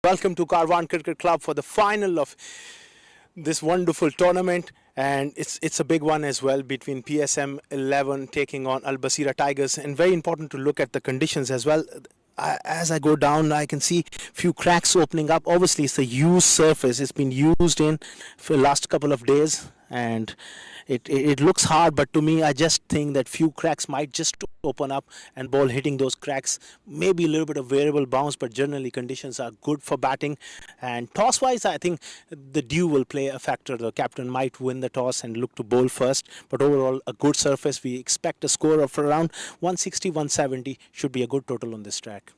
Welcome to Karwan Cricket Club for the final of this wonderful tournament, and it's a big one as well between PSM 11 taking on Al Basira Tigers, and very important to look at the conditions as well. As I go down, I can see few cracks opening up. Obviously, it's a used surface. It's been used in for the last couple of days, and it looks hard. But to me, I just think that few cracks might just open up, and ball hitting those cracks, maybe a little bit of variable bounce. But generally, conditions are good for batting. And toss-wise, I think the dew will play a factor. The captain might win the toss and look to bowl first. But overall, a good surface. We expect a score of around 160, 170 should be a good total on this track.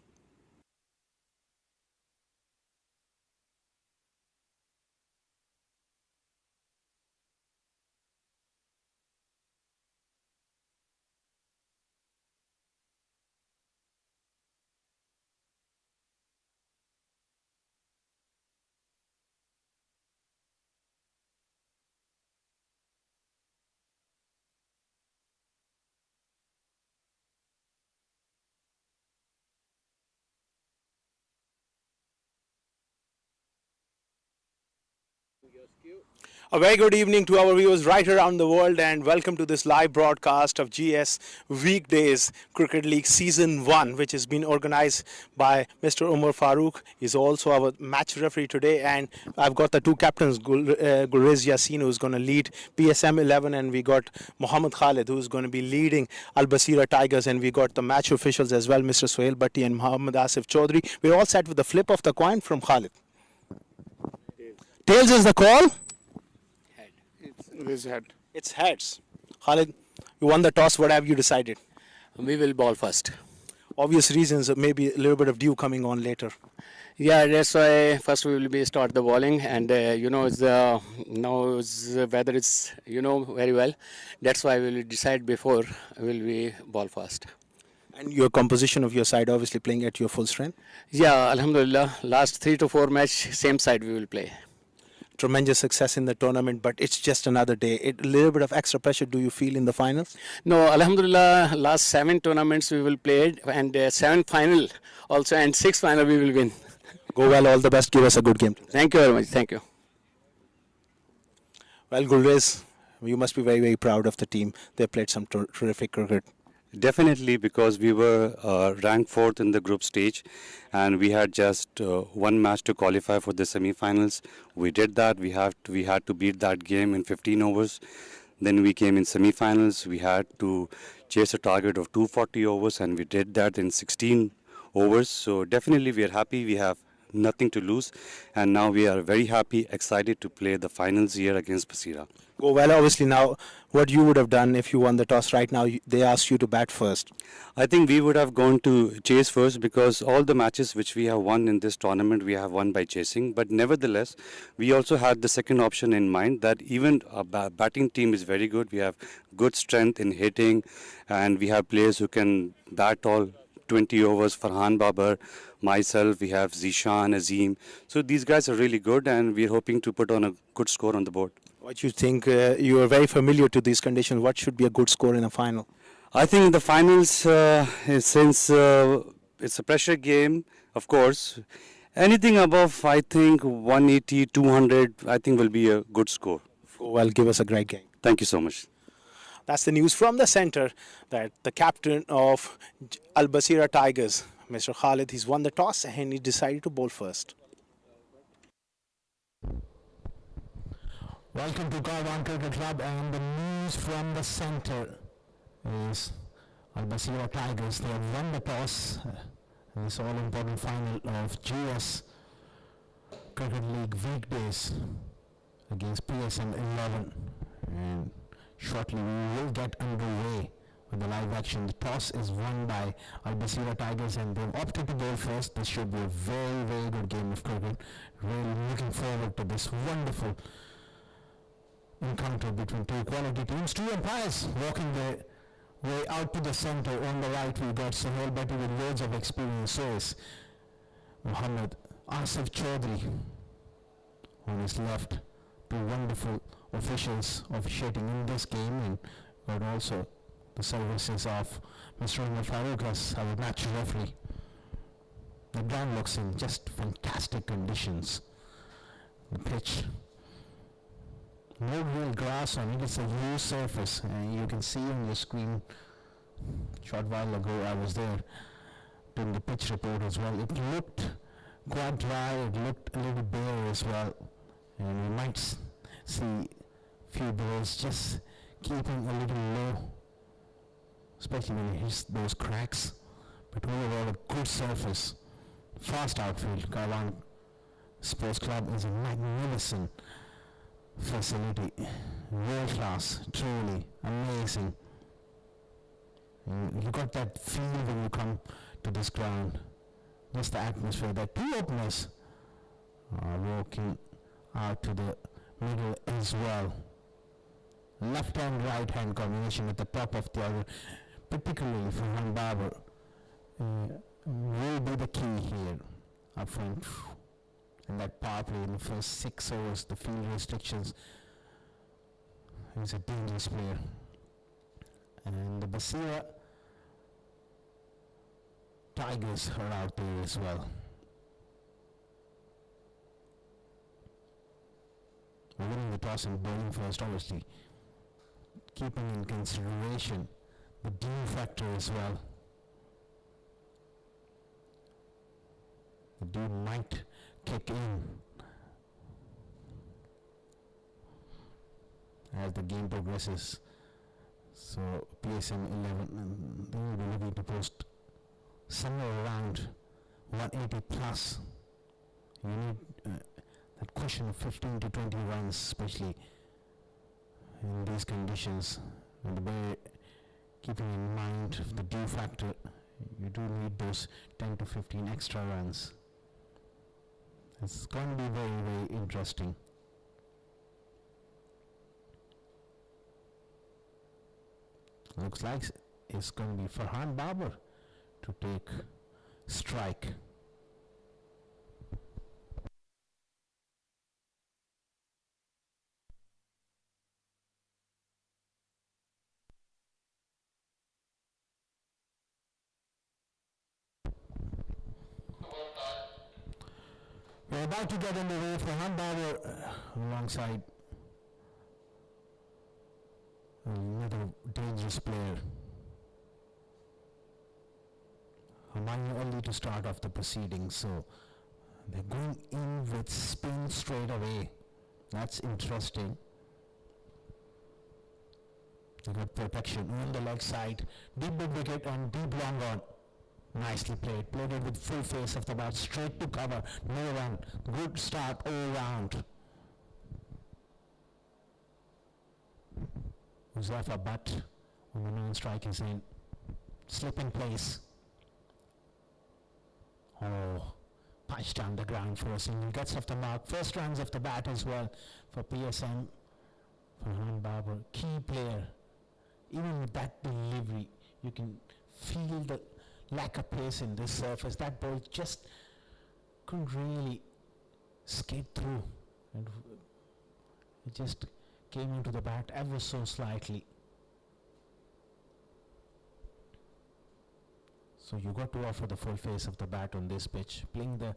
A very good evening to our viewers right around the world, and welcome to this live broadcast of GS Weekdays Cricket League Season 1, which has been organized by Mr. Umar Farooq. He's also our match referee today, and I've got the two captains, Gulrez Yassin, who's going to lead PSM 11, and we got Mohammad Khalid, who's going to be leading Al Basira Tigers, and we got the match officials as well, Mr. Sohail Bhatti and Mohammad Asif Chaudhry. We're all set with the flip of the coin from Khalid. Tails is the call. His head. It's heads. Khalid, you won the toss. What have you decided? We will ball first. Obvious reasons, maybe a little bit of dew coming on later. Yeah, that's why first we will be start the bowling, and it's now weather is very well. That's why we will decide before will we ball first. And your composition of your side, obviously playing at your full strength. Yeah, Alhamdulillah. Last 3 to 4 match, same side we will play. Tremendous success in the tournament, but it's just another day. A little bit of extra pressure do you feel in the finals? No, Alhamdulillah. Last 7 tournaments we will play, and 7 final also, and 6 final we will win. Go well, all the best. Give us a good game. Thank you very much. Thank you. Well, Gulrez, you must be very, very proud of the team. They played some terrific cricket. Definitely, because we were ranked 4th in the group stage, and we had just one match to qualify for the semi-finals. We did that. We had to beat that game in 15 overs. Then we came in semi-finals. We had to chase a target of 240 overs, and we did that in 16 overs. So definitely we are happy. We have nothing to lose, and now we are very happy, excited to play the finals here against Basira. Go well, obviously. Now, what you would have done if you won the toss right now, they asked you to bat first. I think we would have gone to chase first, because all the matches which we have won in this tournament, we have won by chasing. But nevertheless, we also had the second option in mind, that even our batting team is very good. We have good strength in hitting, and we have players who can bat all 20 overs. Farhan Babar, myself, we have Zishan, Azim. So these guys are really good, and we're hoping to put on a good score on the board. What you think? You are very familiar to these conditions. What should be a good score in a final? I think in the finals, since it's a pressure game, of course, anything above, I think, 180, 200, I think will be a good score. Well, give us a great game. Thank you so much. That's the news from the center, that the captain of Al Basira Tigers, Mr. Khalid, he's won the toss and he decided to bowl first. Welcome to Karwan Cricket Club, and the news from the center is Al Basira Tigers. They have won the toss in this all-important final of GS Cricket League Weekdays against PSM 11. And shortly we will get underway with the live action. The toss is won by Al Basira Tigers, and they've opted to bowl first. This should be a very, very good game of cricket. Really looking forward to this wonderful encounter between two quality teams. Two umpires walking their way out to the center. On the right, we got Sohail Bhatti with loads of experience. So is Mohammad Asif Chaudhry. On his left, two wonderful officials officiating in this game, and got also the services of Mr. Umar Farooq as our match referee. The ground looks in just fantastic conditions. The pitch, no real grass on it, it's a loose surface, and you can see on your screen, short while ago I was there doing the pitch report as well. It looked quite dry, it looked a little bare as well, and you might see few balls just keeping a little low, especially when it hits those cracks. But overall a good surface, fast outfield. KARWAN Sports Club is a magnificent facility, world class, truly amazing. You got that feel when you come to this ground, just the atmosphere. That two openers are walking out to the middle as well. Left hand, right hand combination at the top of the other, particularly for Farhan Babar, will be the key here up front. And that power play in the first 6 overs, the field restrictions, he's a dangerous player. And the BASIRA Tigers are out there as well. Winning the toss and bowling first, obviously, keeping in consideration the dew factor as well. The dew might kick in as the game progresses. So PSM 11, they will be looking to post somewhere around 180 plus. You need that cushion of 15 to 20 runs, especially in these conditions. And keeping in mind the dew factor, you do need those 10 to 15 extra runs. It's going to be very, very interesting. Looks like it's going to be Farhan Babar to take strike. We're about to get underway. Farhan Babar alongside another dangerous player. Humayun early to start off the proceedings, so they're going in with spin straight away. That's interesting. They got protection on the leg side. Deep mid wicket and deep long on. Nicely played. Played it with full face of the bat, straight to cover. No run. Good start all round. Muzaffar Butt on the non-strike is in. Slip in place. Oh, punch down the ground for a single. Gets off the mark. First runs of the bat as well for PSM. Farhan Babar, key player. Even with that delivery, you can feel the lack of pace in this surface. That ball just couldn't really skate through. And it just came into the bat ever so slightly. So you got to offer the full face of the bat on this pitch. Playing the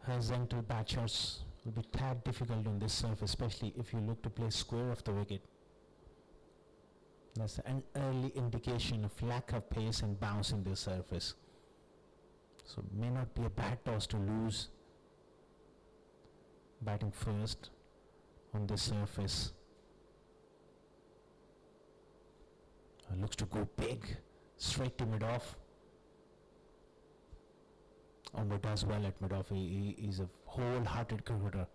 horizontal bat shots will be tad difficult on this surface, especially if you look to play square of the wicket. That's an early indication of lack of pace and bounce in this surface. So may not be a bad toss to lose batting first on this surface. Looks to go big, straight to mid-off. Umar does well at mid-off. He is a wholehearted cricketer.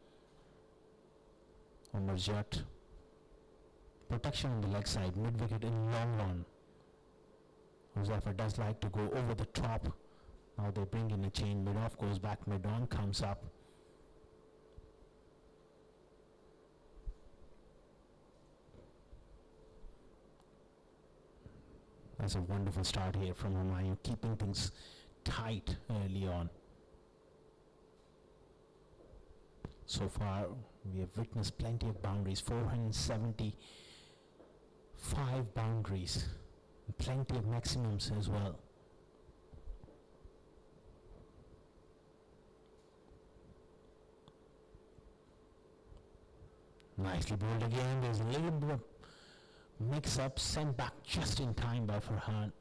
Umar Jat. Protection on the leg side, mid-wicket in long on. Muzaffar does like to go over the top. Now they bring in a chain, mid-off goes back, mid-on comes up. That's a wonderful start here from Humayun, keeping things tight early on. So far, we have witnessed plenty of boundaries, 475 boundaries, plenty of maximums as well. Nicely bowled again. There's a little bit of mix-up, sent back just in time by Farhan.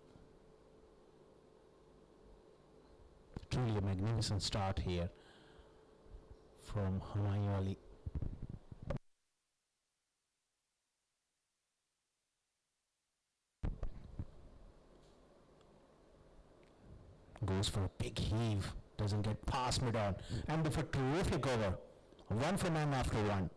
Truly a magnificent start here from Humayun Ali. Goes for a big heave, doesn't get past mid-on, and with a terrific over. One for none after one.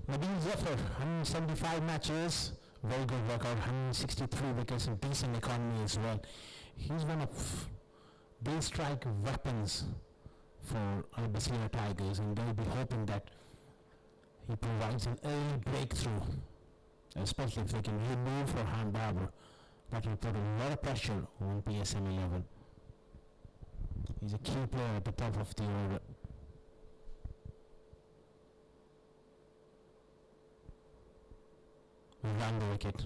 Nabil Zafar, 175 matches, very good record, 163 wickets and decent economy as well. He's one of base strike weapons for BASIRA Tigers, and they'll be hoping that he provides an early breakthrough, especially if they can remove Farhan Babar. That will put a lot of pressure on PSM 11. He's a key player at the top of the order. Run the wicket.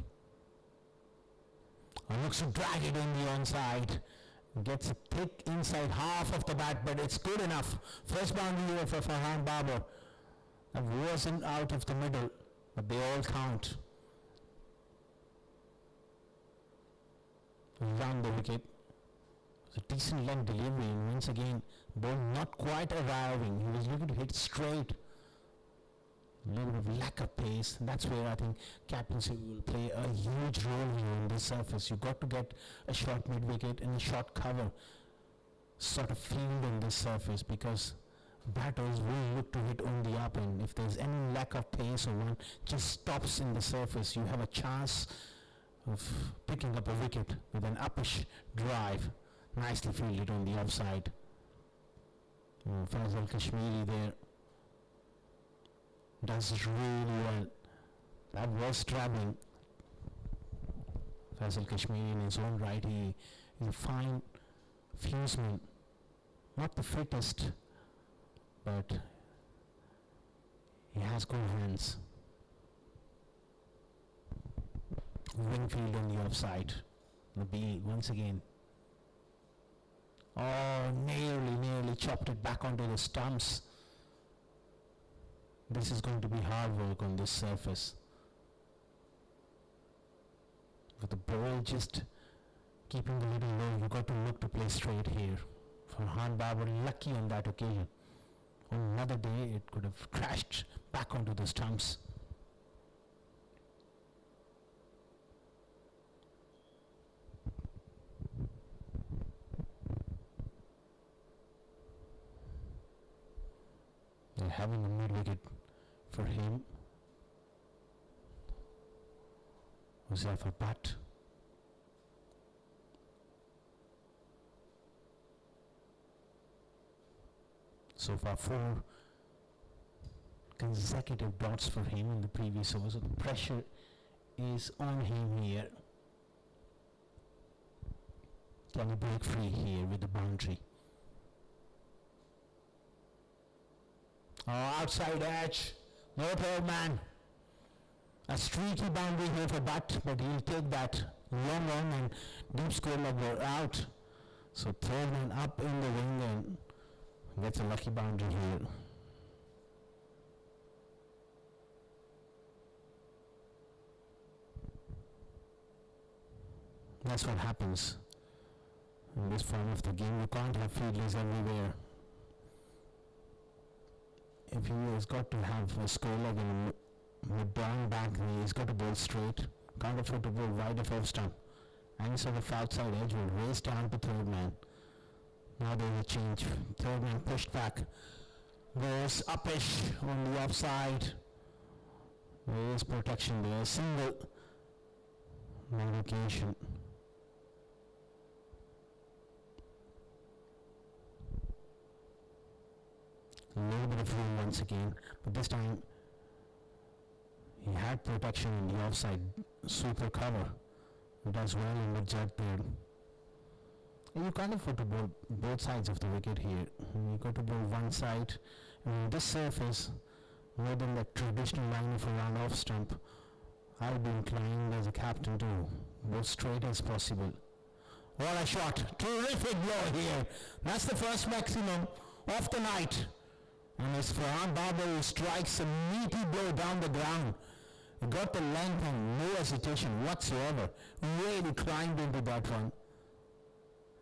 Looks to drag it in the onside. Gets a thick inside half of the bat, but it's good enough. First boundary here for Farhan Babar. That wasn't out of the middle, but they all count. Round the wicket. It was a decent length delivery, and once again, ball not quite arriving. He was looking to hit straight. A little bit of lack of pace. That's where I think captaincy will play a huge role here on this surface. You've got to get a short mid-wicket and a short cover sort of field on this surface, because batters will look to hit on the up end. If there's any lack of pace or one just stops in the surface, you have a chance of picking up a wicket with an uppish drive. Nicely fielded on the offside. Faisal Kashmiri there does really well. That was traveling. Faisal Kashmiri in his own right, he is a fine fuseman. Not the fittest, but he has good hands. Wingfield on the offside. Nabil once again. Oh, nearly chopped it back onto the stumps. This is going to be hard work on this surface. With the ball just keeping a little low, you got to look to play straight here. Farhan Babar lucky on that occasion. On another day, it could have crashed back onto the stumps. They're having a mid-wicket for him. Zafar Butt. So far 4 consecutive dots for him in the previous over, so the pressure is on him here. Can he break free here with the boundary? Oh, outside edge, no third man. A streaky boundary here for Butt, but he'll take that long on and deep square leg out. So third man up in the wing and gets a lucky boundary here. That's what happens in this form of the game. You can't have fielders everywhere. If he has got to have a square leg and a down back, he's got to bowl straight. Can't afford to bowl wide of off stump. Any sort of outside edge will race down to third man. Now there's a change. Third man pushed back. Goes uppish on the offside. There is protection there. Single. Notification. little bit of room once again, but this time he had protection in the offside super cover. Does well in the jet there. You can't afford to bowl both sides of the wicket here. You got to bowl one side. And this surface, more than the traditional line of a run off stump, I'll be inclined as a captain to go straight as possible. What a shot! Terrific blow here. That's the first maximum of the night. And it's Farhan Babar who strikes a meaty blow down the ground. He got the length and no hesitation whatsoever. Really climbed into that one.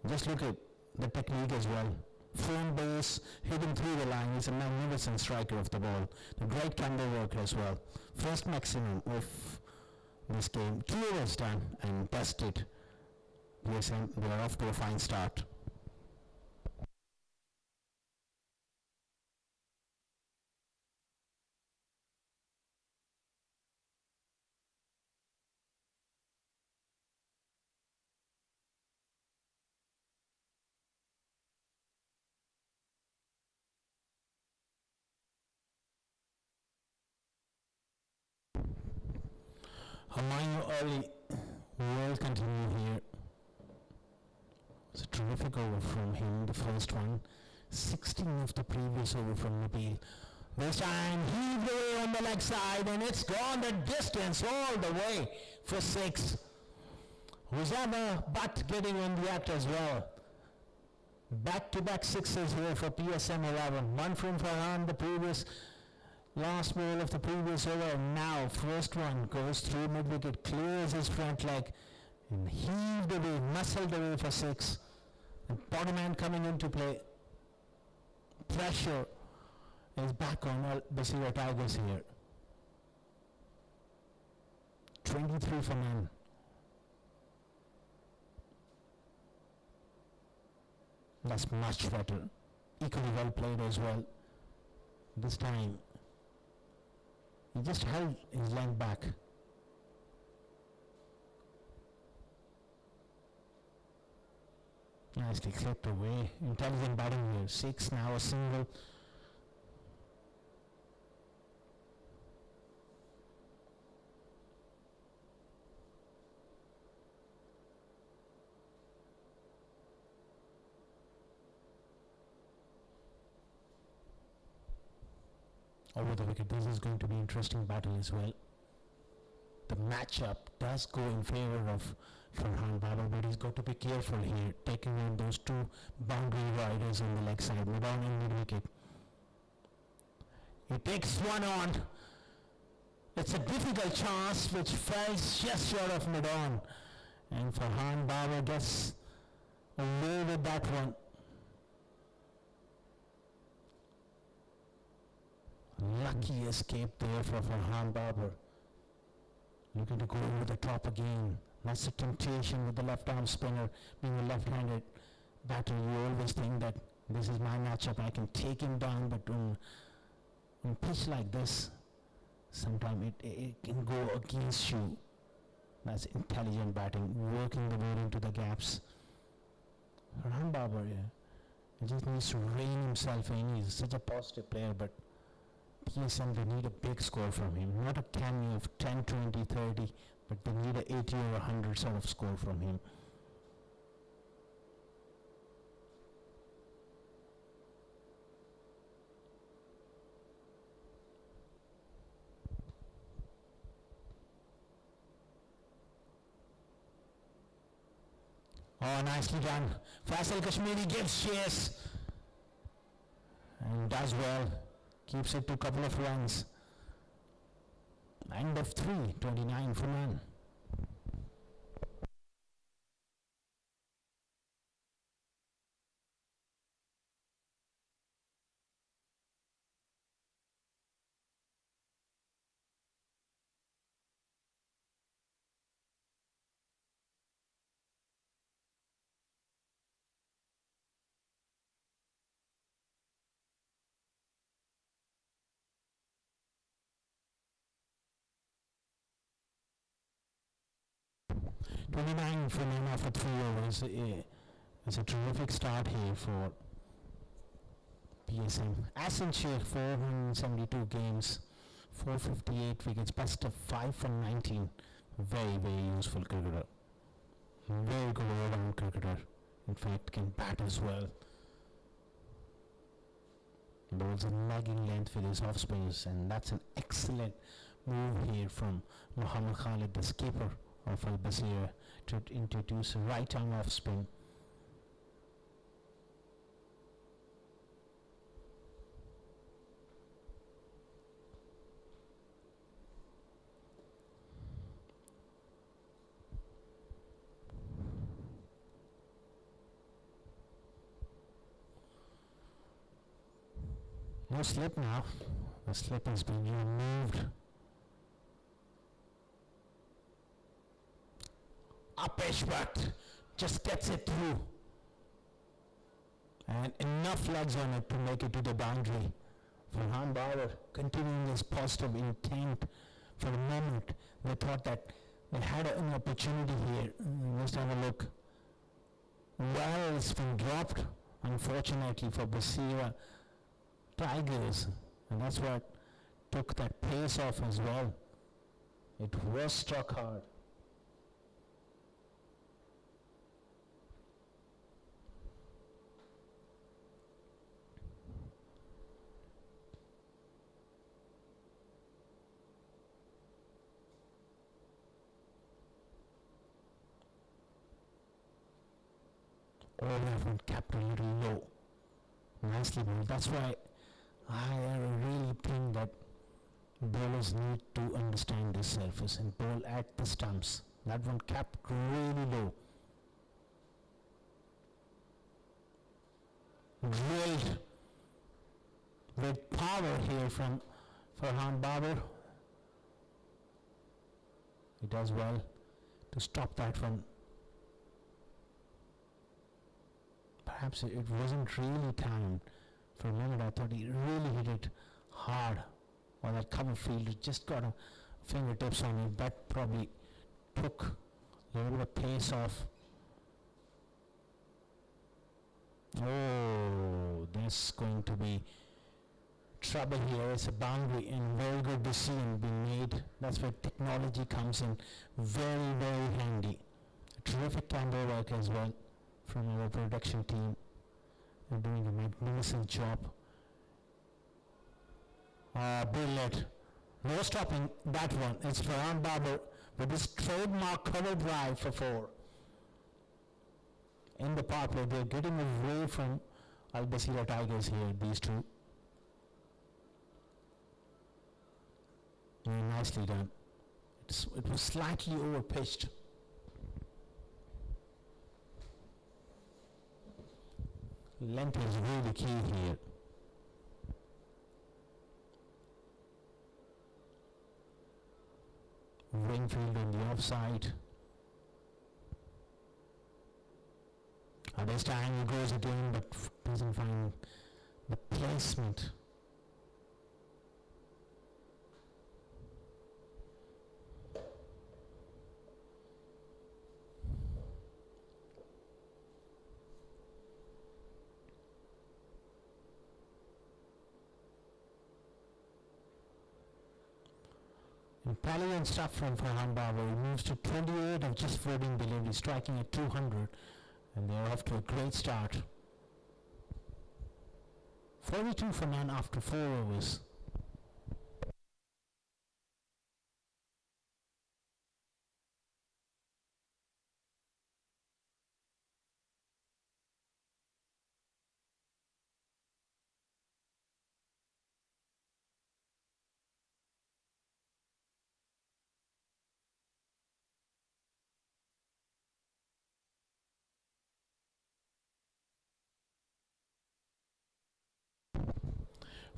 Just look at the technique as well. Firm base, hitting through the line. He's a magnificent striker of the ball. The great camber work as well. First maximum of this game. 2 overs done and that's it. PSM, they are off to a fine start. Hermione early will continue here. It's a terrific over from him, the first one. 16 of the previous over from Nabil. This time heaved away on the leg side and it's gone the distance all the way for 6. Uzama but getting on the act as well. Back-to-back sixes here for PSM 11. One from Farhan the previous last ball of the previous over. Now first one goes through mid-wicket, clears his front leg and heaved away, muscled away for 6. And Potterman coming into play. Pressure is back on BASIRA Tigers here. 23 for none. That's much better. Equally well played as well. This time he just held his leg back. Nicely clipped away. Intelligent batting here. 6 now, a single. Over the wicket, this is going to be an interesting battle as well. The matchup does go in favor of Farhan Babar, but he's got to be careful here, taking on those 2 boundary riders on the leg side, Madon and mid-wicket. He takes one on. It's a difficult chance which falls just short of Madon. And Farhan Babar gets away with that one. Lucky escape there for Farhan Babar. Looking to go over the top again. That's a temptation with the left arm spinner. Being a left-handed batter, you always think that this is my matchup, I can take him down, but on pitch like this, sometimes it can go against you. That's intelligent batting, working the ball into the gaps. Farhan Babar, he just needs to rein himself in. He's such a positive player, but PSM, they need a big score from him. Not a cameo of 10, 20, 30, but they need a 80 or 100 sort of score from him. Oh, nicely done. Faisal Kashmiri gives chase and does well. Keeps it to a couple of runs. End of 3, 29 for none. $29 for none after 3 overs. It's a terrific start here for PSM. Accenture 472 games, 458 wickets, best of 5 from 19. Very, very useful cricketer. Very good all-round cricketer. In fact, can bat as well. Bowls a lagging length with his off spinners, and that's an excellent move here from Muhammad Khalid, the skipper of BASIRA, to introduce a right arm off spin. No slip now. The slip has been removed. Upish, but just gets it through. And enough legs on it to make it to the boundary. Farhan Bauer continuing his positive intent. For a moment, they thought that they had an opportunity here. Let's have a look. Well, it's been dropped, unfortunately, for BASIRA Tigers, and that's what took that pace off as well. It was struck hard. All that one kept a little low. Nicely bowled. That's why I really think that bowlers need to understand this surface and bowl at the stumps. That one kept really low. Drilled with power here from Farhan Bauer. He does well to stop that one. Perhaps it wasn't really timed. For a moment I thought he really hit it hard, or that cover fielder just got a fingertips on it. That probably took a little bit of pace off. Oh, there's going to be trouble here. It's a boundary, and very good decision being made. That's where technology comes in very, very handy. Terrific camera work as well from our production team. They're doing a magnificent job. Brilliant. No stopping that one. It's Farhan Bauer with his trademark cover drive for 4. In the power play, they're getting away from BASIRA Tigers here, these two. Very nicely done. It was slightly over pitched. Length is really key here. Wingfield on the offside. This time he goes again, but doesn't find the placement. Brilliant stuff from Farhan Bauer. He moves to 28 of just 14 delivery, striking at 200, and they're off to a great start. 42 for none after 4 overs.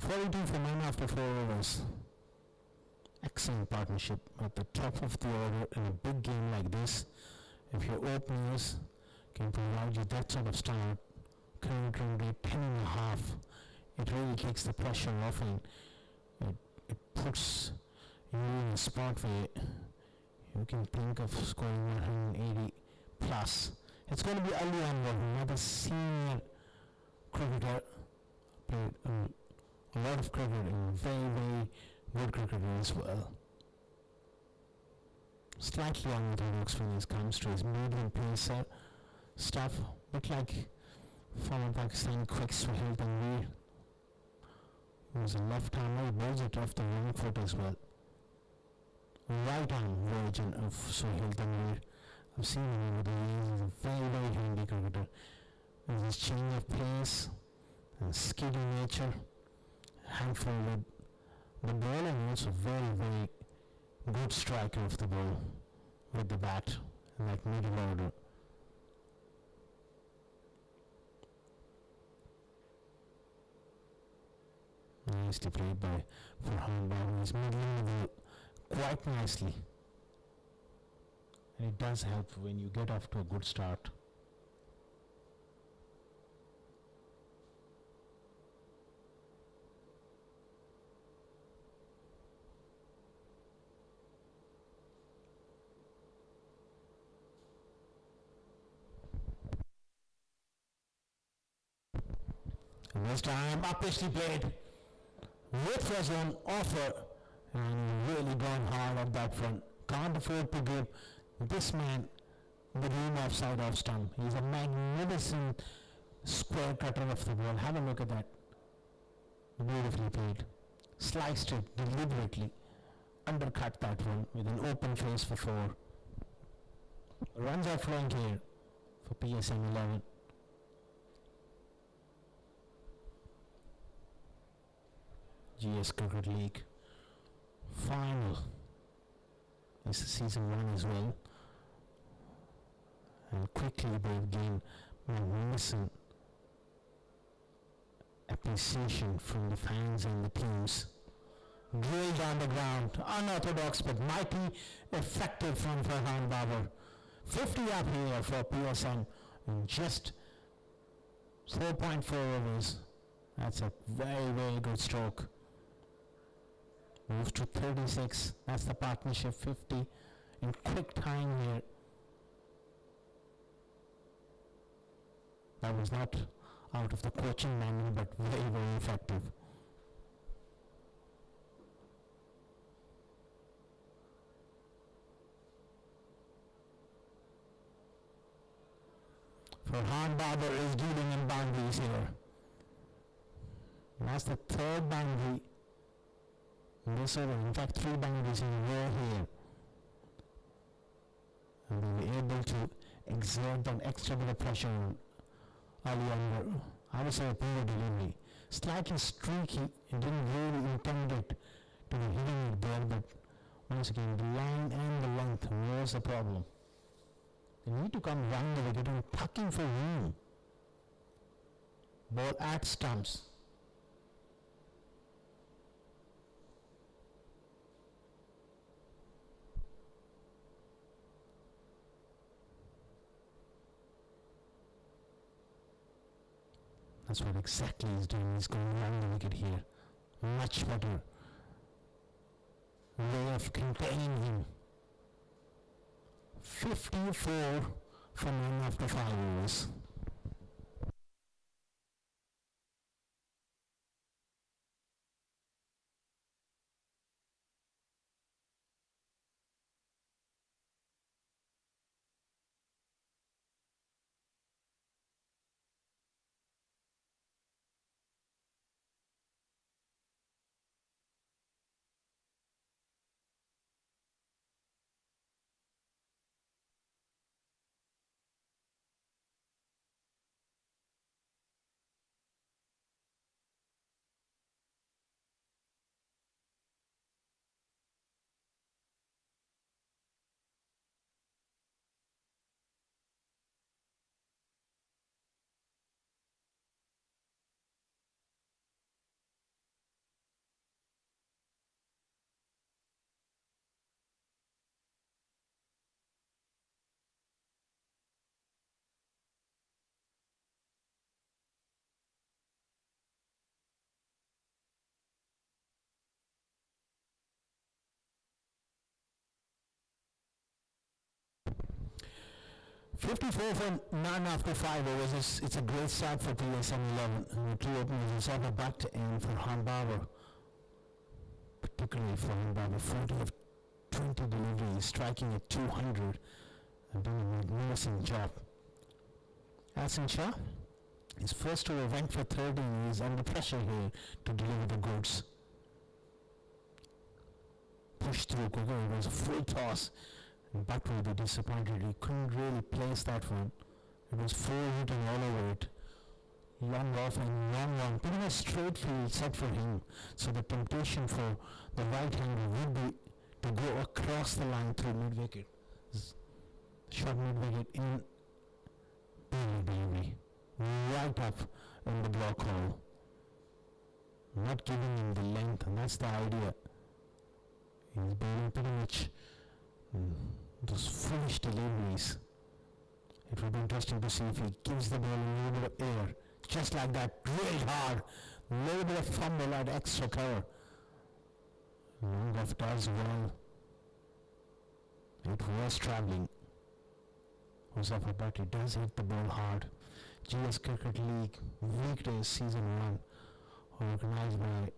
$42 for none after 4 overs. Excellent partnership at the top of the order in a big game like this. If your openers can provide you that sort of start, current run rate 10.5, it really takes the pressure off, and it puts you in a spot where you can think of scoring 180 plus. It's going to be Ali Anwar, another senior cricketer, played a lot of cricket and very, very good cricketer as well. Slightly unorthodox when it comes to his medium pacer stuff, bit like former Pakistani quick Suhail Tanveer, who's a left-hander. He bowls it off the wrong foot as well. Right-arm version of Suhail Tanveer. I've seen him over the years. He's a very, very handy cricketer. With his change of pace and skiddy nature, hand-folded. The bowling also very, very good striker of the ball with the bat in that middle order. Nicely played by Farhan Babu. He's middling the ball quite nicely. And it does help when you get off to a good start. And this time, uppishly played. Width was on offer, and really gone hard on that front. Can't afford to give this man the game offside off stump. He's a magnificent square cutter of the ball. Have a look at that. Beautifully played. Sliced it deliberately. Undercut that one with an open face for 4. Runs are flowing here for PSM 11. GS Cricket League final. It's season 1 as well. And quickly they've gained magnificent appreciation from the fans and the teams. Drilled on the ground, unorthodox but mighty effective from Farhan Babar. 50 up here for PSM in just 4.4 overs. That's a very, very good stroke. Moves to 36. That's the partnership. 50 in quick time here. That was not out of the coaching manual, but very, very effective. Farhan Babar is dealing in boundaries here. That's the 3rd boundary in this over. In fact, 3 boundaries in a row here. And they were able to exert that extra bit of pressure on Ali Anwar. I would say a poor delivery. Slightly streaky. It didn't really intend it to be hitting it there, but once again, the line and the length was a problem. They need to come round the wicket and tucking for room. Ball at stumps. That's what exactly he's doing. He's going around the wicket here. Much better way of containing him. 54 from him after 5 overs. 54 for none after 5 overs. It's a great start for PSM 11. The two openers is Over Butt and Farhan Babar. Particularly Farhan Babar, 40 of 20 deliveries, striking at 200 and doing a magnificent job. Asan Shah, his first over went for 30. He's under pressure here to deliver the goods. Pushed through quicker, it was a full toss. And Butt will be disappointed. He couldn't really place that one. It was 4 hitting all over it. Long off and long one. Pretty much straight field set for him. So the temptation for the right-hander would be to go across the line through mid-wicket. Shot mid-wicket in delivery. Right up in the block hole. Not giving him the length, and that's the idea. He's bowling pretty much those foolish deliveries. It will be interesting to see if he gives the ball a little bit of air. Just like that, really hard. A little bit of fumble at extra cover. Long off does well. It was travelling. Muzaffar Bhatt, it does hit the ball hard. GS Cricket League weekday season 1, organised by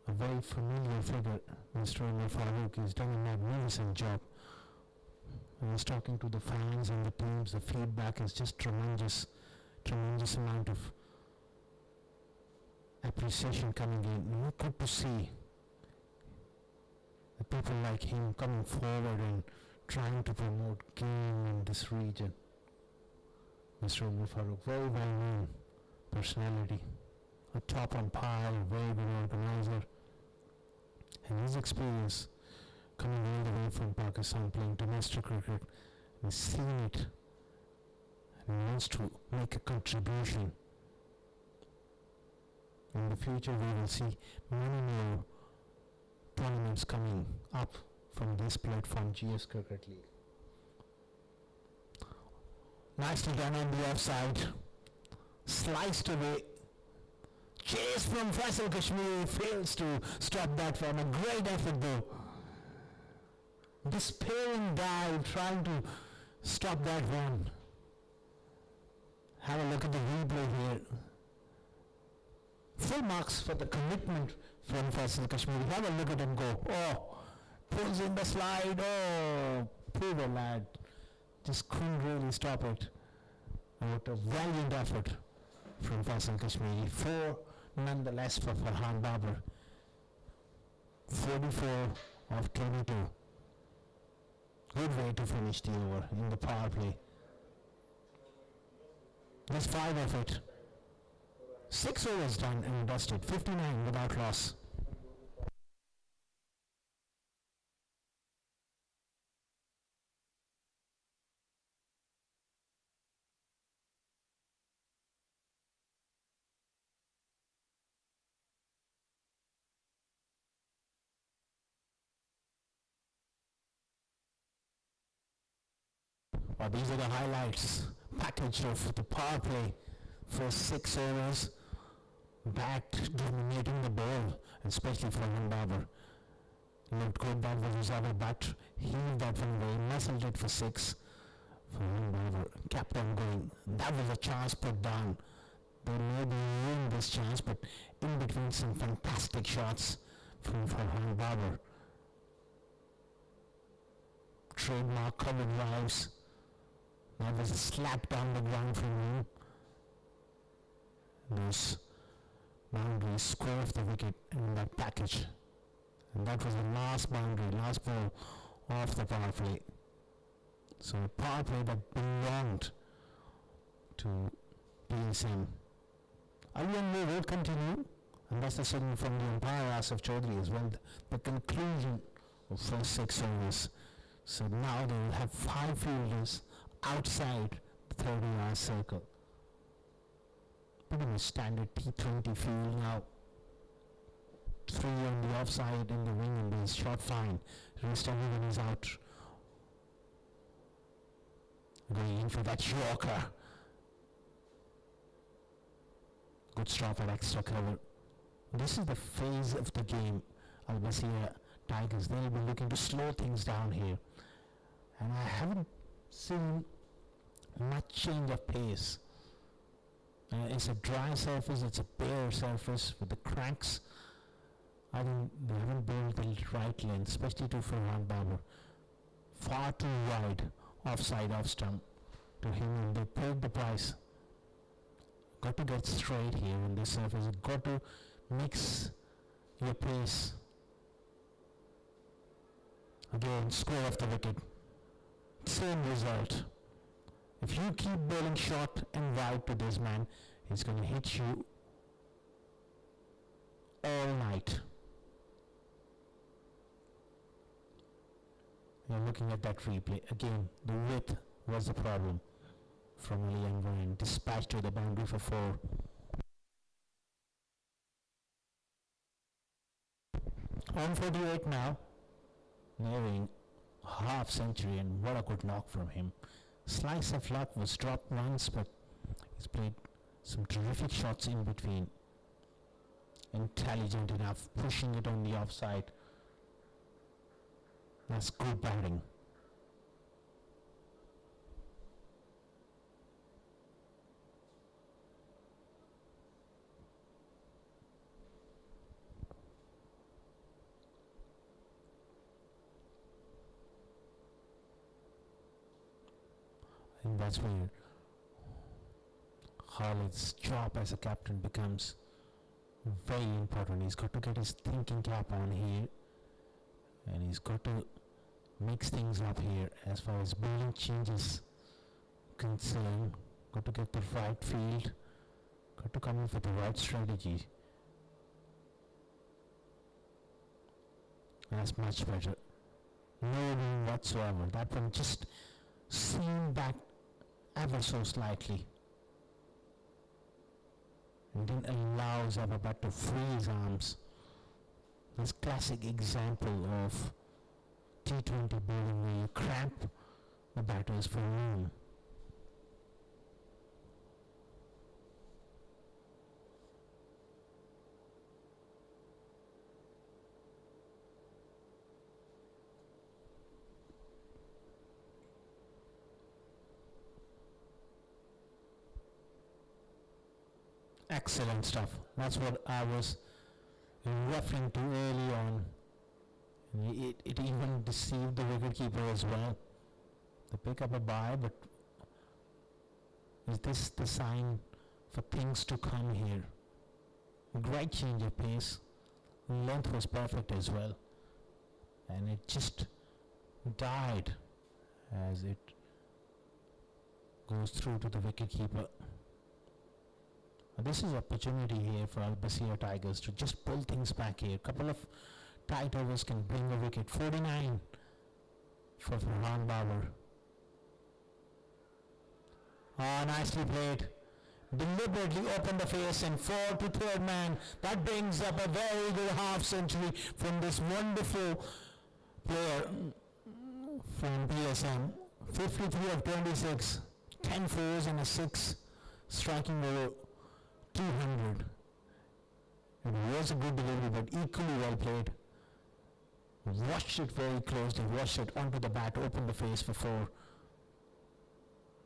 a very familiar figure, Mr. Umar Farooq. He's done a magnificent job. When he's talking to the fans and the teams, the feedback is just tremendous amount of appreciation coming in. Good to see the people like him coming forward and trying to promote game in this region. Mr. Umar Farooq, very well known personality, a top umpire, a very good organizer, and his experience coming all the way from Pakistan playing domestic cricket and seeing it, and he wants to make a contribution. In the future we will see many more tournaments coming up from this platform, GS Cricket League. Nicely done on the offside. Sliced away. Chase from Faisal Kashmiri, fails to stop that from a great effort though. Despairing dive, trying to stop that one. Have a look at the replay here. Full marks for the commitment from Faisal Kashmiri. Have a look at him go. Oh, pulls in the slide. Oh, poor lad. Just couldn't really stop it. What a valiant effort from Faisal Kashmiri. 4 nonetheless for Farhan Babar. 44 of 22. Good way to finish the over in the power play. That's 5 of it. 6 overs done and dusted. 59 without loss. Well, these are the highlights package of the power play. First 6 overs, backed dominating the ball, especially for Babar. Looked good, that was Over Butt. Heaved that one away, muscled it for 6. For Babar, kept on going. That was a chance put down. They maybe ruined this chance, but in between some fantastic shots from Farhan Babar. Trademark covered drives. That was a slap down the ground from him. Those boundaries square of the wicket in that package. And that was the last boundary, last ball off the power play. So a power play that belonged to PSM. Aliyan will continue, and that's the signal from the umpire Asif Chaudhary as well. The conclusion of first 6 overs. So now they will have 5 fielders outside the 30-yard circle. Pretty much standard T20 field now. 3 on the offside in the wing and he's shot fine. Rest everyone is out. Going in for that Yorker. Good stop at extra cover. This is the phase of the game. Al-Basira Tigers, they'll be looking to slow things down here. And I haven't seen much change of pace. It's a dry surface, it's a bare surface with the cracks. I think they haven't built the right length, especially to Farhan Babar. Far too wide, offside, off stump to him, and they paid the price. Got to get straight here on this surface. Got to mix your pace. Again, score off the wicket. Same result. If you keep bowling short and wide to this man, he's going to hit you all night. You're looking at that replay. Again, the width was the problem from William Ryan. Dispatched to the boundary for 4. On 48 now. Nearing half century, and what a good knock from him. Slice of luck was dropped once, but he's played some terrific shots in between. Intelligent enough, pushing it on the offside. That's good batting. And that's where Khalid's job as a captain becomes very important. He's got to get his thinking cap on here, and he's got to mix things up here as far as bowling changes concerned. Got to get the right field, got to come up with the right strategy. That's much better. No room whatsoever. That one just seemed back ever so slightly, and didn't allow Zababat to free his arms. This classic example of T20 bowling where you cramp the batters for room. Excellent stuff. That's what I was referring to early on. It even deceived the wicketkeeper as well. They pick up a bye, but is this the sign for things to come here? Great change of pace. Length was perfect as well. And it just died as it goes through to the wicketkeeper. This is opportunity here for BASIRA Tigers to just pull things back here. Couple of tight overs can bring a wicket. 49 for Farhan Babar. Nicely played. Deliberately opened the face and 4 to third man. That brings up a very good half century from this wonderful player from PSM. 53 of 26. 10 fours and a 6. Striking over 200. It was a good delivery, but equally well played. Watched it very closely, watched it onto the bat, opened the face for 4.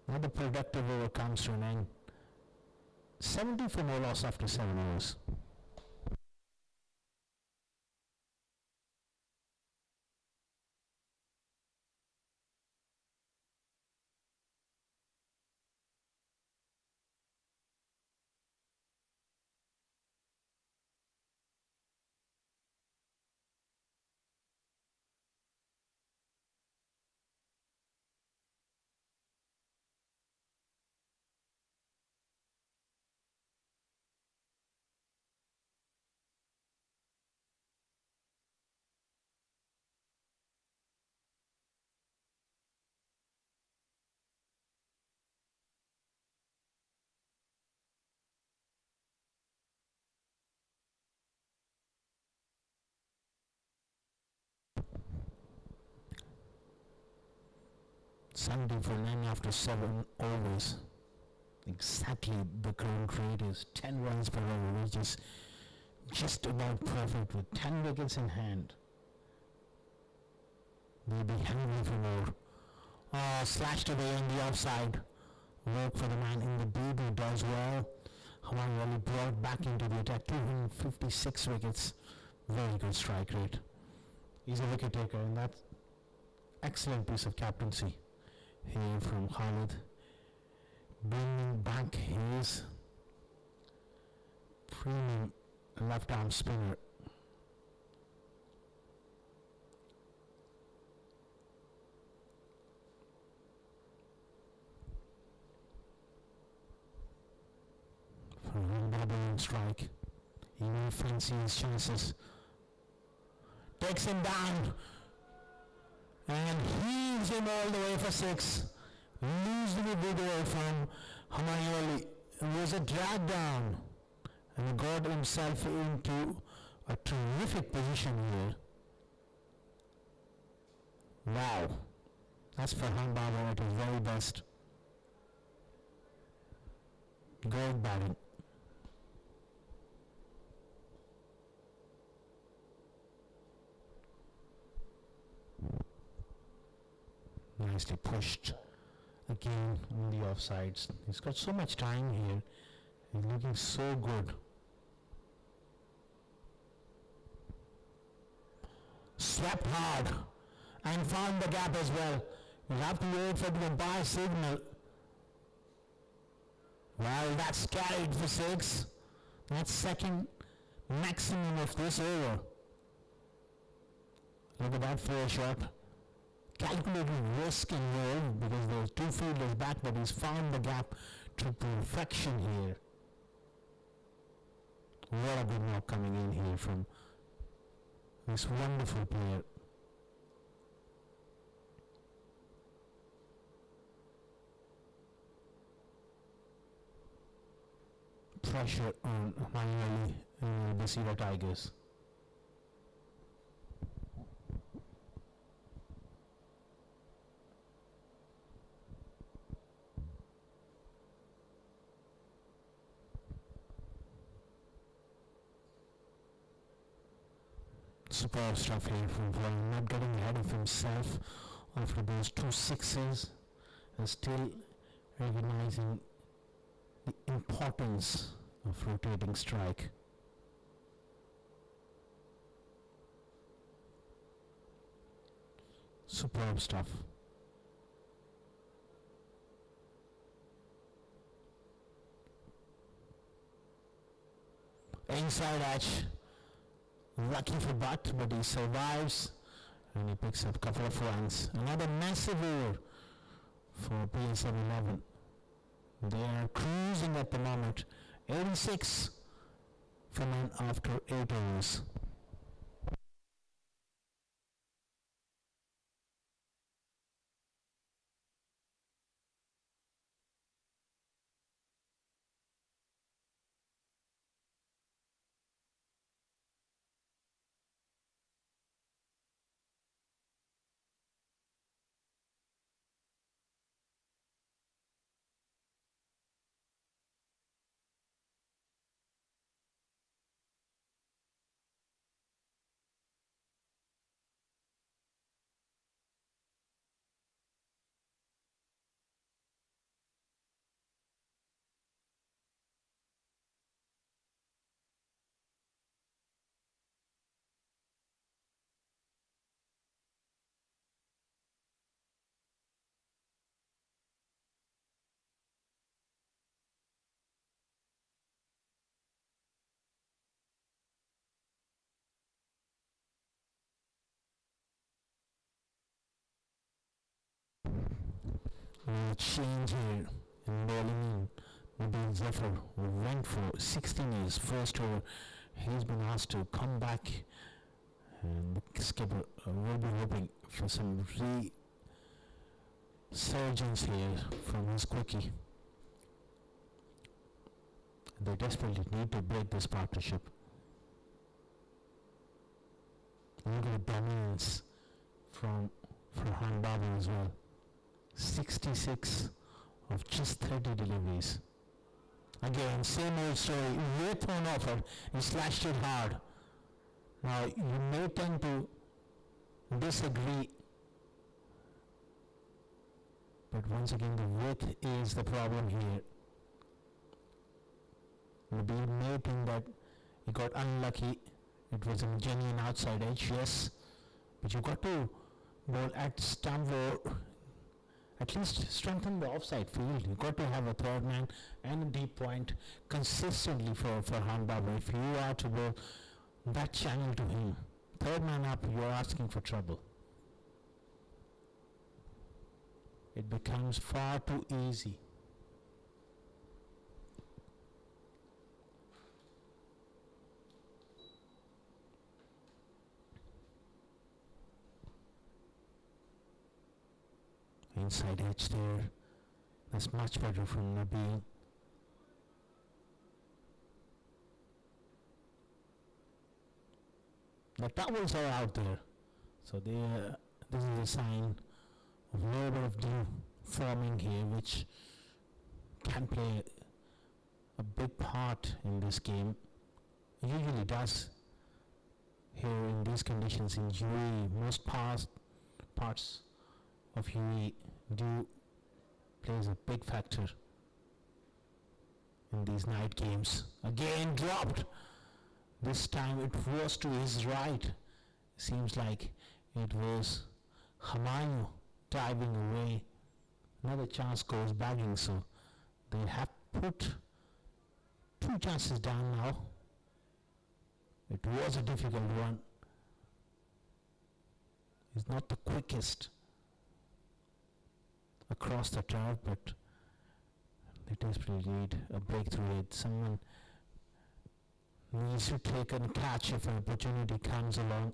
Now the productive over comes to an end. 70 for no loss after 7 overs. Sunday for 9 after 7 overs. Exactly the current rate is 10 runs per over, which is just about perfect with 10 wickets in hand. They'll be hungry for more. Slashed away on the offside. Work for the man in the deep who does well. Hamayali brought back into the attack, 256 wickets. Very good strike rate. He's a wicket taker, and that's excellent piece of captaincy here from Khalid. Bringing back his premium left arm spinner. For a strike. He will fancy his chances. Takes him down and heaves him all the way for 6. Losing a big away from Hamayali. It was a drag down and he got himself into a terrific position here. Wow, that's Farhan Baba at his very best. Great batting. Nicely pushed again on the offsides. He's got so much time here. He's looking so good. Swept hard and found the gap as well. You'll have to wait for the umpire signal. Well, that's carried for 6. That's second maximum of this over. Look at that 4 shot. Calculated risk involved because there's 2 fielders back, but he's found the gap to perfection here. What a good knock coming in here from this wonderful player. Pressure on Manueli BASIRA Tigers. Superb stuff here from Brian, not getting ahead of himself after those 2 sixes and still recognizing the importance of rotating strike. Superb stuff. Inside edge. Lucky for Butt, but he survives and he picks up a couple of runs. Another massive over for PSM 11. They are cruising at the moment. 86 for men after 8 overs. Change here in bowling in Nabil Zafar, who went for 16 his first over. He's been asked to come back, and the skipper will be hoping for some resurgence here from his quickie. They desperately need to break this partnership. Look at the dominance from Farhan Babu as well. 66 of just 30 deliveries. Again, same old story. Way thrown offer, he slashed it hard. Now, you may tend to disagree But once again, the width is the problem here. Nabil may think that he got unlucky. It was a genuine outside edge, yes. But you got to bowl at Stamford, at least strengthen the offside field. You got to have a third man and a deep point consistently for Farhan Babar. If you are to bowl that channel to him, third man up, you are asking for trouble. It becomes far too easy. Inside edge there. That's much better from Nabil. The towels are out there, so this is a sign of a little bit of dew forming here, which can play a big part in this game. It usually does here in these conditions in UAE. Most parts of UAE dew plays a big factor in these night games. Again dropped. This time it was to his right. Seems like it was Humayun diving away. Another chance goes bagging, so they have put 2 chances down now. It was a difficult one. It's not the quickest across the turf, but they desperately need a breakthrough. Someone needs to take and catch if an opportunity comes along.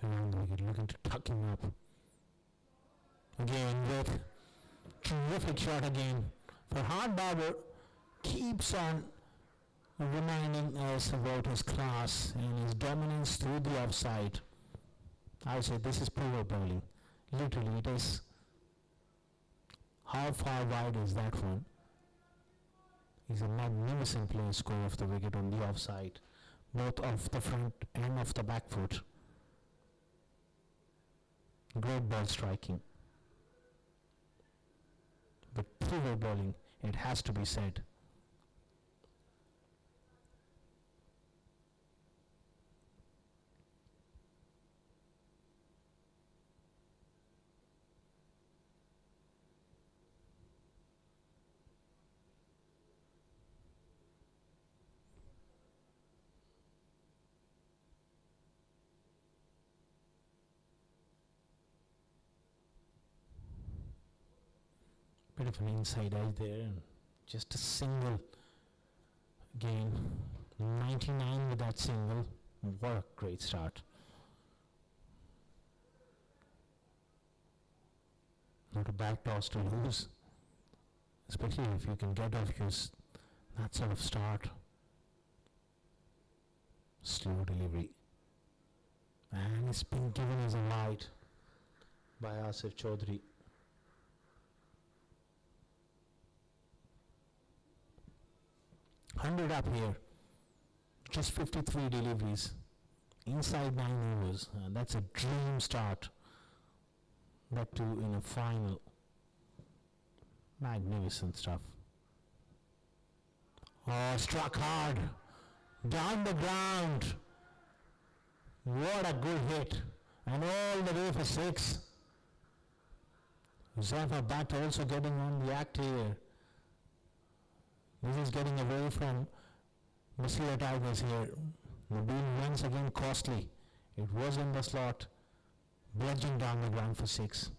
Around the wicket, looking to tuck him up. Again with terrific shot again. Farhan Babar keeps on reminding us about his class and his dominance through the offside. I would say this is poor bowling. Literally it is. How far wide is that one? He's a magnificent player, score of the wicket on the offside, both off the front and off the back foot. Great ball striking, but poor bowling, it has to be said. Bit of an inside edge there, and just a single again. 99 with that single. What a great start. Not a bad toss to lose, especially if you can get off that sort of start. Slow delivery, and it's been given as a wide by Asif Chaudhary. Hundred up here, just 53 deliveries, inside 9 overs. That's a dream start. That too in a final. Magnificent stuff. Oh, struck hard, down the ground. What a good hit, and all the way for 6. Zafar Bhatt also getting on the act here. This is getting away from BASIRA Tigers here. Nabil once again costly. It was in the slot, bludgeoned down the ground for 6.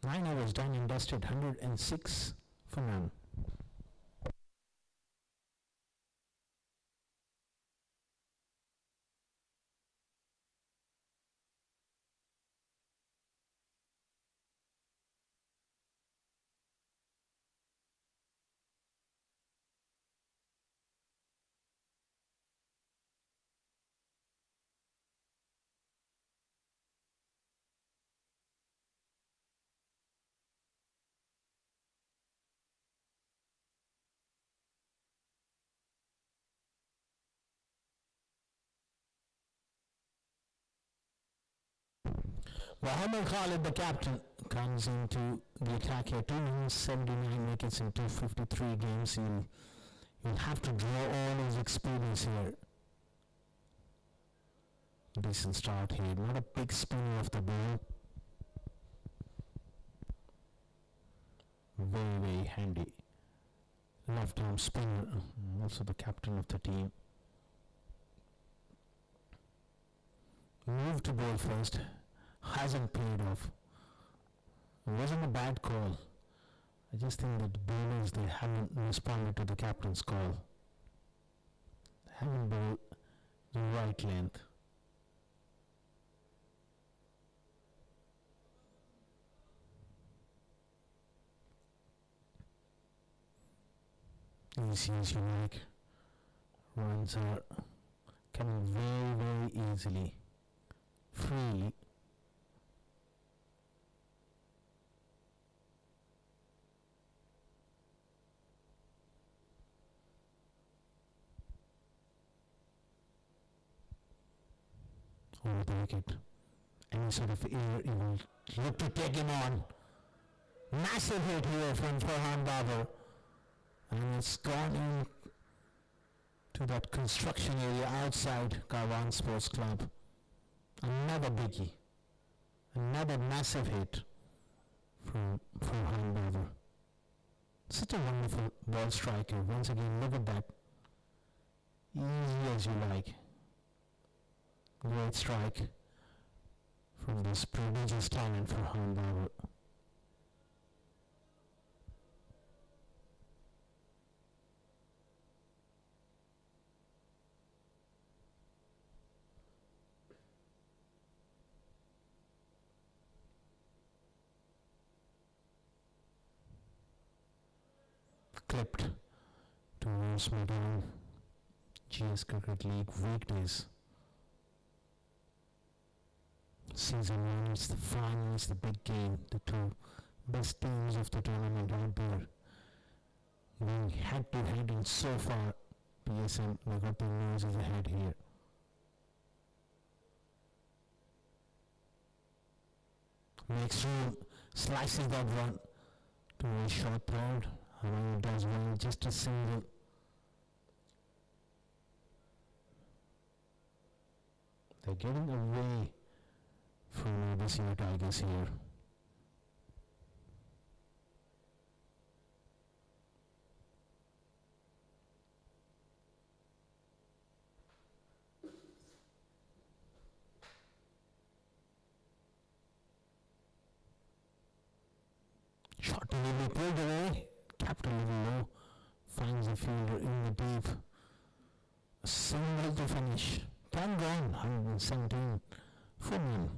Nine overs done and dusted, 106 for none. Mohammad Khalid, the captain, comes into the attack here. 279 wickets in 253 games. You'll have to draw all his experience here. Decent start here. Not a big spinner of the ball. Very, very handy. Left arm spinner. Also the captain of the team. Moved to ball first. Hasn't played off. It wasn't a bad call. I just think that the bowlers, they haven't responded to the captain's call. They haven't bowled the right length. Easy as you like. Runs are coming very, very easily. Freely. Over the wicket. Any sort of air, he will look to take him on. Massive hit here from Farhan Babar. And it's gone in to that construction area outside Karwan Sports Club. Another biggie. Another massive hit from Farhan Babar. Such a wonderful ball striker. Once again, look at that. Easy as you like. Great strike from this prodigious talent Farhan Babar. Clipped towards Medan. GS Cricket League weekdays. Season 1, it's the final, it's the big game. The two best teams of the tournament out there going head to head, and so far PSM, they got their noses ahead here. Next room slices that one to a short throw. However, does well, just a single. They're getting away from the BASIRA Tigers here. Shot delivery pulled away. Capped a little low. Finds the fielder in the deep. A single to finish. 10 gone, 117 for 1.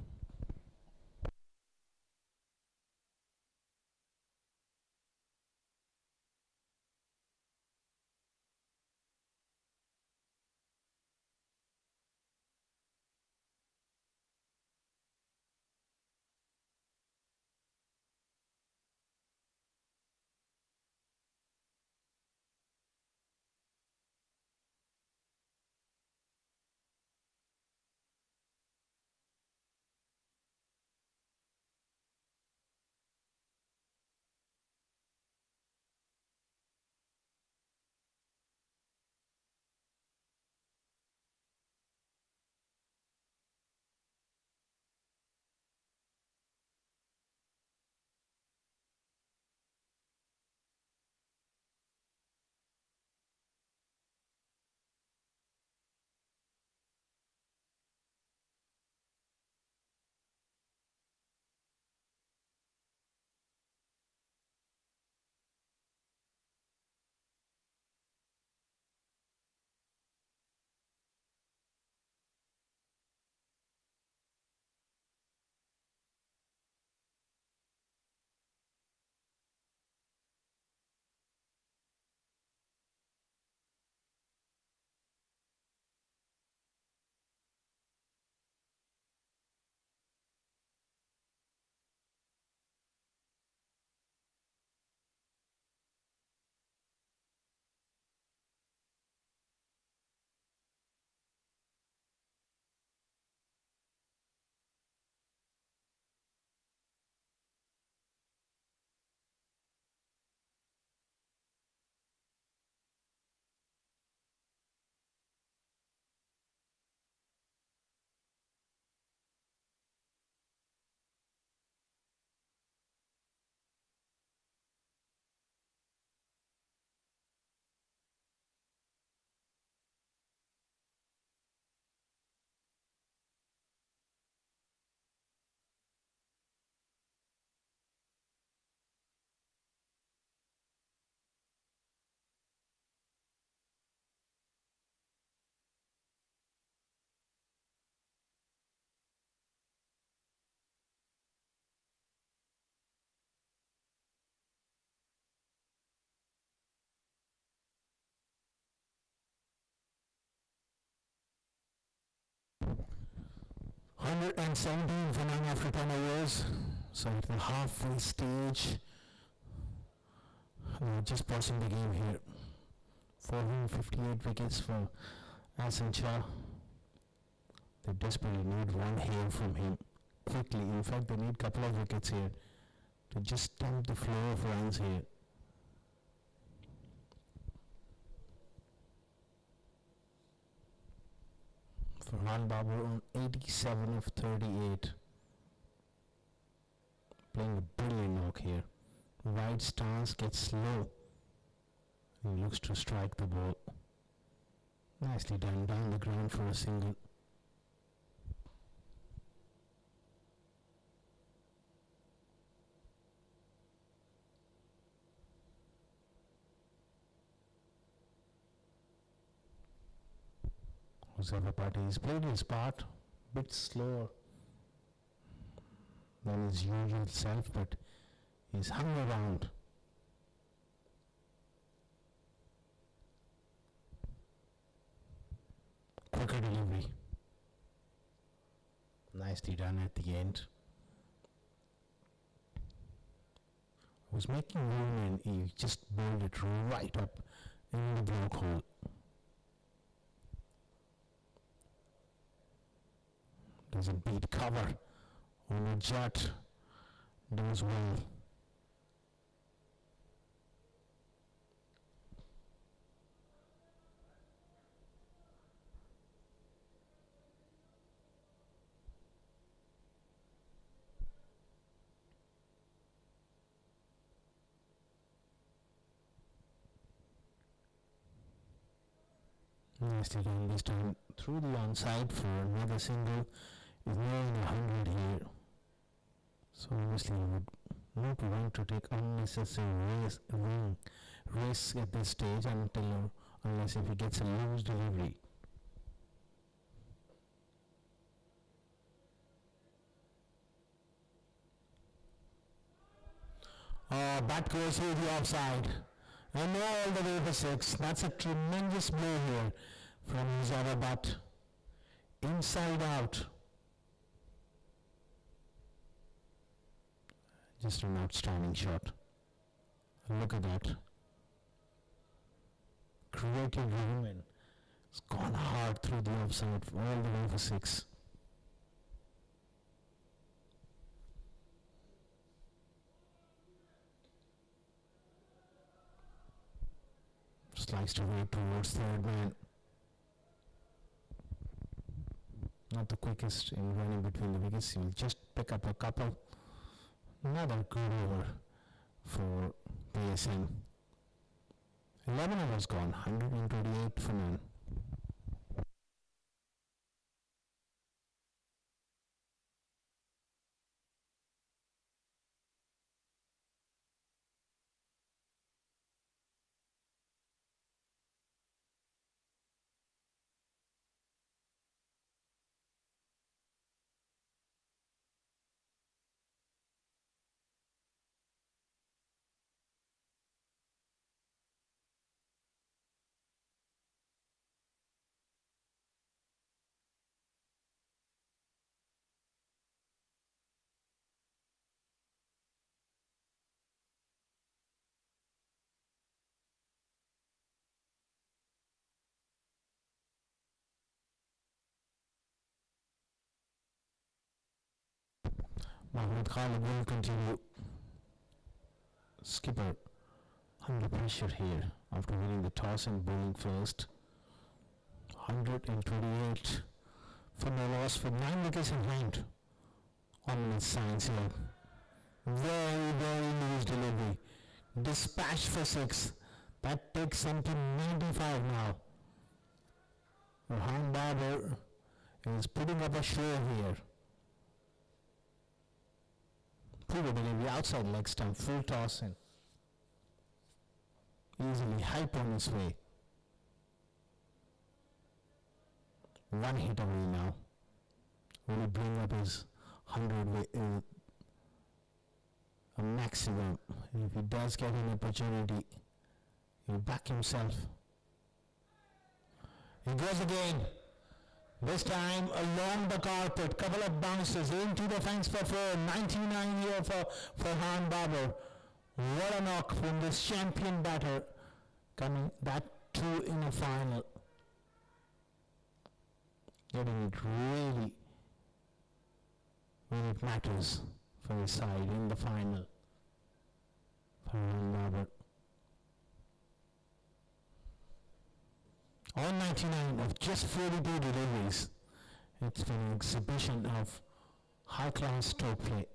117 for 9 after 10 overs. So at the halfway stage, just pausing the game here. 458 wickets for Asan Shah. They desperately need one here from him quickly. In fact, they need a couple of wickets here to just stamp the flow of runs here. Farhan Babar on 87 of 38. Playing a brilliant knock here. Wide stance gets slow. He looks to strike the ball. Nicely done down the ground for a single. Party has played his part, bit slower than his usual self, but he's hung around. Quicker delivery. Nicely done at the end. Was making room and he just bowled it right up in the block hole. Doesn't beat cover. Only Jat does well. Nicely done this time through the onside for another single. Is nearing 100 here. So obviously you would not want to take unnecessary risk at this stage unless if he gets a loose delivery. Bat goes here the offside. And now all the way for 6. That's a tremendous blow here from Zarabat. Inside out. Just an outstanding shot. Look at that. Creative movement. It's gone hard through the offside all the way for 6. Sliced away towards third man. Not the quickest in running between the wickets. He will just pick up a couple. Another good over for PSM. 11 overs gone, 128 for none. Mahmoud Khalid will continue. Skipper under pressure here after winning the toss and bowling first. 128 for no loss for 9 wickets in hand. Ominous signs here. Very loose delivery. Dispatch for 6. That takes him to 95 now. Farhan Babar is putting up a show here. Poor delivery outside leg stump, full toss in. Easily hype on his way. One hit away now. Will he bring up his 100 a maximum? If he does get an opportunity, he'll back himself. He goes again. This time along the carpet, couple of bounces into the fence for 4. 99 here for Farhan Babar. What a knock from this champion batter, coming that too in a final. Getting it really when it matters for his side in the final. Farhan Babar. On 99 of just 42 deliveries, it's been an exhibition of high-class stroke play.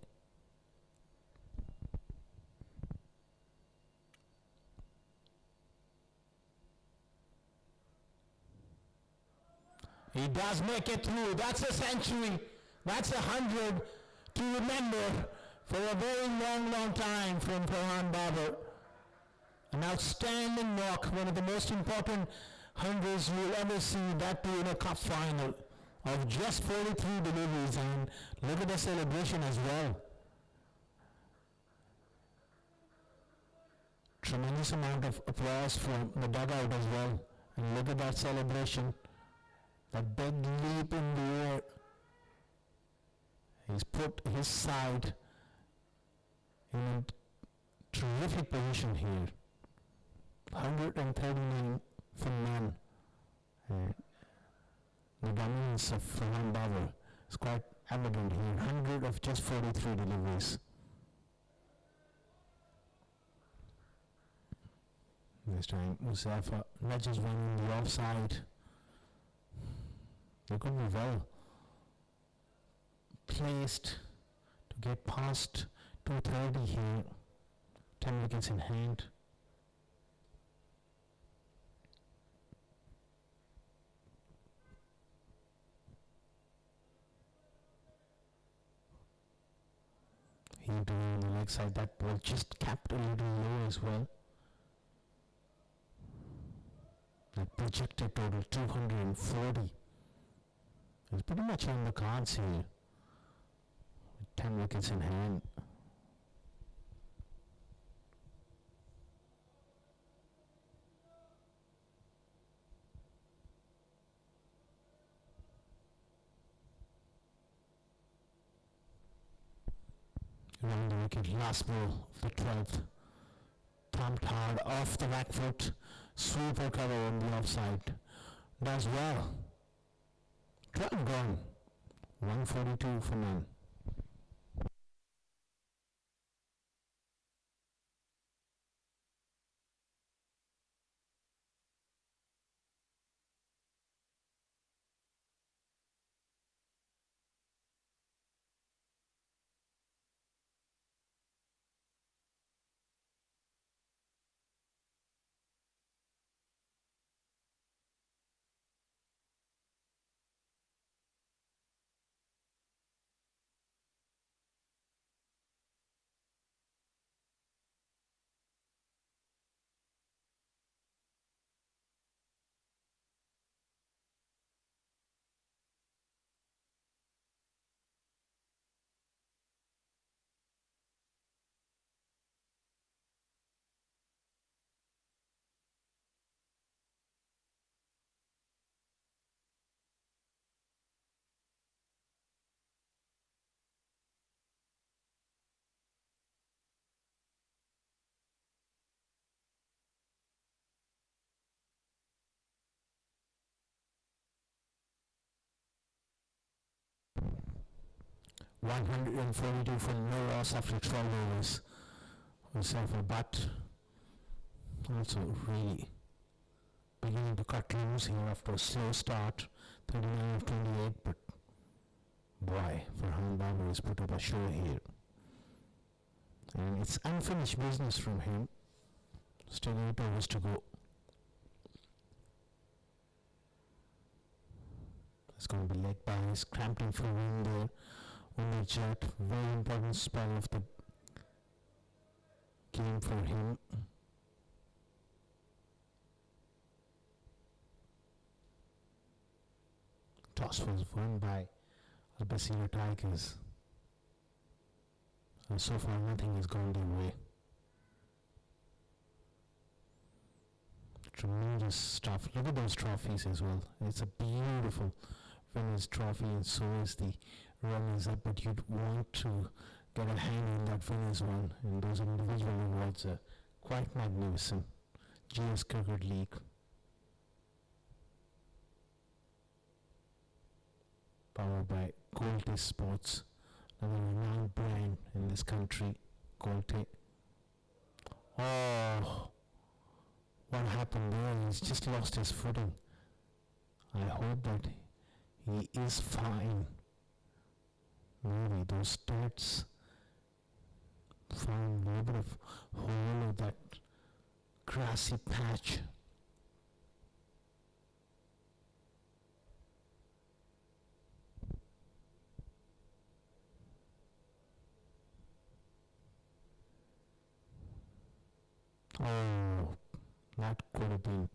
He does make it through. That's a century. That's 100 to remember for a very long time from Farhan Babar. An outstanding knock, one of the most important hundreds you'll ever see, that too in a cup final of just 43 deliveries, and look at the celebration as well. Tremendous amount of applause from the dugout as well, and look at that celebration, that big leap in the air. He's put his side in a terrific position here. 139 for none. The dominance of Farhan Babar is quite evident here. 100 of just 43 deliveries. This time Musafa nudges one in the offside. They could be well placed to get past 230 here. 10 wickets in hand. He doing on the leg side, that ball just capped a little low as well. That projected total 240. It's pretty much on the cards here, with 10 wickets in hand. Around the wicket, last ball of the 12th. Thumped hard off the back foot. Super cover on the offside. Does well. 12 gone. 142 for none. $142 for no loss after 12 overs. Musafa, but also really beginning to cut loose here after a slow start. 39 of 28, but boy, Farhan Babar has put up a show here. And it's unfinished business from him. Still 8 overs to go. It's going to be leg bias, Crampton for win there. On the jet, very important spell of the game for him. Toss was won by BASIRA Tigers. And so far nothing has gone their way. Tremendous stuff. Look at those trophies as well. It's a beautiful, winners trophy, and so is the runners up, but you'd want to get a hand in that winners one, and those individual awards are quite magnificent. GS Cricket League. Powered by Colte Sports, another renowned brand in this country, Colte. Oh, what happened there? He's just lost his footing. I hope that he is fine. Maybe those stats found a little bit of hole of that grassy patch. Oh, that could have been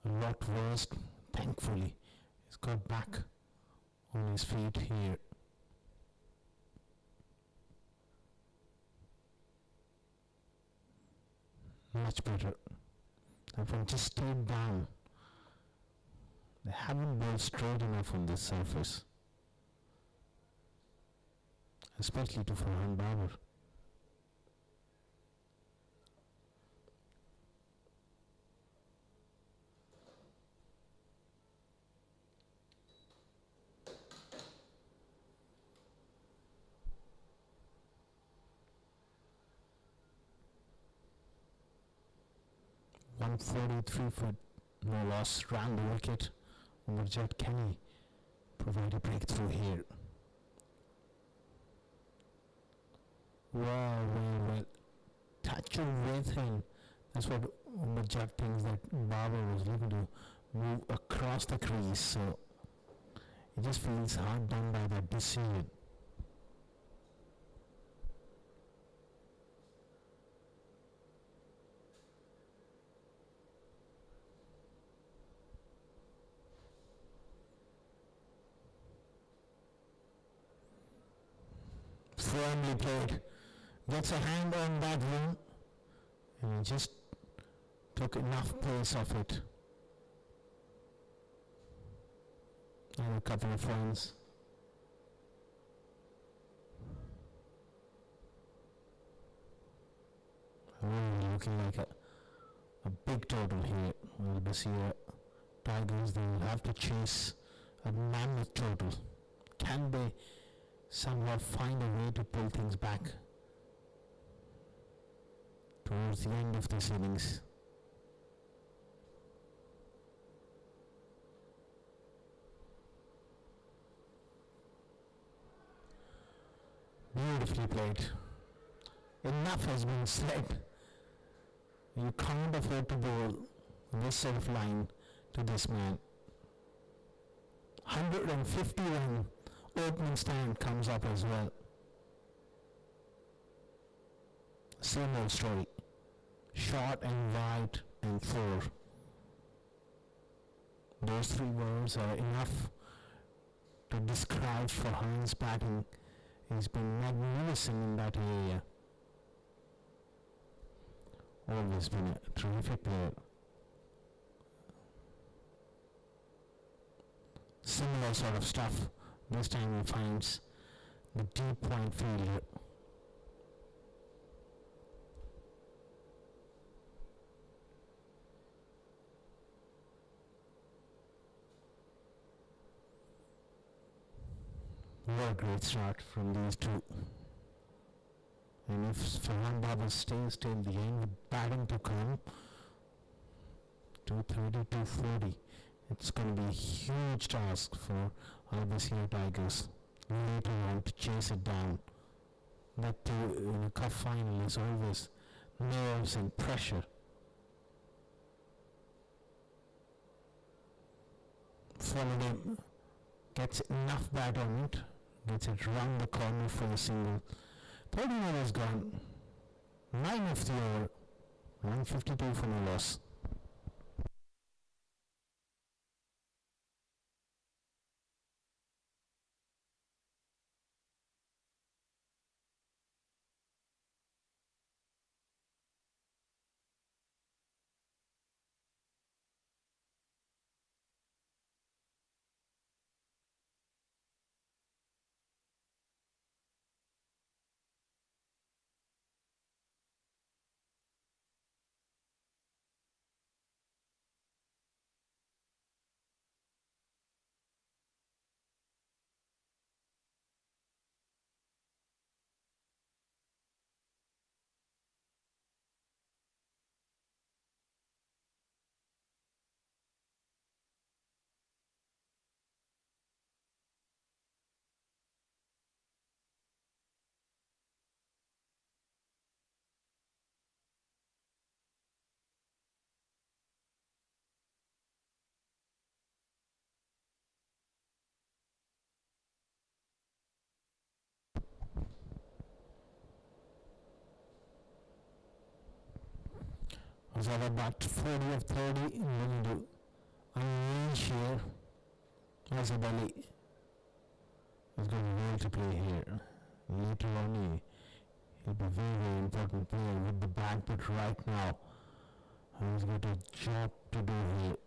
a lot worse. Thankfully, he's got back on his feet here. Much better. That one just stayed down. They haven't been straight enough on this surface, especially to Farhan Babar. .143 for no loss, ran the wicket. Umberjat Kenny provide a breakthrough here. Well, touch of rhythm. That's what Umberjat thinks that Babar was looking to move across the crease, so it just feels hard done by that decision. Firmly played, gets a hand on that one, and he just took enough pace off it. And a couple of runs. Really looking like a big total here. Well, BASIRA Tigers, they will have to chase a mammoth total. Can they somehow find a way to pull things back towards the end of this innings? Beautifully played. Enough has been said. You can't afford to bowl this sort of line to this man. 150 run opening stand comes up as well. Same old story. Short and wide and 4. Those 3 words are enough to describe Farhan's batting. He's been magnificent in that area. Always been a terrific player. Similar sort of stuff. This time he finds the deep point fielder. What a great start from these two. And if Farhan Babar stays till the end with batting to come, 230, 240, it's going to be a huge task for BASIRA Tigers later on to chase it down. That in a cup final is always nerves and pressure. Followed him, gets enough bat on it, gets it round the corner for the single. 30 overs gone, 9 of the over, 152 for no loss. He's at about 40 of 30, looking to unleash here. Azabali has got a role to play here. Later on, he'll be very, very important player with the bag, but right now, he's got a job to do here.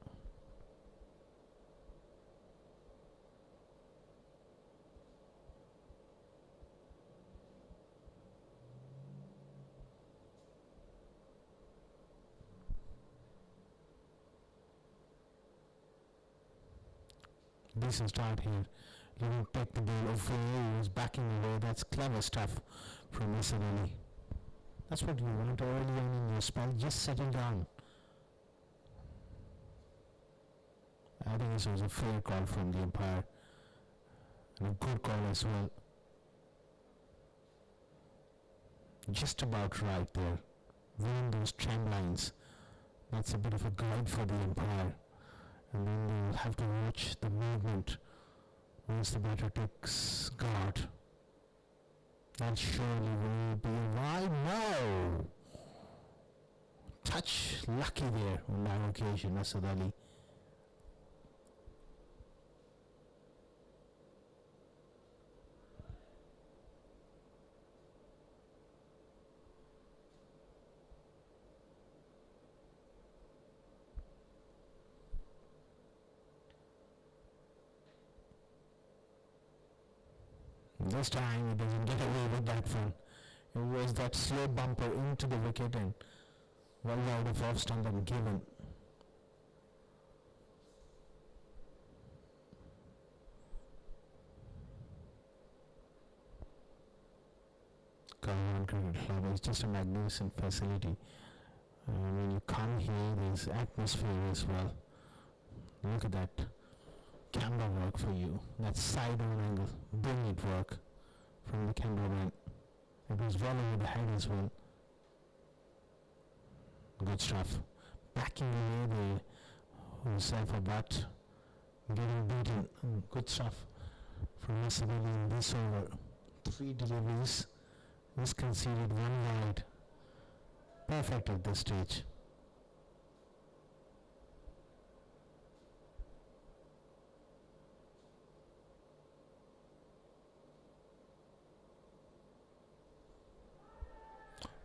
Decent start here. Looking to take the ball away. He's backing away. That's clever stuff from Asad. That's what you want early on in your spell. Just settle down. I think this was a fair call from the umpire. And a good call as well. Just about right there. Within those trend lines. That's a bit of a guide for the umpire. And then you'll have to watch the movement once the batter takes guard. That surely will be a wide. No! Touch lucky there on that occasion, Asad Ali. This time he doesn't get away with that one. It was that slow bumper into the wicket and well out of off stump and given. KARWAN Cricket Club is just a magnificent facility. When you come here, there's atmosphere as well. Look at that camera work for you. That side on angle, brilliant work from the cameraman. It was well over the head as well. Good stuff. Backing away there, himself a bat, getting beaten. Good stuff from Asabili in this over. 3 deliveries, misconceded 1 wide. Perfect at this stage.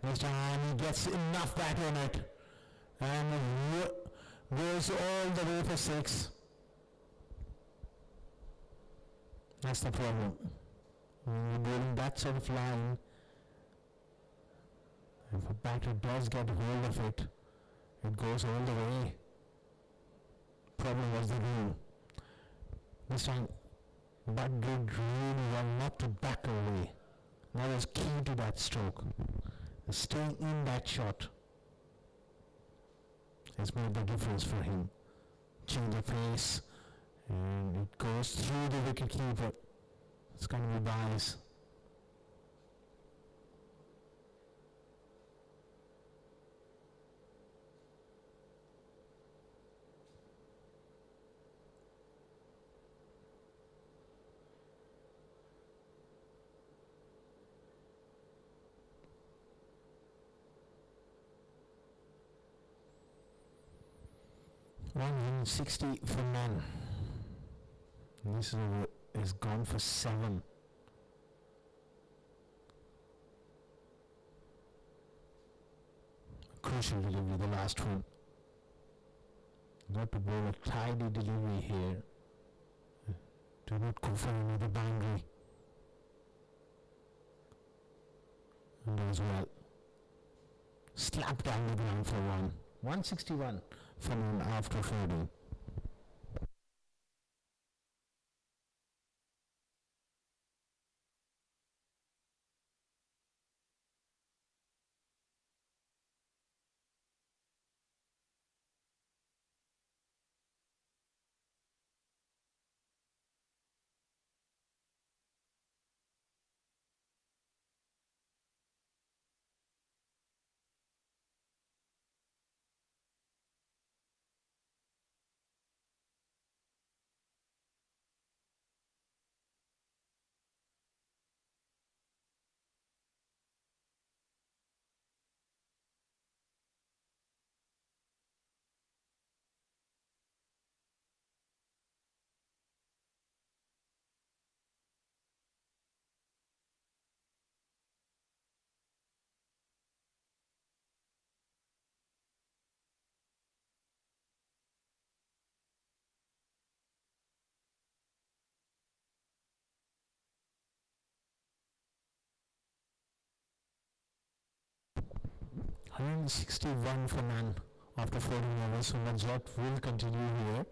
This time he gets enough back on it and goes all the way for 6. That's the problem. When you're bowling that sort of line, if a batter does get hold of it, it goes all the way. Problem was the rule. This time, but did really well not to back away. That was key to that stroke. Staying in that shot has made the difference for him. Change of pace, and it goes through the wicket keeper. It's going to be bias. $160 for none. This is gone for 7. Crucial delivery, the last one. Got to bowl a tidy delivery here. Do not go for another boundary. And as well, slap down the ground for 1. 161 for none after 40. 161 for none after 14 overs, so Najat will continue here.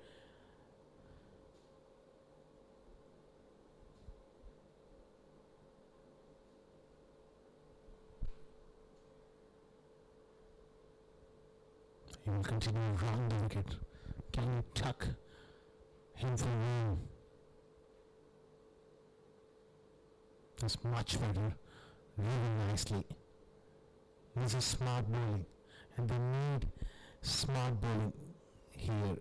He will continue round the wicket. Can you tuck him for room? That's much better. Really nicely. This is smart bowling, and they need smart bowling here.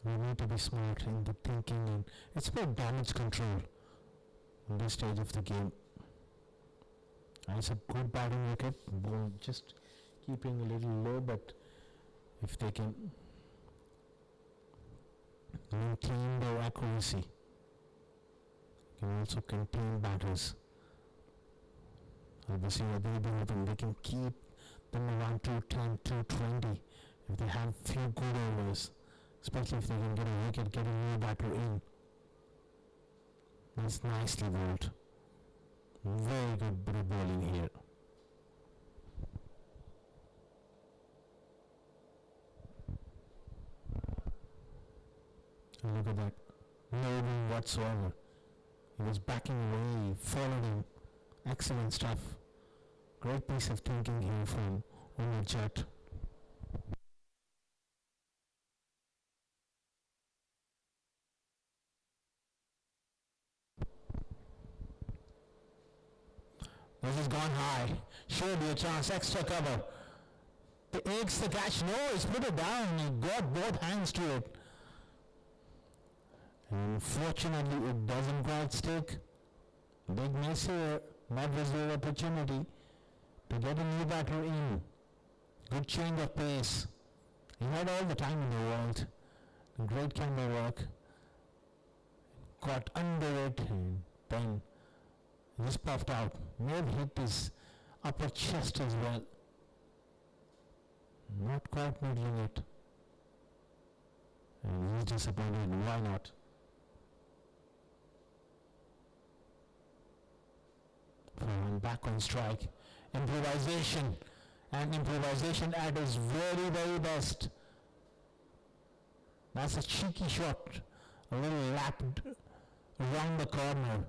We need to be smart in the thinking, and it's about damage control in this stage of the game. And it's a good batting wicket. Ball just keeping a little low, but if they can maintain their accuracy, can also contain batters. BASIRA, they can keep them around 210, 220 if they have few good overs, especially if they can get a wicket, get a new batter in. That's nicely bowled. Very good bit of bowling here. And look at that. No room whatsoever. He was backing away, followed him. Excellent stuff. Great piece of thinking here from Najat. This has gone high. Should be a chance. Extra cover. The eggs the catch. No, he's put it down. He got both hands to it. Unfortunately, it doesn't quite stick. Big miss here. That was their opportunity to get a new batter in. Good change of pace. He had all the time in the world. Great camera work. Got under it and then just puffed out. May have hit his upper chest as well. Not quite middling it. And he's disappointed. Why not? Back on strike. Improvisation. And improvisation at its very, very best. That's a cheeky shot. A little lapped around the corner.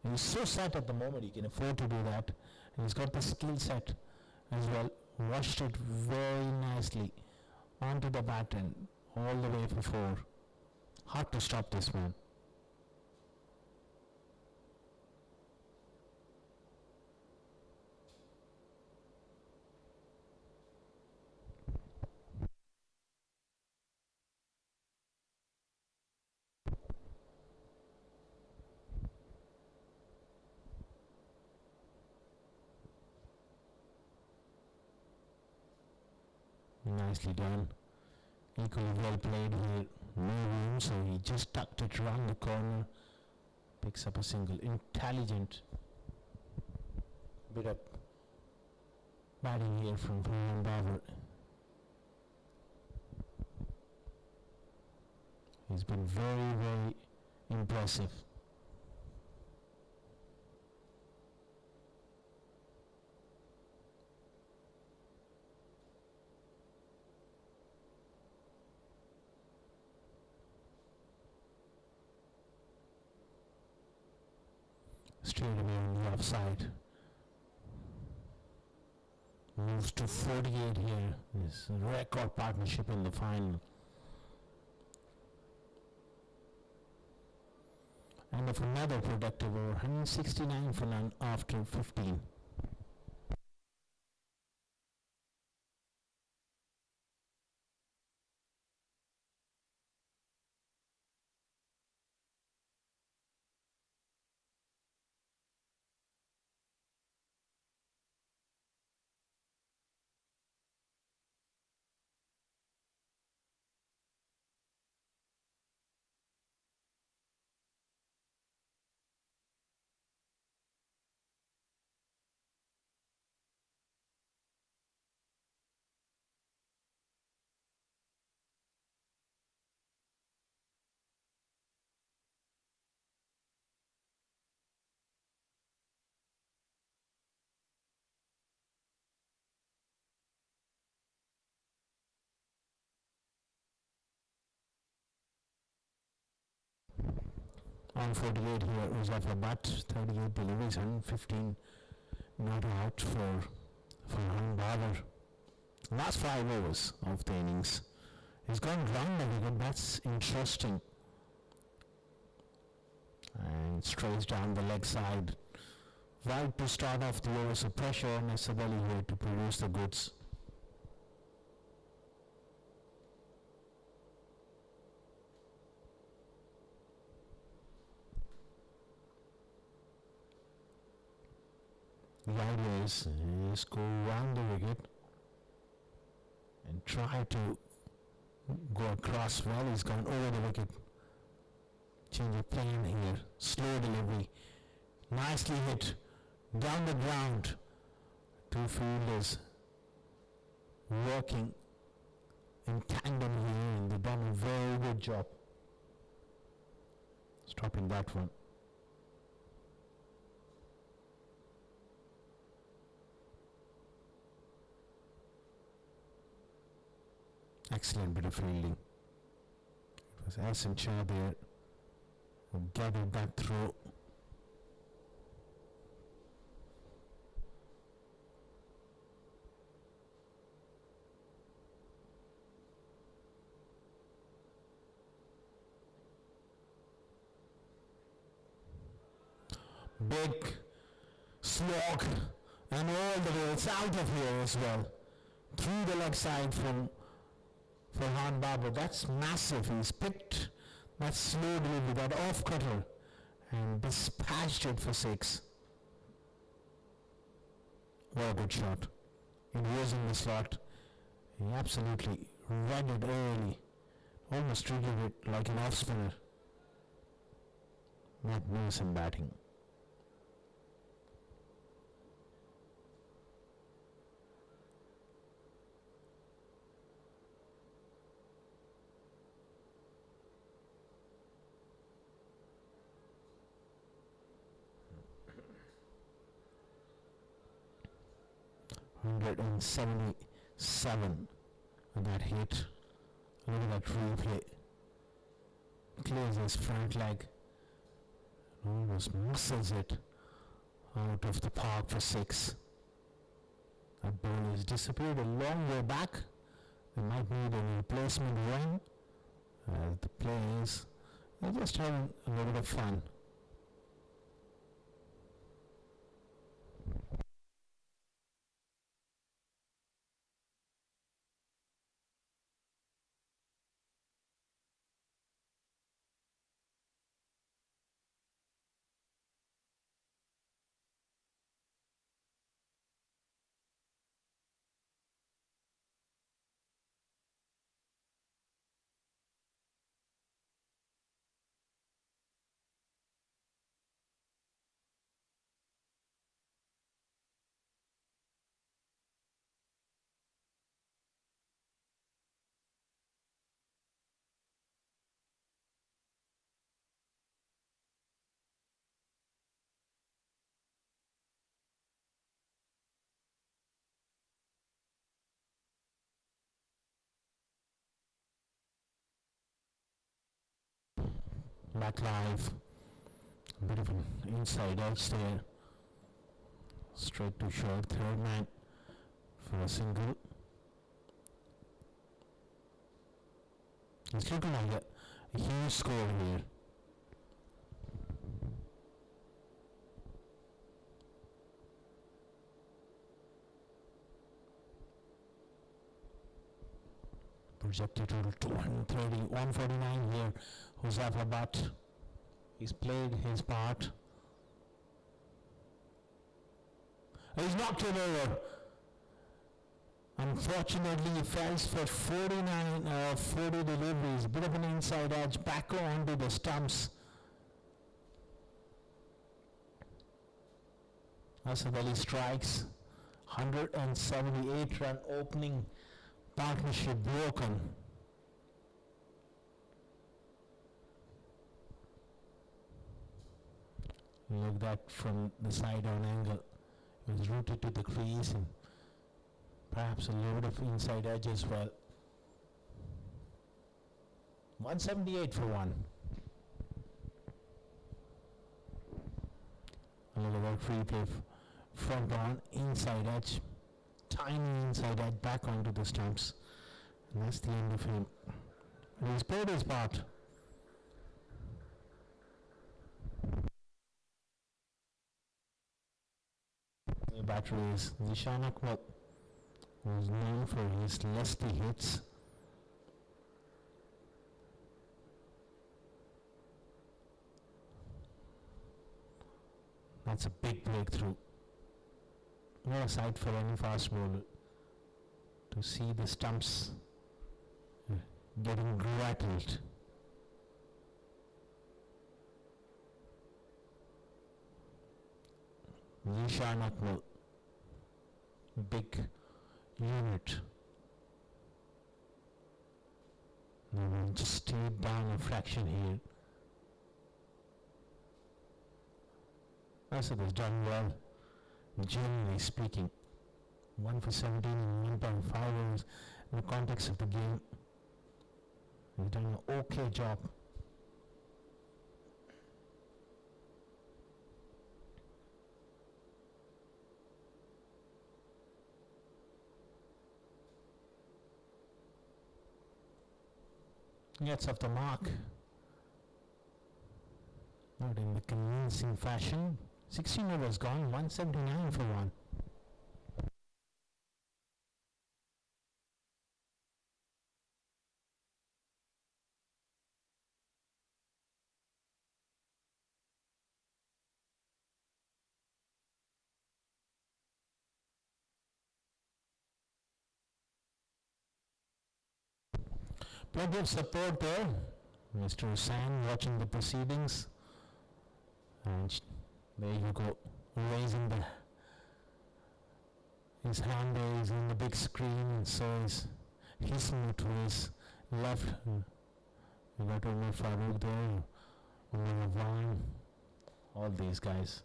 He's so set at the moment, he can afford to do that. And he's got the skill set as well. Washed it very nicely onto the bat and all the way for 4. Hard to stop this man. Nicely done. Equally well played here. No room, so he just tucked it around the corner. Picks up a single. Intelligent bit of batting here from Babar. He's been very, very impressive. Straight away on the offside. Moves to 48 here. This record partnership in the final. And of another productive over 169 for none after 15. On 48 here, Uzafabad, 38 deliveries, 115 not out for Babar. Last 5 overs of the innings. He's gone round the wicket, that's interesting. And strays down the leg side. Right to start off the over, so pressure on Asad Ali here to produce the goods. The idea is go round the wicket and try to go across. Well, he's gone over the wicket. Change of plane here. Slow delivery. Nicely hit. Down the ground. Two fielders working in tandem here, and they've done a very good job stopping that one. Excellent bit of fielding. It was Ahsan Shah there who gathered that throw. Big slog, and all the way it's out of here as well. Through the leg side from Farhan Babar. That's massive. He's picked that slow delivery, that off cutter, and dispatched it for 6. What a good shot. It was in the slot. He absolutely read it early. Almost treated it like an off spinner. Magnificent batting. .177 on that hit. Look at that replay. Clears his front leg. Almost muscles it out of the park for 6. That ball has disappeared a long way back. They might need a replacement run. The players are just having a little bit of fun. Back live. A bit of an inside edge there. Straight to short. Third man for a single. It's looking like a huge score here. Projected total 230, 149 here. Uzafabad, he's played his part. He's knocked it over. Unfortunately, he falls for 40 deliveries. Bit of an inside edge back onto the stumps. Asad Ali strikes. 178 run opening partnership broken. Look that from the side on angle. It was rooted to the crease and perhaps a little bit of inside edge as well. 178 for 1. And look at that free play. Front on, inside edge. Tiny inside edge back onto the stumps. And that's the end of him. And he's played his part. The batter is Zishan Akmal, who is known for his lusty hits. That's a big breakthrough. What a sight for any fast bowler to see the stumps getting rattled. Zishan Akmal, big unit. We'll just stay down a fraction here. Asad has done well, generally speaking. 1 for 17 in 1.5 overs in the context of the game. He's done an okay job. Gets off the mark, not in the convincing fashion. 16 overs gone, 179 for 1. Plenty of support there. Mr. Hussain watching the proceedings. And there you go, raising his hand there is on the big screen, and so is hissing to his left. We got Umar Farooq there, Umar Ravan, all these guys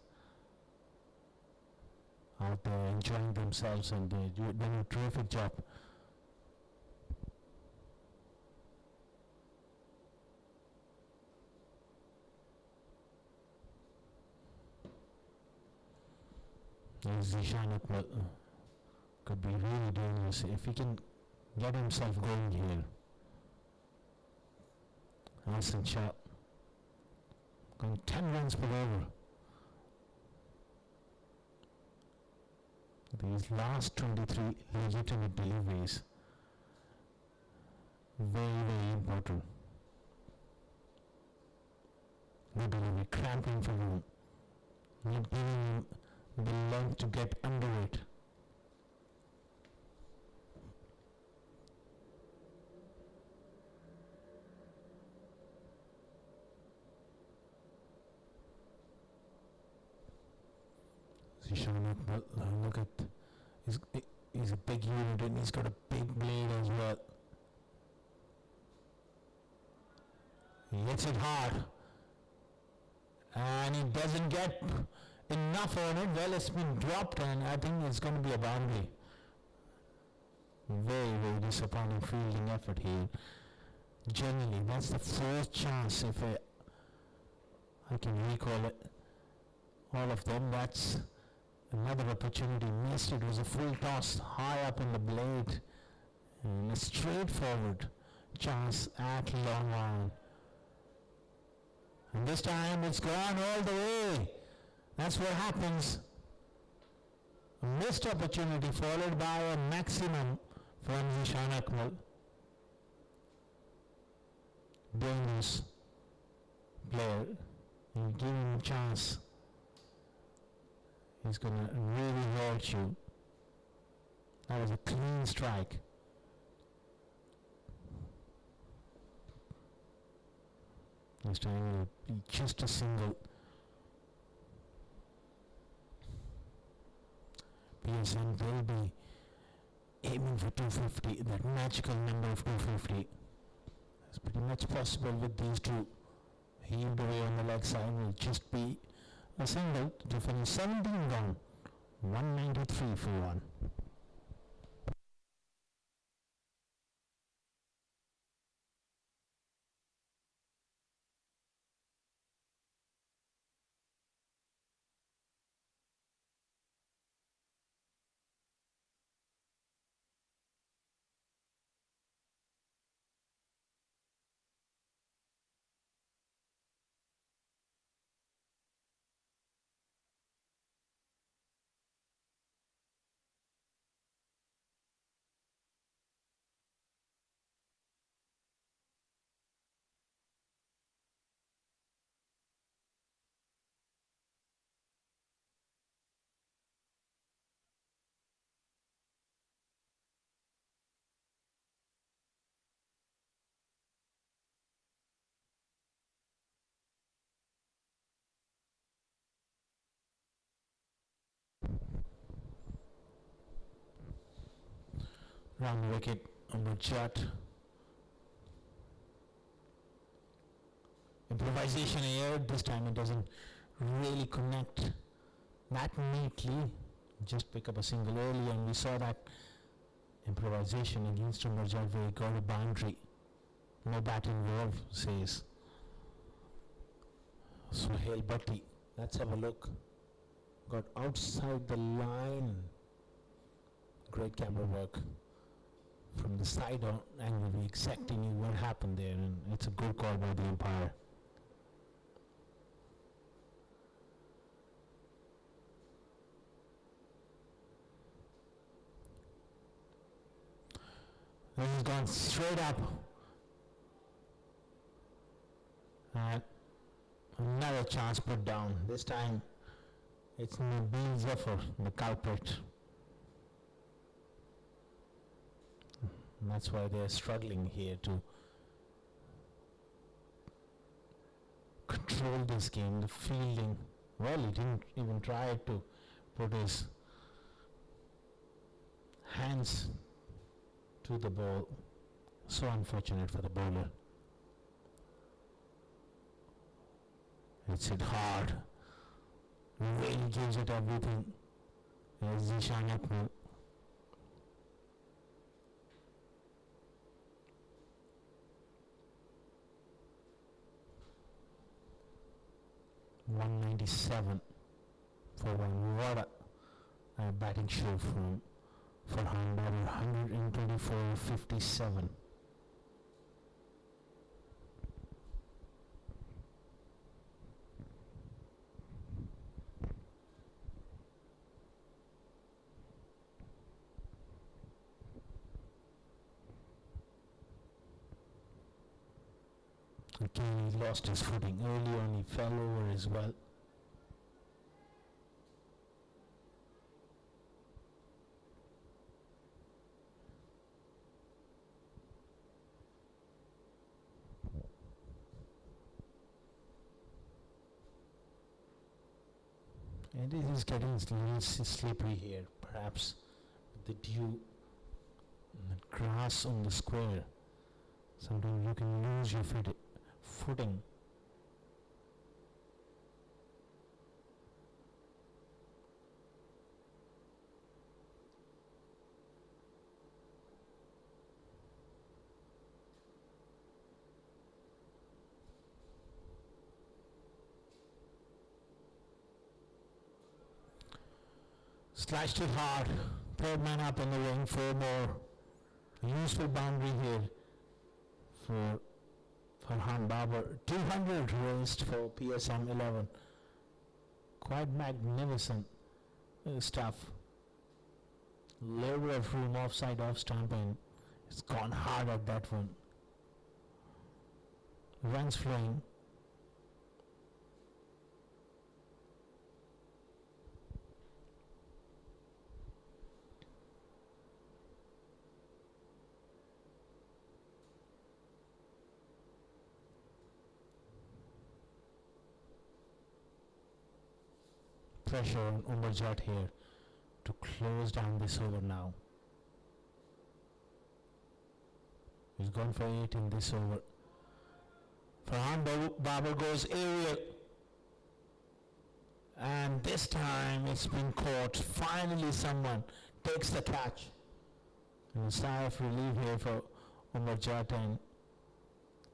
out there enjoying themselves, and they're doing a terrific job. Zishan Akmal could be really dangerous if he can get himself going here. Hassan Shah going 10 runs per over. These last 23 legitimate deliveries, very, very important. Good delivery, cramping for him, not giving him the length to get under it. Zishan Akmal, look at, he's a big unit and he's got a big blade as well. He hits it hard and he doesn't get enough on it. Well, it's been dropped and I think it's going to be a boundary. Very, very disappointing fielding effort here. Generally, that's the fourth chance, if I can recall it. All of them, that's another opportunity missed. It was a full toss high up in the blade and a straightforward chance at long on. And this time it's gone all the way. That's what happens. A missed opportunity followed by a maximum from Zishan Akmal. Dangerous player. You give him a chance, he's going to really hurt you. That was a clean strike. This time it will be just a single. PSM will be aiming for 250, that magical number of 250. It's pretty much possible with these two. Heaved away on the leg side will just be a single to finish 17 gone, 193 for 1. Round the wicket, Jat. Improvisation here. This time it doesn't really connect that neatly. Just pick up a single early, and we saw that improvisation against Jat where he got a boundary. No bat involved, says Suhail Bhatti. Let's have a look. Got outside the line. Great camera work. From the side angle, we exactly knew what happened there, and it's a good call by the umpire. This has gone straight up. And another chance put down. This time it's Nabil Zafar, the culprit. And that's why they're struggling here to control this game. The fielding, well, he didn't even try to put his hands to the ball. So unfortunate for the bowler. It's hit hard. Really gives it everything. There's Zishan Apnu. .197 for one. What a batting show from Farhan Babar. 124.57. Again, he lost his footing early on. He fell over as well. And it is getting a little slippery here, perhaps with the dew and the grass on the square. Sometimes you can lose your footing. Slashed it hard. Third man up in the wing. 4 more. A useful boundary here for Farhan Babar. 200 raised for PSM 11. Quite magnificent stuff. Little of room offside off stump, and it's gone hard at that one. Runs flying. Pressure on Umarjat here to close down this over now. He's gone for 8 in this over. Farhan Babar goes aerial. And this time it's been caught. Finally someone takes the catch. And a sigh of relief here for Umarjat and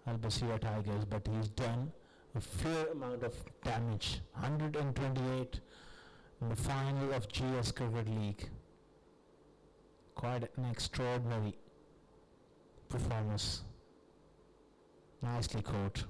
Al-Basira Tigers, but he's done a fair amount of damage. 128 in the final of GS Cricket League. Quite an extraordinary performance. Nicely caught.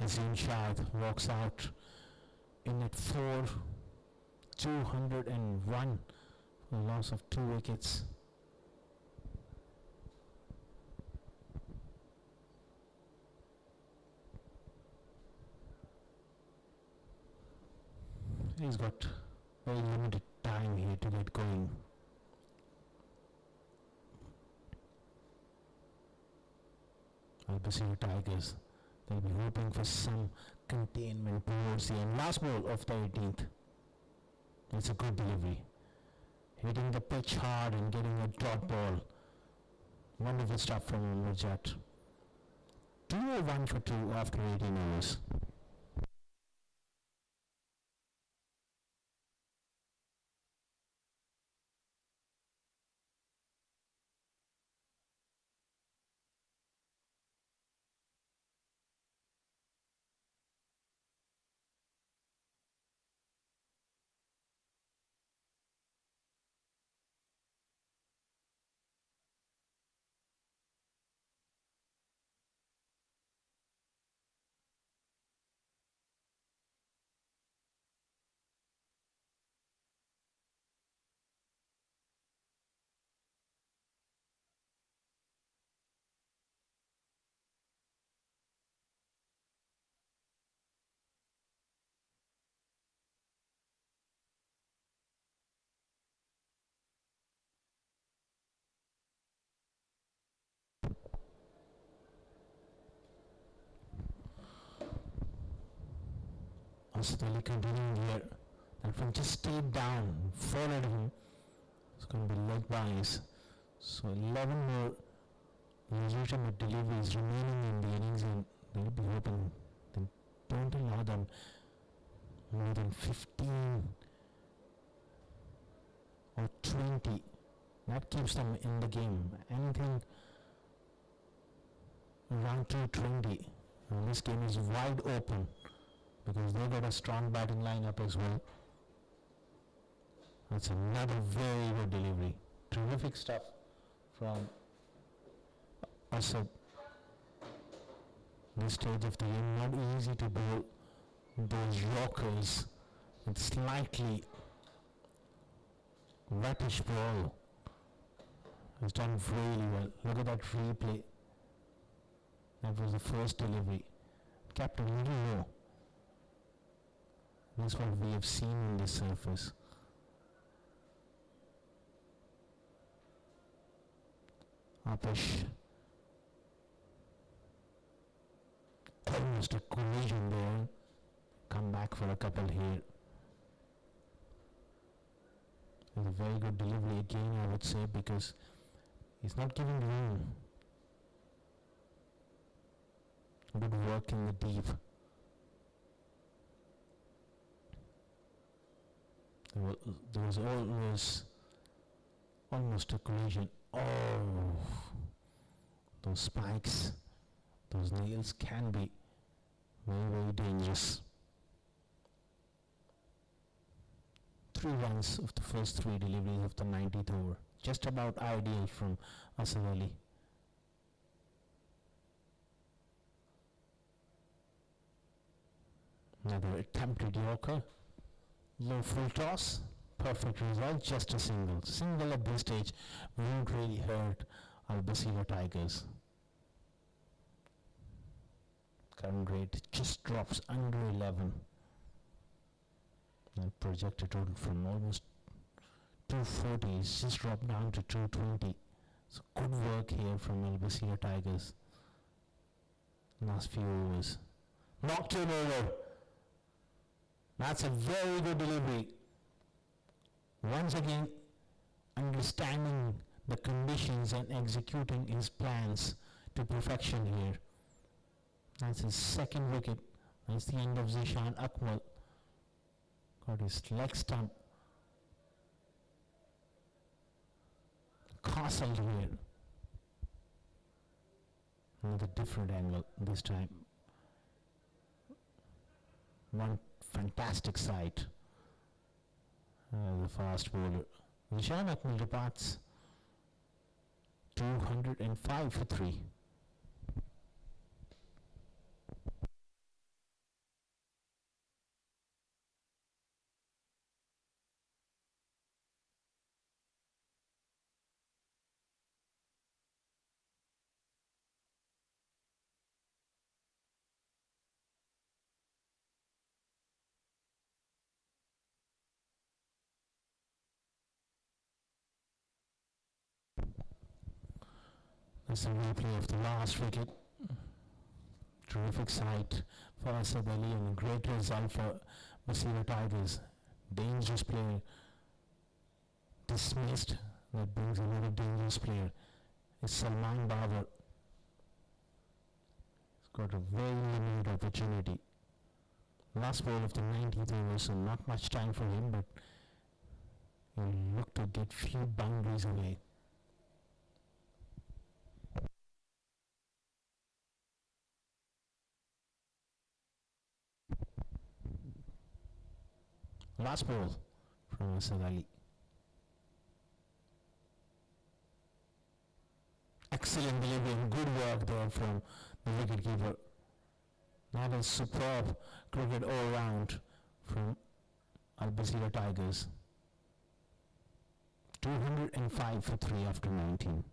Azim Shah walks out in at 4, 201 for a loss of 2 wickets. He's got very limited time here to get going. BASIRA Tigers, they'll be hoping for some containment towards the end. Last ball of the 18th. It's a good delivery. Hitting the pitch hard and getting a dot ball. Wonderful stuff from Murjat. 201 for 2 after 18 overs. Asad Ali continuing here. That one just stayed down, followed him. It's going to be leg buys. So 11 more legitimate deliveries remaining in the innings, and they'll be hoping they don't allow them more than 15 or 20. That keeps them in the game. Anything around 220, and this game is wide open because they got a strong batting lineup as well. That's another very good delivery. Terrific stuff from Asad. This stage of the game, not easy to bowl those Yorkers with slightly wettish ball. He's done really well. Look at that replay. That was the first delivery. Kept a little low. That's what we have seen on the surface. Apish. Almost a collision there. Come back for a couple here. It's a very good delivery again, I would say, because he's not giving room. Good work in the deep. There was almost a collision. Oh, those spikes, those nails can be very, very dangerous. 3 runs of the first 3 deliveries of the 90th over. Just about ideal from Asad Ali. Another attempted Yorker. Low full toss. Perfect result. Just a single. Single at this stage won't really hurt our BASIRA Tigers. Current rate just drops under 11. And projected total from almost 240 is just dropped down to 220. So good work here from BASIRA Tigers. Last few overs. Knocked it over. That's a very good delivery. Once again, understanding the conditions and executing his plans to perfection here. That's his second wicket. That's the end of Zishan Akmal. Got his leg stump castled here. Another different angle this time. One fantastic sight. The fast bowler. Zishan Akmal departs 205 for 3. It's a replay of the last wicket. Terrific sight for Asad Ali and a great result for BASIRA Tigers. Dangerous player dismissed. That brings another dangerous player. It's Salman Babar. He's got a very limited opportunity. Last ball of the 90th over, so not much time for him, but he'll look to get few boundaries away. Last ball from Asad Ali. Excellent delivery and good work there from the wicketkeeper. That is superb cricket all round from BASIRA Tigers. 205 for 3 after 19.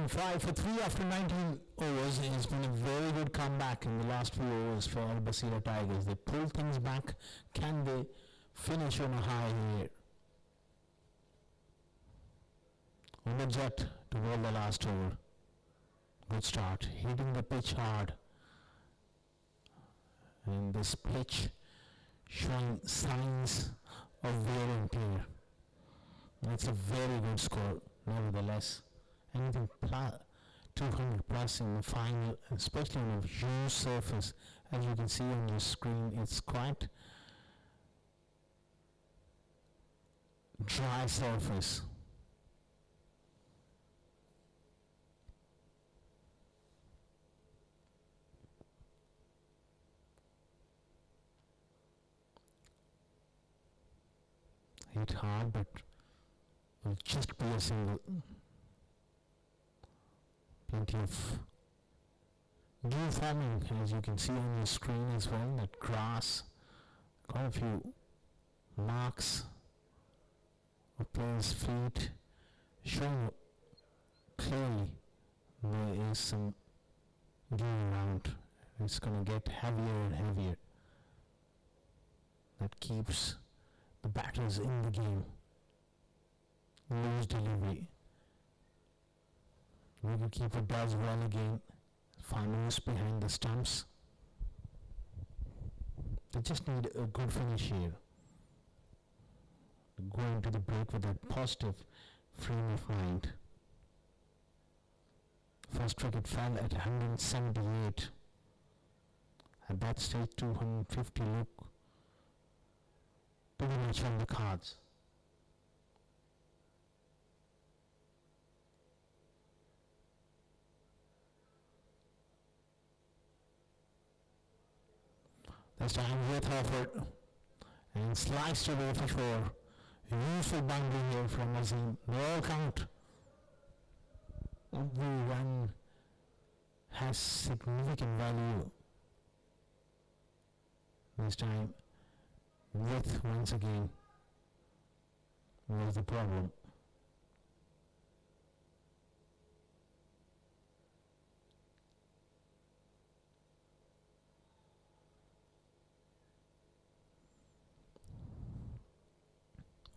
Five for 3 after 19 overs. It's been a very good comeback in the last few overs for BASIRA Tigers. They pull things back. Can they finish on a high here? Umar to roll the last over. Good start. Hitting the pitch hard. And this pitch showing signs of wear and tear. That's a very good score, nevertheless. Anything 200 plus in the final, especially on a huge surface, as you can see on your screen, it's quite dry surface. Hit hard, but will just be a single. Plenty of dew forming, as you can see on your screen as well. That grass, quite a few marks of players' feet, showing clearly there is some dew around. It's going to get heavier and heavier. That keeps the batters in the game. Loose delivery. Wicketkeeper does well again. 5 minutes behind the stumps. They just need a good finish here. Go into the break with a positive frame of mind. First wicket fell at 178. At that stage, 250 look pretty much on the cards. This time with Harford and sliced away for shore. Useful boundary here from Azim. No count. Every run has significant value. This time with once again was the problem.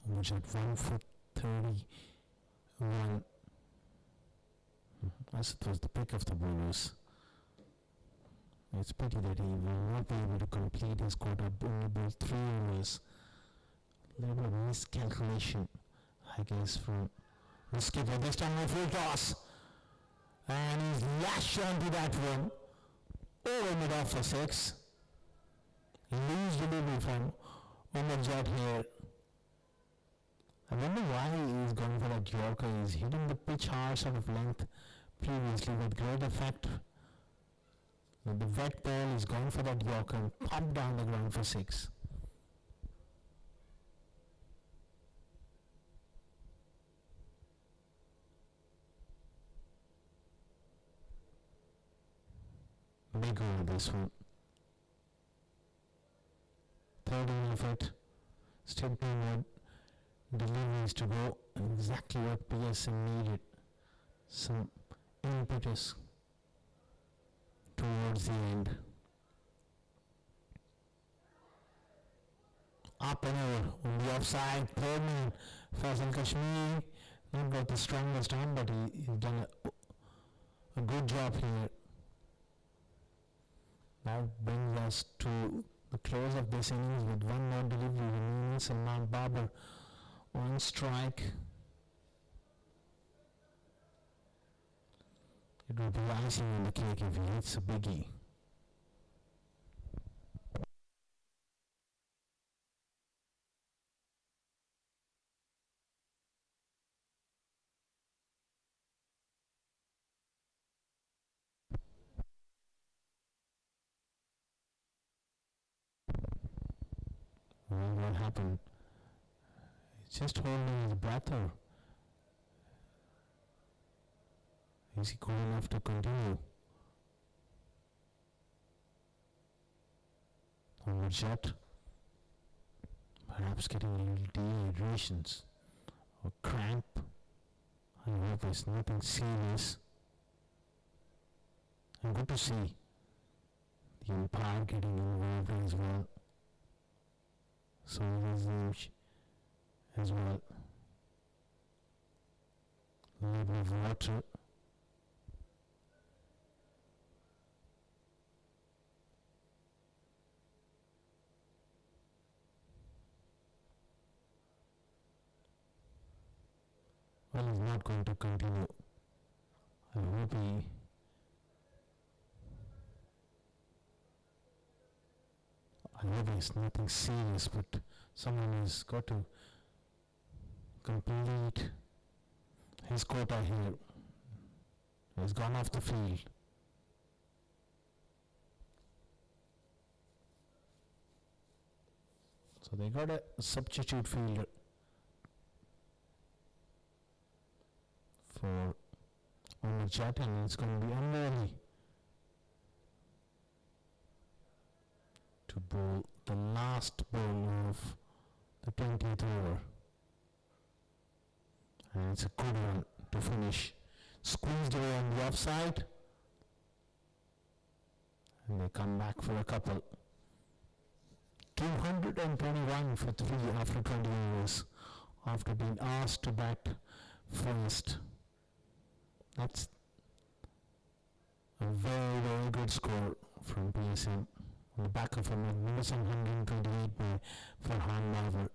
Which at 1 for 31. As it was the pick of the bowlers. It's pity that he will not be able to complete his quota, only bowled 3 overs. A little bit of miscalculation, I guess, from the skipper. This time a full toss. And he's lashed onto that one. Over mid off for 6. Loose delivery from Umar Jat here. I wonder why he's going for that Yorker. He's hitting the pitch hard sort of length, previously with great effect. But the wet ball is gone for that Yorker and pumped down the ground for 6. Big over this one. 13 of it. Still playing deliveries to go. Exactly what PSM needed. Some impetus towards the end. Up and over on the offside. Third man, Faisal Kashmiri. Not got the strongest arm, but he's done a good job here. That brings us to the close of this innings with one more delivery remaining. Salman Babar on strike. It will be icing on the cake if he hits a biggie. Well, what happened? He's just holding his breath, or is he cool enough to continue? Over jet, perhaps getting a little dehydrations or cramp. I hope it's nothing serious. And good to see the umpire getting involved as well. So his name as well. A little bit of water. Well, he's not going to continue. I hope it's nothing serious, but someone has got to complete his quota here. He's gone off the field. So they got a substitute fielder for Omar Chat, and it's going to be unworthy to bowl the last ball of the 20th over. And it's a good one to finish. Squeezed away on the offside. And they come back for a couple. 221 for 3 after 20 overs. After being asked to bat first. That's a very, very good score from PSM. On the back of a magnificent 128 by Farhan Babar.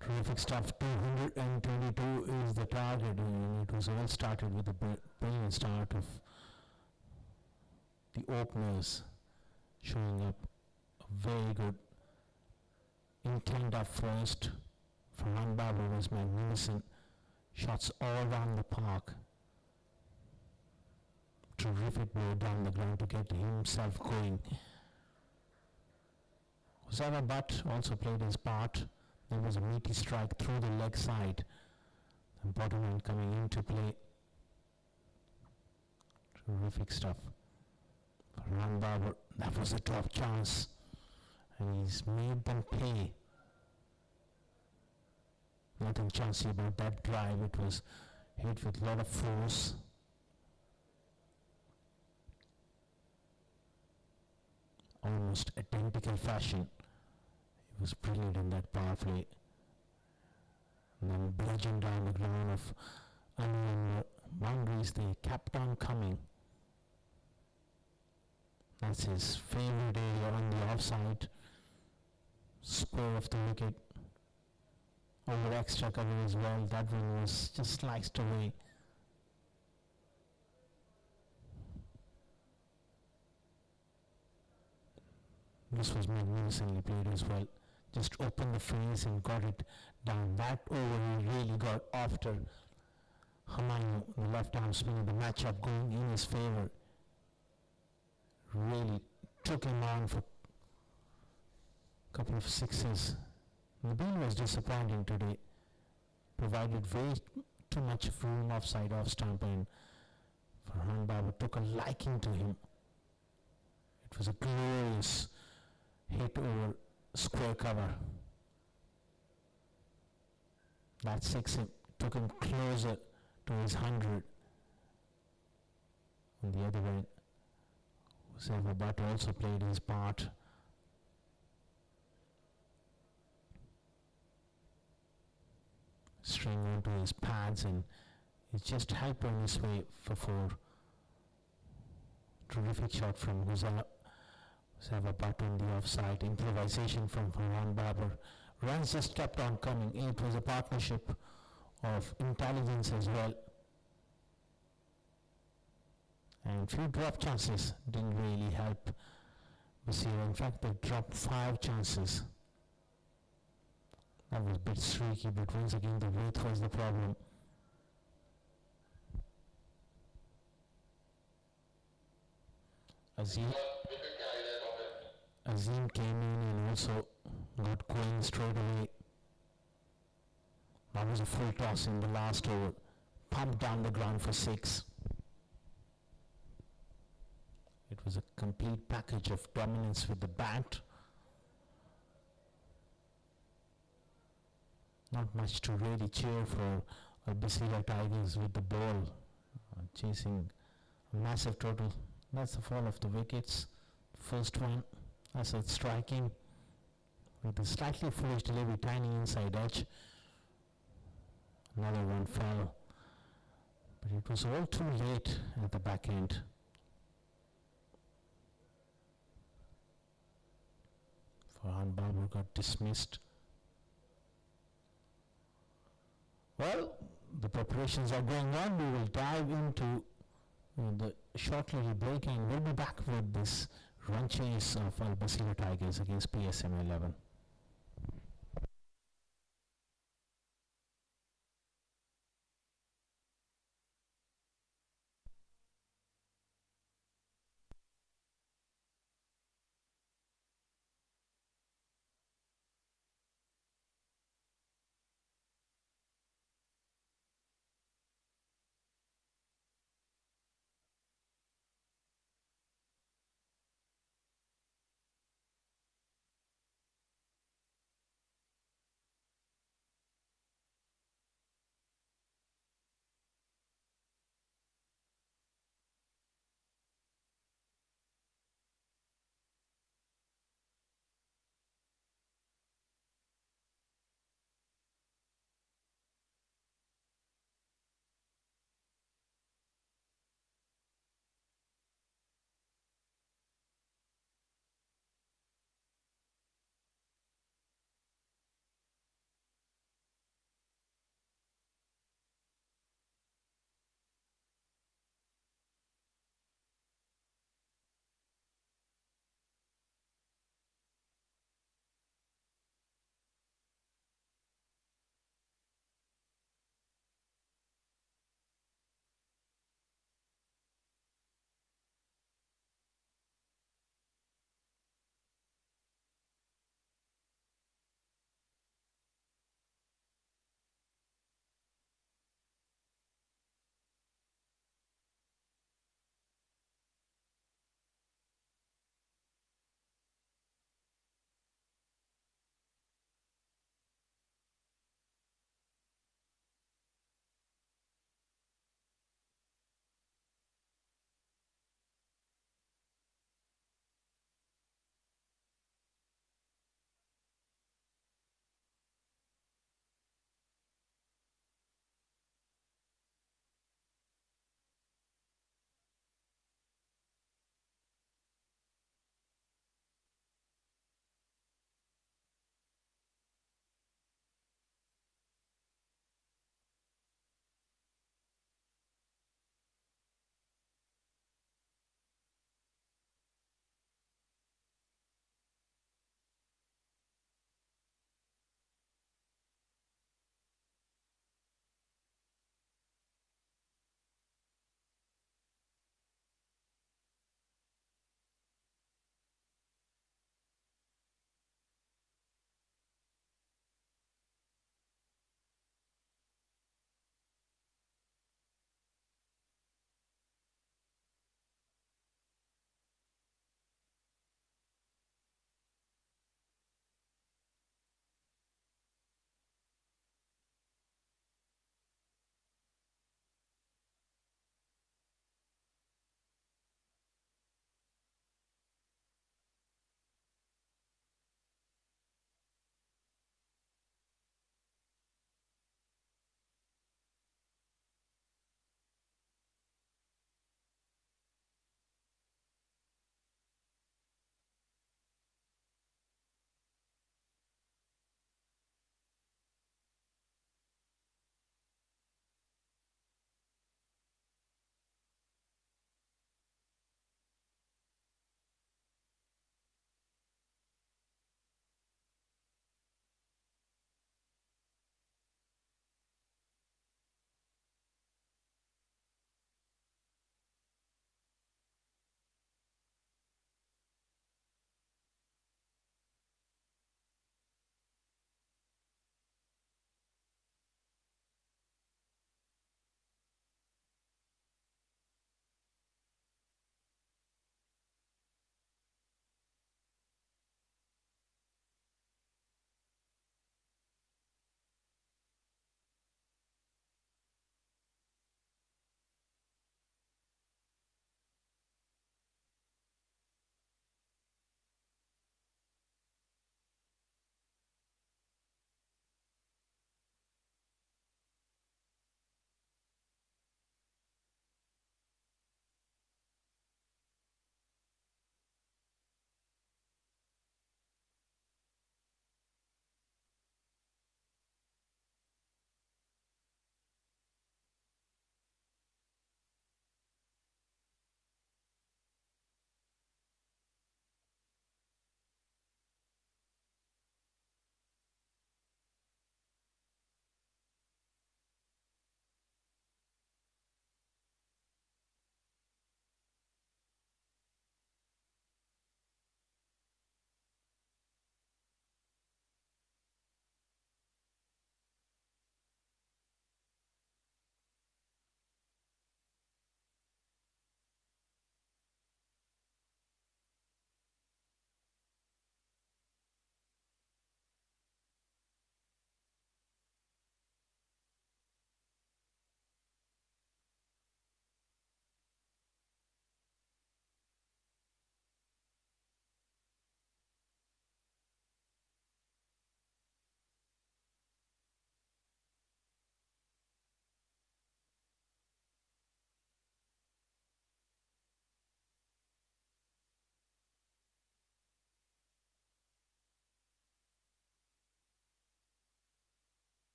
Terrific stuff. 222 is the target, and it was all started with a brilliant start of the openers showing up. A very good intent up first. Farhan Babar was magnificent. Shots all around the park. Terrific blow down the ground to get himself going. Osama Butt also played his part. There was a meaty strike through the leg side. The bottom end coming into play. Terrific stuff. Farhan Babar, that was a top chance. And he's made them pay. Nothing chancy about that drive. It was hit with a lot of force. Almost identical fashion. He was brilliant in that power play. And then bludgeoned down the ground of unknown boundaries. They kept on coming. That's his favorite area on the offside. Square of the wicket. Over extra cover as well. That one was just sliced away. This was magnificently played as well. Just opened the face and got it down. That over he really got after Humayun, the left arm spinner, the matchup going in his favor. Really took him on for a couple of sixes. Nabil was disappointing today. Provided way too much room offside off stump, and Farhan Babu took a liking to him. It was a glorious hit over square cover. That six took him closer to his 100. On the other end, Hussein Butt also played his part. String onto his pads, and he's just hypering his way for four. Terrific shot from Hussein Butt on the offside. Improvisation from Farhan Babar. Runs just kept on coming. It was a partnership of intelligence as well. And few drop chances didn't really help Basira. In fact, they dropped 5 chances. That was a bit streaky, but once again the weight was the problem. Azim came in and also got going straight away. That was a full toss in the last over. Pumped down the ground for 6. It was a complete package of dominance with the bat. Not much to really cheer for BASIRA Tigers with the ball chasing a massive total. That's the fall of the wickets. First one, as it's striking with a slightly foolish delivery, tiny inside edge. Another one fell, but it was all too late at the back end. Farhan Babu got dismissed. Well, the preparations are going on. We will dive into the short little break, and we'll be back with this run chase of BASIRA Tigers against PSM 11.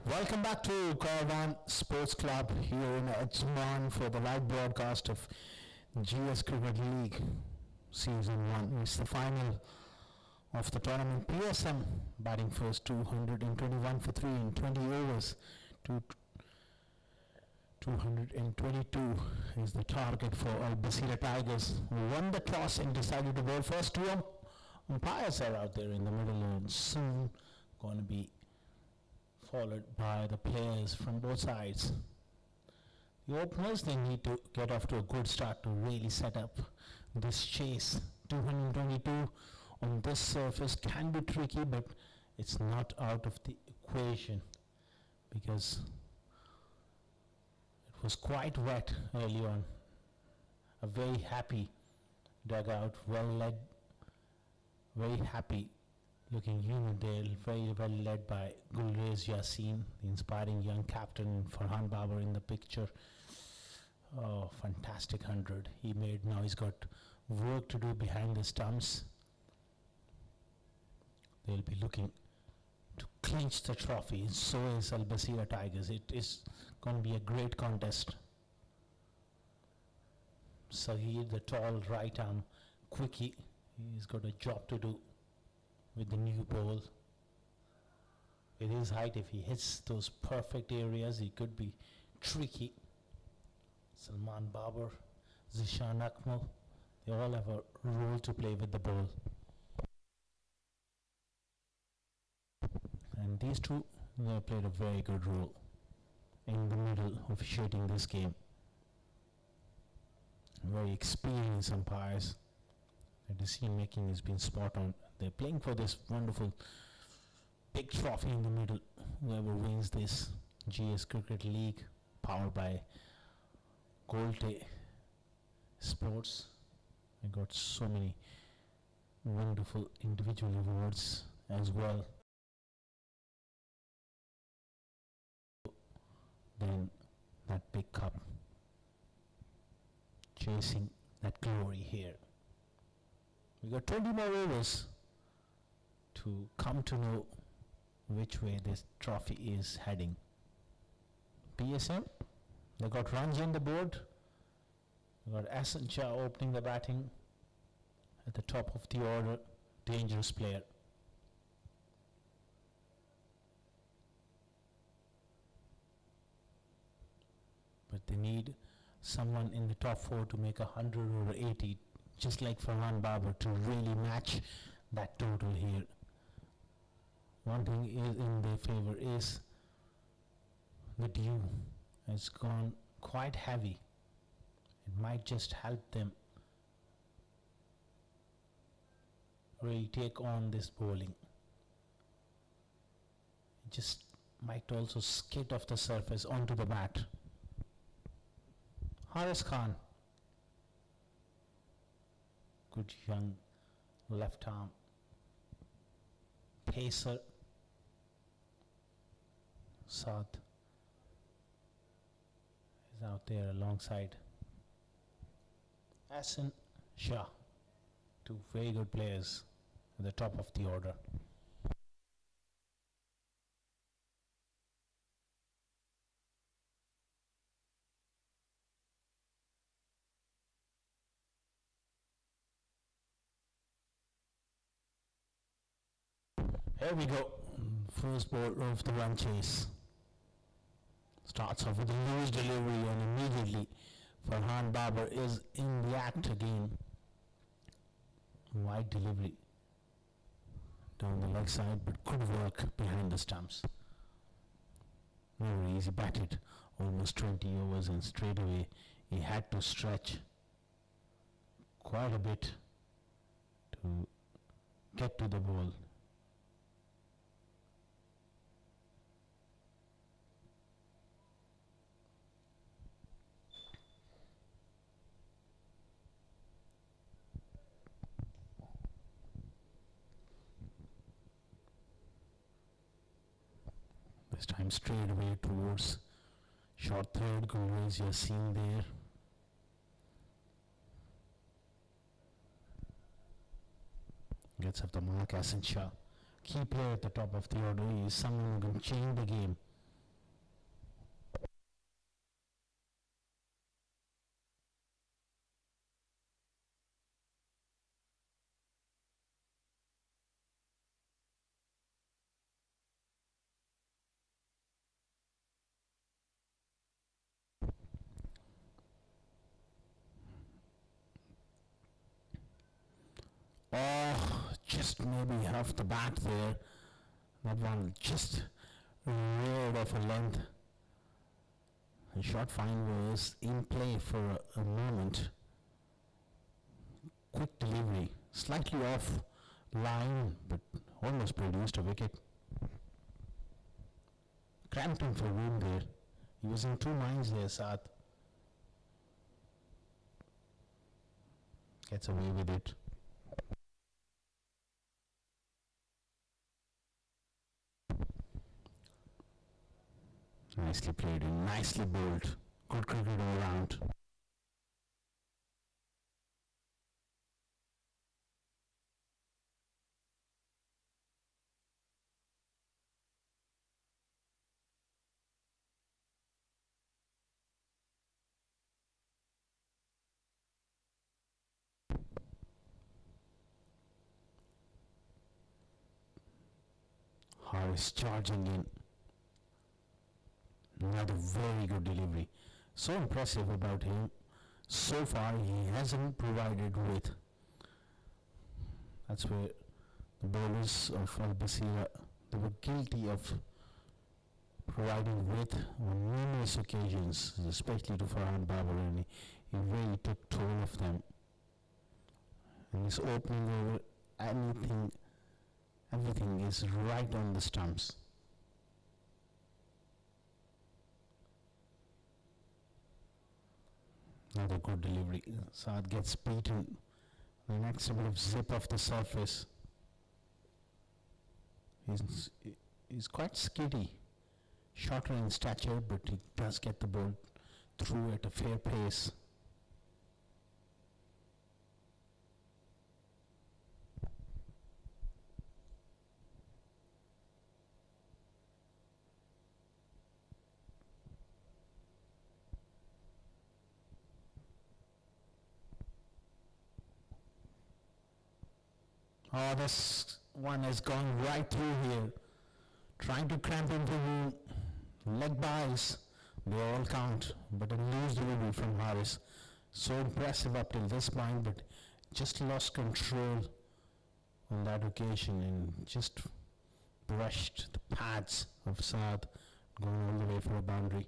Welcome back to KARWAN Sports Club here in Ajman for the live broadcast of GS Cricket League Season 1. It's the final of the tournament. PSM batting first, 221 for 3 in 20 overs. 222 is the target for BASIRA Tigers, who won the toss and decided to bowl first. Two umpires are out there in the middle and soon going to be followed by the players from both sides. The openers, they need to get off to a good start to really set up this chase. 222 on this surface can be tricky, but it's not out of the equation because it was quite wet early on. A very happy dugout, well led, very happy looking unit there, very well led by Gulrez Yassin, the inspiring young captain. Farhan Babar in the picture. Oh, fantastic 100 he made. Now he's got work to do behind the stumps. They'll be looking to clinch the trophy. So is BASIRA Tigers. It is going to be a great contest. Sahir, the tall right arm quickie, he's got a job to do with the new ball. With his height, if he hits those perfect areas, he could be tricky. Salman Babar, Zishan Akmal, they all have a role to play with the ball. And these two, they played a very good role in the middle of officiating this game. Very experienced umpires. The decision making has been spot on. They're playing for this wonderful big trophy in the middle. Whoever wins this GS Cricket League, powered by Golte Sports. I got so many wonderful individual awards as well. Then that big cup, chasing that glory here. We got 20 more overs to come to know which way this trophy is heading. PSM, they got runs on the board. We got Asan Shah opening the batting at the top of the order. Dangerous player. But they need someone in the top 4 to make 100 or 80, just like Farhan Babar, to really match that total here. One thing is in their favor is the dew has gone quite heavy. It might just help them really take on this bowling. It just might also skid off the surface onto the bat. Haris Khan, good young left arm pacer. Saad is out there alongside Asan Shah, two very good players at the top of the order. Here we go. First ball of the run chase. Starts off with a loose delivery and immediately Farhan Babar is in the act again. Wide delivery down the leg side, but good work behind the stumps. Very easy, batted almost 20 overs and straight away he had to stretch quite a bit to get to the ball. This time straight away towards short third. Gulrez Yassin there. Gets up the mark. Asan Shah, key player at the top of the order. He is someone who can change the game just maybe off the bat there. That one just reared off a length. The short fine was in play for a moment. Quick delivery, slightly off line, but almost produced a wicket. Crampton for room there. He was in two minds there, Saad. Gets away with it. Nicely played and nicely bowled. Good cricket all round. Harris charging in. Another very good delivery. So impressive about him. So far he hasn't provided width. That's where the bowlers of BASIRA, they were guilty of providing width on numerous occasions, especially to Farhan Babar, and he really took toll of them. And his opening over everything is right on the stumps. Another good delivery. Saad gets beaten. The next bit of zip off the surface. He's quite skiddy. Shorter in stature, but he does get the ball through at a fair pace. Oh, this one has gone right through here. Trying to cramp into the leg buys. They all count, but a loose delivery from Harris. So impressive up till this point, but just lost control on that occasion and just brushed the pads of Saad, going all the way for a boundary.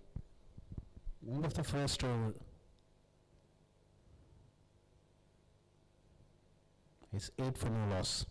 End of the first over. It's 8 for no loss.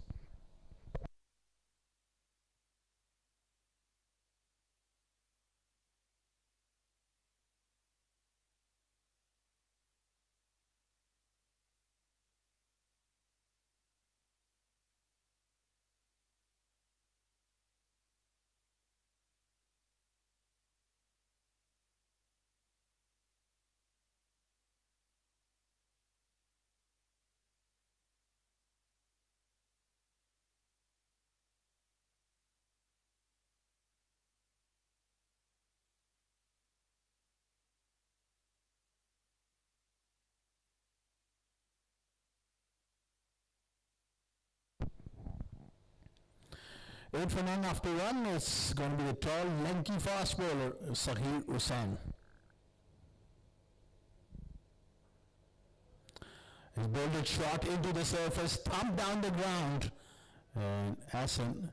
Eight for none after one. It's going to be the tall, lanky fast bowler, Sahir Hussain. He's bowled it short into the surface, thumped down the ground, and Hassan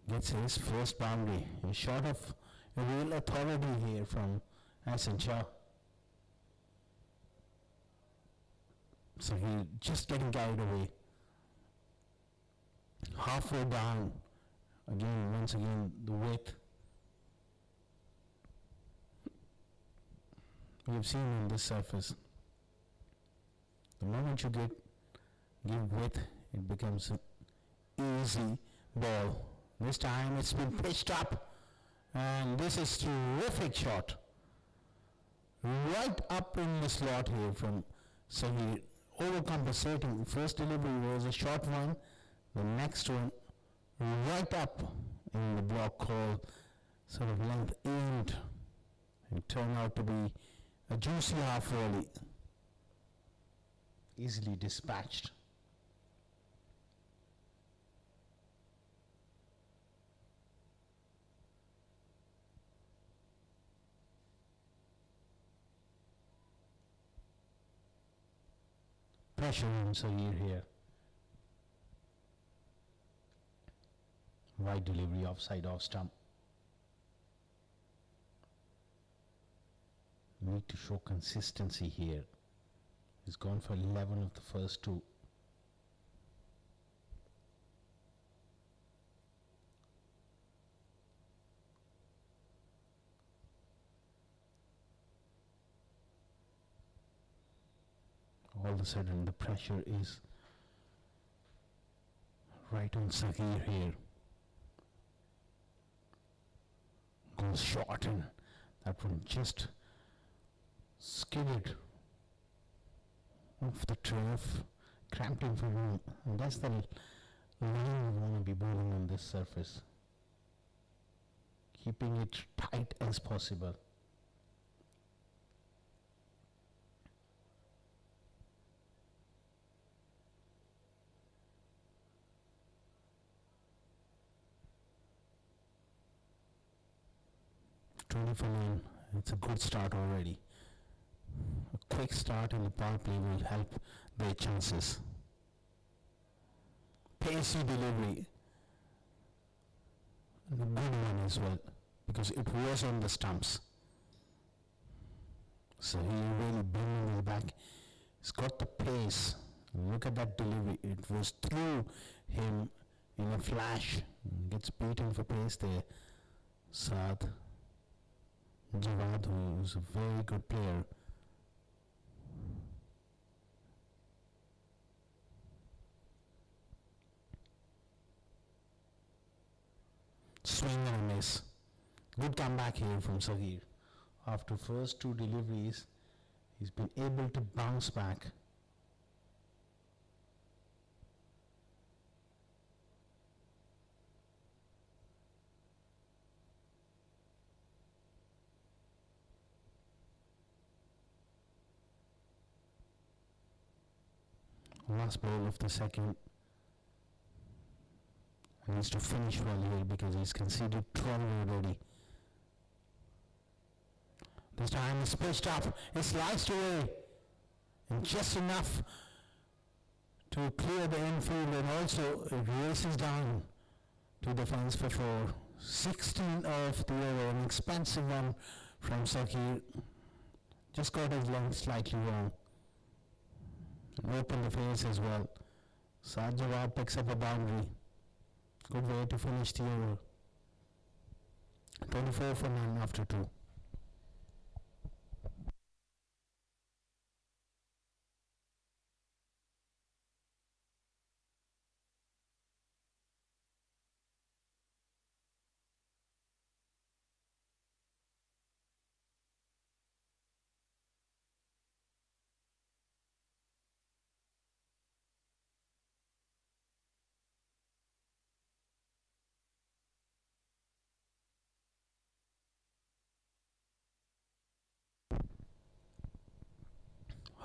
gets his first boundary. He's short of a real authority here from Hassan Shah. So he's just getting carried away. Halfway down, once again, the width. We've seen on this surface, the moment you give width, it becomes an easy ball. This time it's been pitched up, and this is terrific shot. Right up in the slot here from Sahir, overcompensating. First delivery was a short one, the next one right up in the block call, sort of length aimed. It turned out to be a juicy half volley. Easily dispatched. Pressure on Sahir here. Wide delivery offside off stump. Need to show consistency here. He's gone for 11 of the first 2. All of a sudden the pressure is right on Saghir here. Goes short, and that one just skidded off the turf, cramped in for room. And that's the line we want to be bowling on this surface. Keeping it tight as possible. For 9, it's a good start already. A quick start in the power play will help their chances. Pacey delivery, and a good one as well, because it was on the stumps. So he really bending his back. He's got the pace. Look at that delivery. It was through him in a flash. Gets beaten for pace there. Saad Jawad, who is a very good player. Swing and a miss. Good comeback here from Saghir. After first 2 deliveries, he's been able to bounce back. Last ball of the second. He needs to finish well here because he's conceded 12 already. This time it's pitched up, it's sliced away, and just enough to clear the infield, and also it races down to the fence for 4. 16 of the over, an expensive one from Saghir. Just got his length slightly wrong. Open the face as well. Saad Jawad picks up a boundary. Good way to finish the over. 24 for 9 after 2.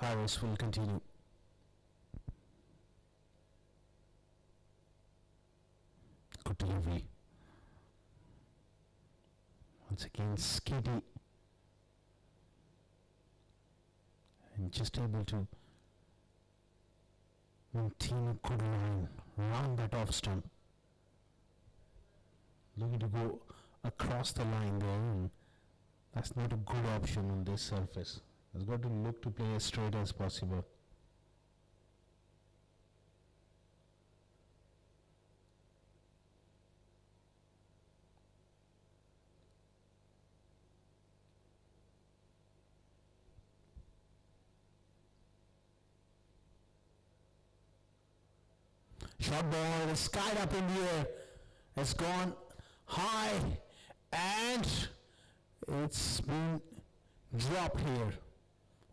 Harris will continue. Good delivery. Once again, skiddy. And just able to maintain a good line round that off stump. Looking to go across the line there, and that's not a good option on this surface. Has got to look to play as straight as possible. Short ball is skied up in the air. It's gone high, and it's been dropped here.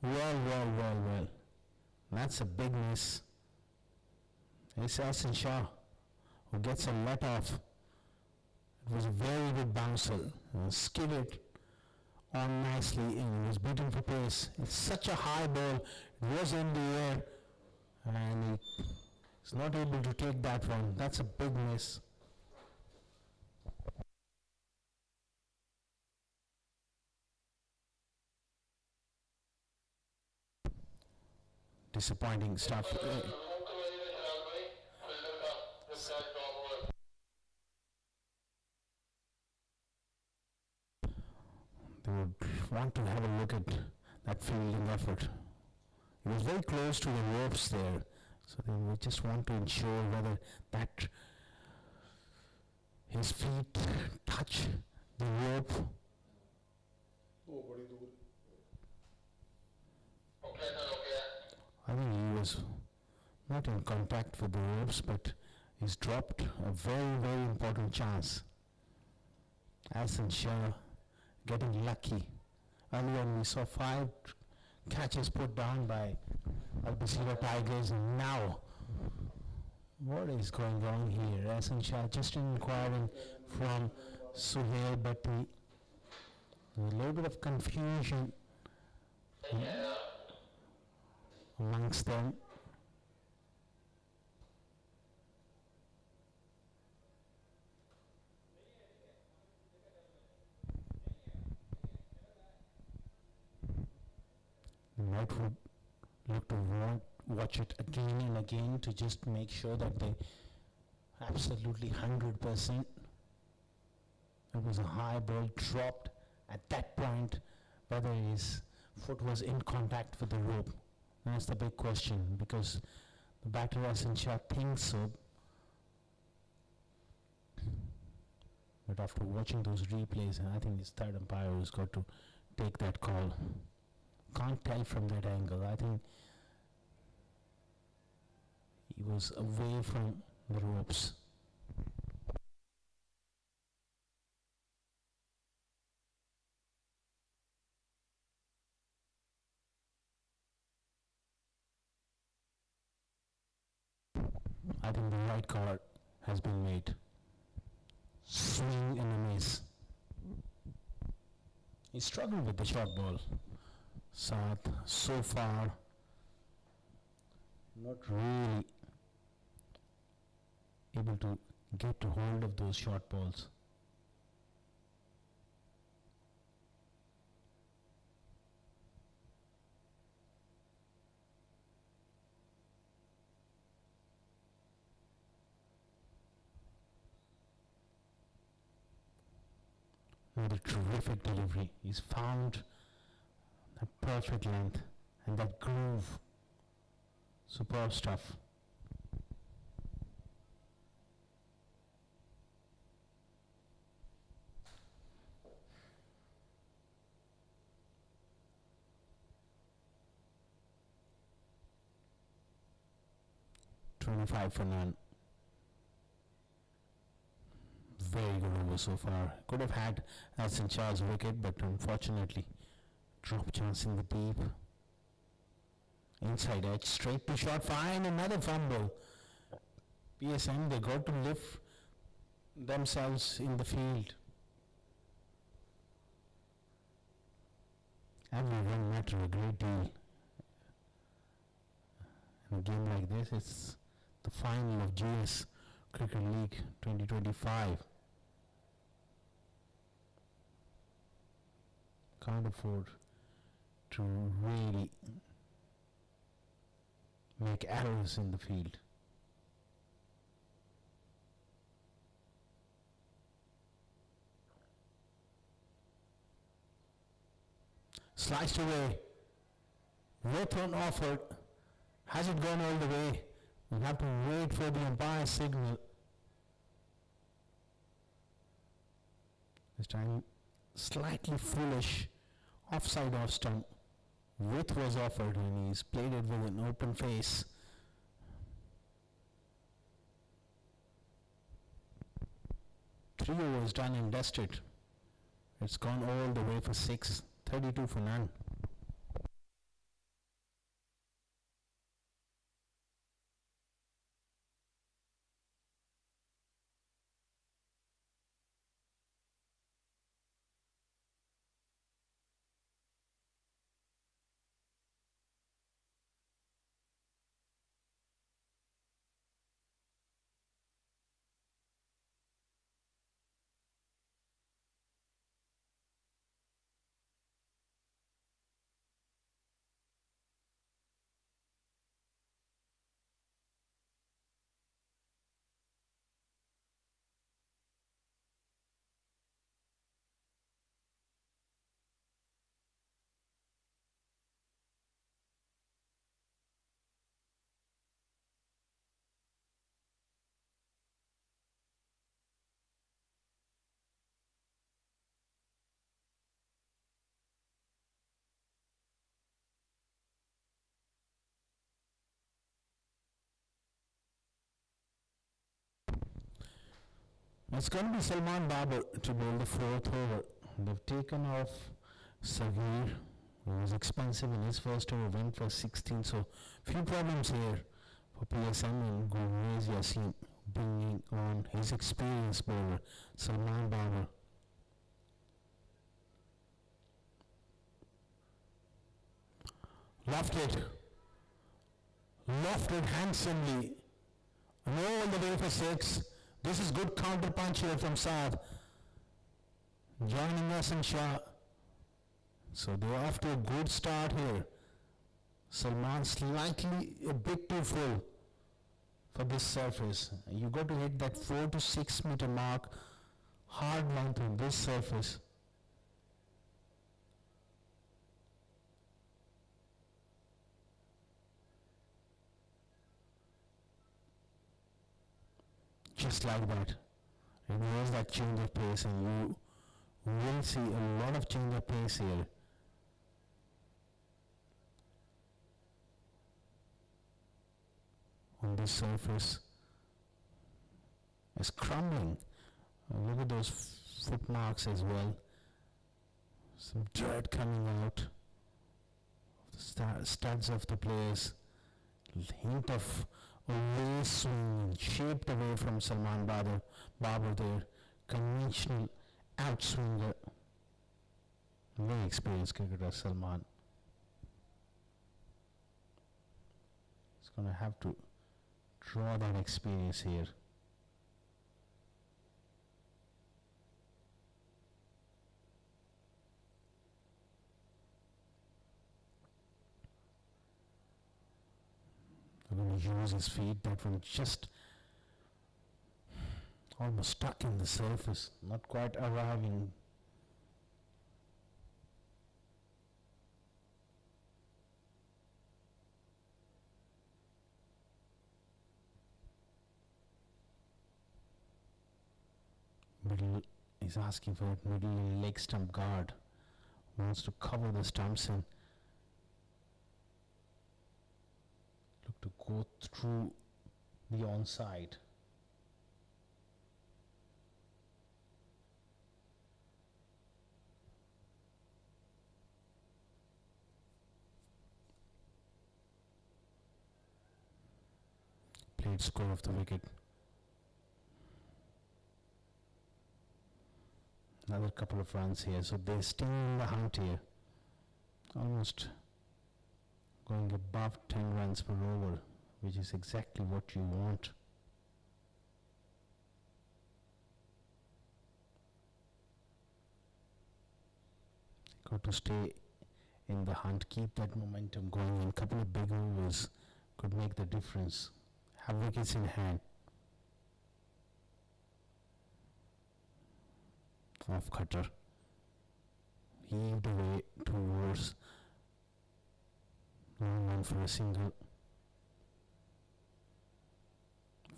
Well. That's a big miss. It's Hassan Shah who gets a let off. It was a very good bouncer. Skidded on nicely in. Was beaten for pace. It's such a high ball. It was in the air, and he's not able to take that one. That's a big miss. Disappointing stuff. want to have a look at that fielding effort. He was very close to the ropes there, so then we just want to ensure whether that his feet touch the rope. I think he was not in contact with the ropes, but he's dropped a very, very important chance. Asan Shah getting lucky. Earlier we saw 5 catches put down by BASIRA Tigers, and now what is going on here? Asan Shah just inquiring from Suhail Bhatti. A little bit of confusion amongst them. You might look to watch it again and again to just make sure that they absolutely 100%. It was a high ball dropped at that point, whether his foot was in contact with the rope. That's the big question, because the batter Asan Shah thinks so. But after watching those replays, I think his third umpire has got to take that call. Can't tell from that angle. I think he was away from the ropes. I think the right call has been made. Swing and a miss. He struggled with the short ball. Saad so far not really able to get a hold of those short balls. With a terrific delivery, he's found that perfect length and that groove. Superb stuff. $25 for none. Very good over so far. Could have had Asan Shah's wicket, but unfortunately, drop chance in the deep. Inside edge, straight to short, fine, another fumble. PSM, they got to lift themselves in the field. Every run matter a great deal. In a game like this, it's the final of GS Cricket League 2025. Can't afford to really make errors in the field. Sliced away. With an offer. Has it gone all the way? We'll have to wait for the umpire's signal. This time slightly foolish. Offside off stump. Width was offered and he's played it with an open face. Three overs done and dusted. It's gone all the way for 6. 32 for none. It's going to be Salman Babar to bowl the fourth over. They've taken off Sagir, who was expensive in his first over, went for 16. So, few problems here for PSM, and Gurmez Yassin bringing on his experienced bowler, Salman Babar. Lofted handsomely, and all the way for 6. This is good counter punch here from Saad. Joining us in Shah. So they're off to a good start here. Salman slightly a bit too full for this surface. You got to hit that 4 to 6 meter mark hard length on this surface. Just like that. It was that change of pace, and you will see a lot of change of pace here. On this surface. It's crumbling. Look at those footmarks as well. Some dirt coming out of the studs of the players. Hint of a waist swing shaped away from Salman Babar there. Conventional outswinger. Very experienced cricketer Salman. He's going to have to draw that experience here. They're going to use his feet. That one just almost stuck in the surface, not quite arriving. Middle, he's asking for that middle leg stump guard. Wants to cover the stumps and look to go through the onside. Played score of the wicket. Another couple of runs here, so they're still in the hunt here. Almost going above 10 runs per over, which is exactly what you want. Got to stay in the hunt, keep that momentum going, and a couple of big overs could make the difference. Have wickets in hand. Off cutter, heaved away towards long one for a single.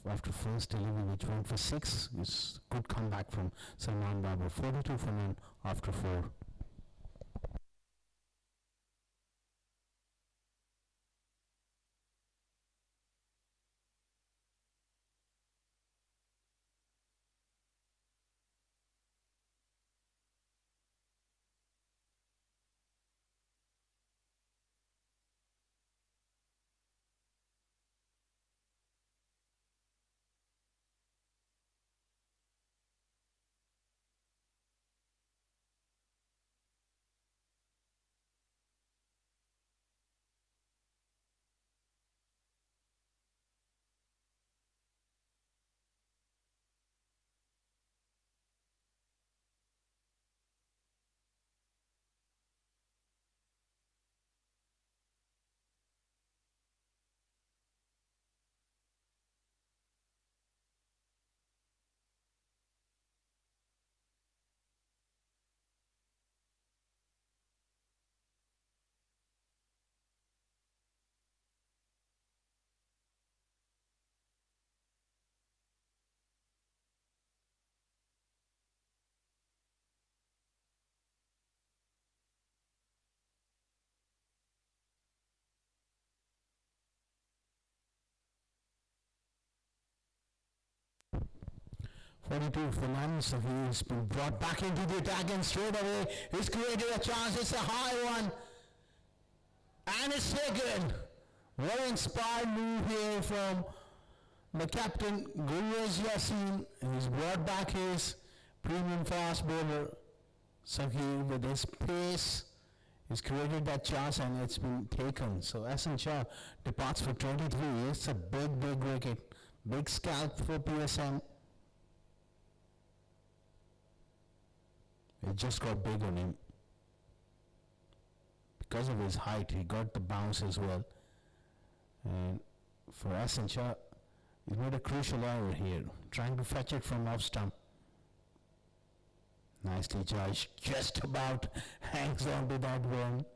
After first delivery, which went for 6, is good comeback from Salman Babar. 42 for none after 4. 42 Fernandez, he's been brought back into the attack and straight away he's created a chance. It's a high one and it's taken. Very inspired move here from the captain Gulwaz Yassin. He's brought back his premium fast bowler Saghir with his pace. He's created that chance and it's been taken. So Ahsan Shah departs for 23. It's a big wicket. Big scalp for PSM. It just got big on him. Because of his height, he got the bounce as well. And for Ahsan Shah, he made a crucial error here, trying to fetch it from off stump. Nicely judged, just about hangs on to that one.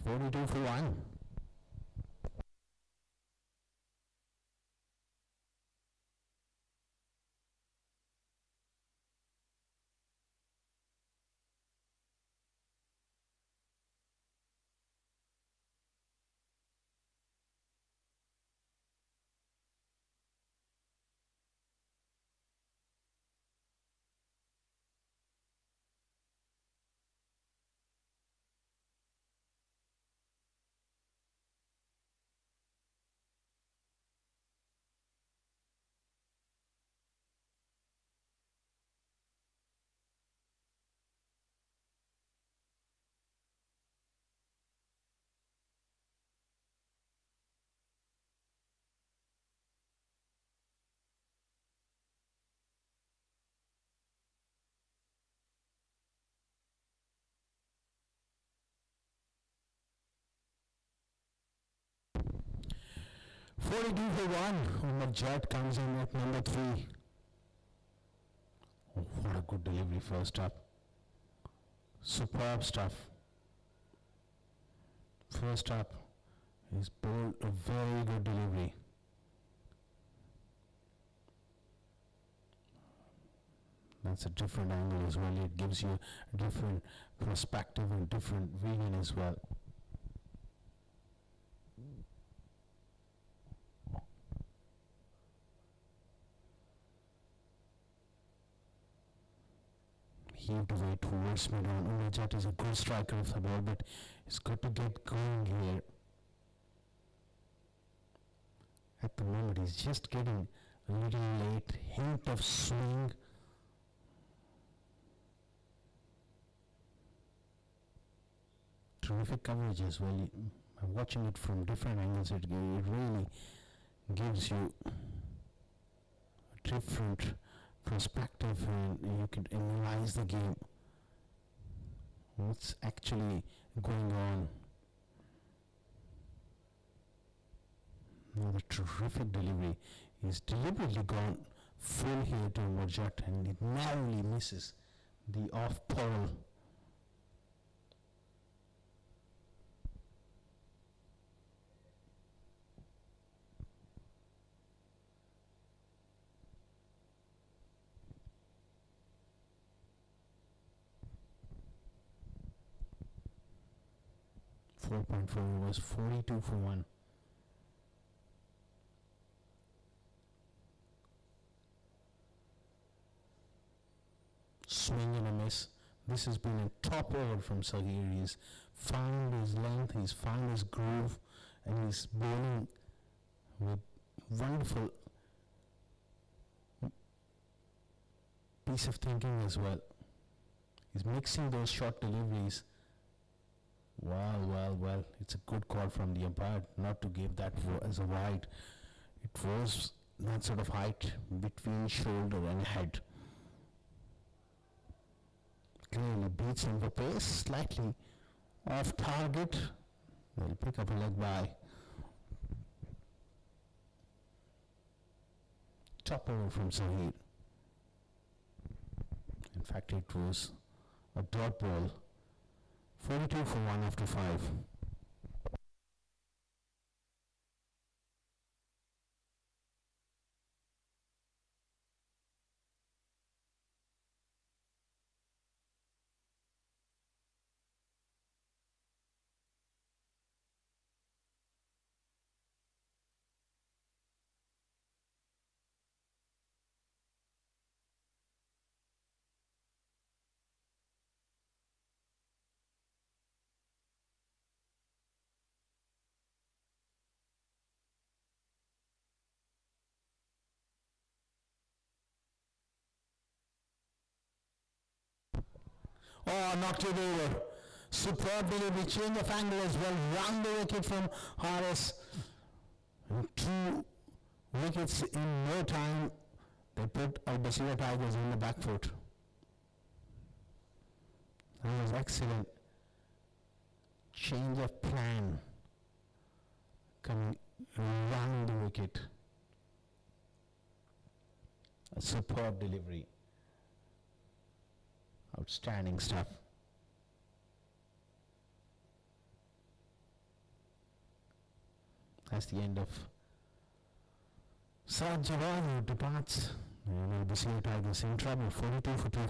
42 for 1. $42 for 1. Umar Jat comes in at number 3. Oh, what a good delivery first up. Superb stuff. First up, he's bowled a very good delivery. That's a different angle as well. It gives you a different perspective and different vision as well. Heaved away towards mid-on. Umar is a good striker of the ball, but it's got to get going here. At the moment, he's just getting a little late. Hint of swing. Terrific coverage as well. I'm watching it from different angles. It really gives you a different perspective and you can analyze the game. What's actually going on. Another terrific delivery. He's deliberately gone full here to Murjat and it narrowly misses the off pole. Was 42 for 1. Swing and a miss. This has been a top over from Saghir. He's found his length, he's found his groove, and he's bowling with wonderful piece of thinking as well. He's mixing those short deliveries. Well, it's a good call from the umpire not to give that as a wide. It was that sort of height between shoulder and head. Clearly beats him for pace, slightly off target. They'll pick up a leg by. Top over from Saghir. In fact, it was a dot ball. 42 for 1 after 5. Oh, knocked it over. Superb delivery, change of angle as well. Round the wicket from Harris. And 2 wickets in no time. They put BASIRA Tigers on the back foot. That was excellent. Change of plan. Coming round the wicket. A superb delivery. Outstanding stuff. That's the end of Saad Jawad, who departs. And BASIRA Tigers in trouble, 42 for 2.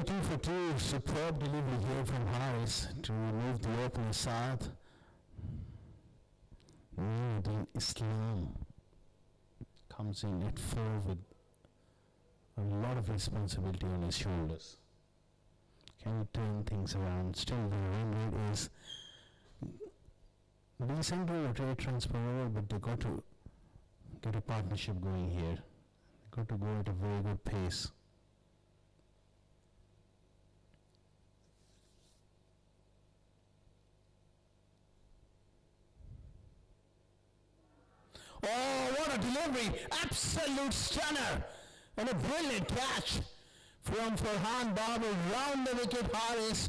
Two for 2, superb delivery here from Harris to remove the opener Saad. Nuruddin Islam comes in at 4 with a lot of responsibility on his shoulders. Can he turn things around? Still the run rate is decent to rotate transfer over, but they got to get a partnership going here. They got to go at a very good pace. Oh, what a delivery! Absolute stunner! And a brilliant catch from Farhan Babu round the wicket. Harris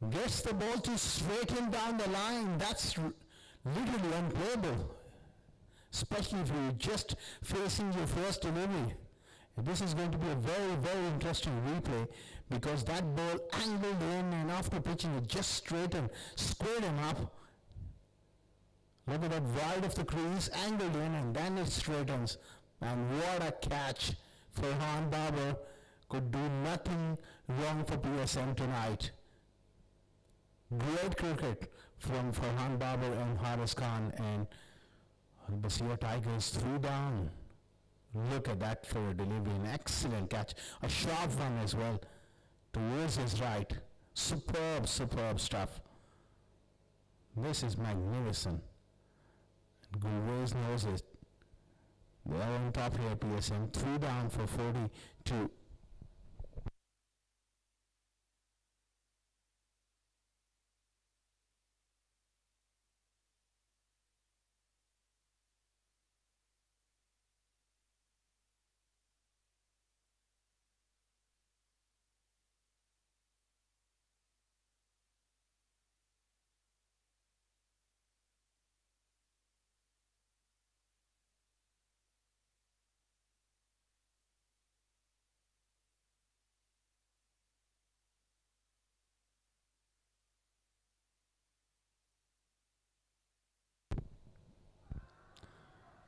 gets the ball to straighten down the line. That's literally unplayable, especially if you're just facing your first delivery. This is going to be a very, very interesting replay because that ball angled in and after pitching it just straightened, squared him up. Look at that wide of the crease, angled in, and then it straightens. And what a catch. Farhan Babar could do nothing wrong for PSM tonight. Great cricket from Farhan Babar and Haris Khan, and BASIRA Tigers threw down. Look at that for a delivery, an excellent catch. A sharp one as well towards his right. Superb, superb stuff. This is magnificent. Gulwez knows it. They are on top here, PSM. 3 down for 42.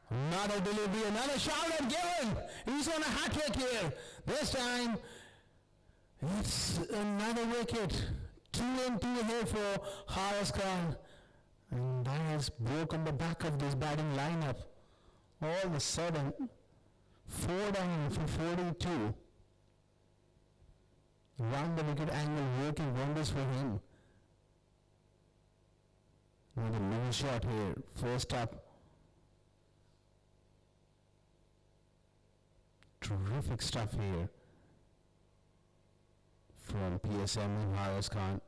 Another delivery, another shout at Given. He's on a hat trick here. This time, it's another wicket. 2 and 2 here for Haris Khan. And that has broken the back of this batting lineup. All of a sudden, 4 down for 42. Round the wicket angle working wonders for him. Another long shot here. First up. Terrific stuff here from PSM and Haris Khan.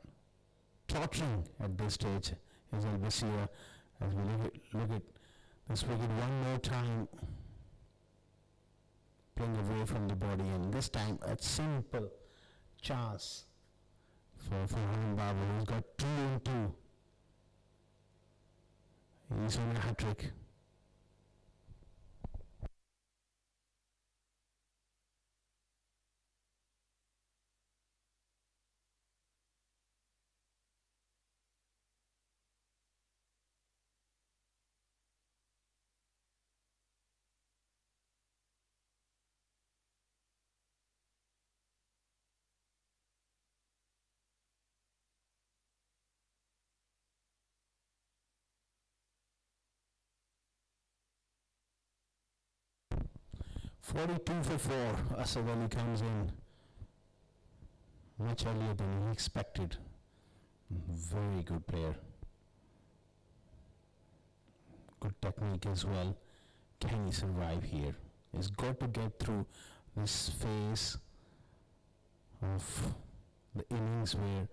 Tottering at this stage is BASIRA as we look at this wicket one more time. Playing away from the body, and this time a simple chance for Farhan Babu, who's got 2 and 2. He's on a hat trick. 42 for 4. Asad Ali comes in much earlier than he expected. Very good player. Good technique as well. Can he survive here? He's got to get through this phase of the innings where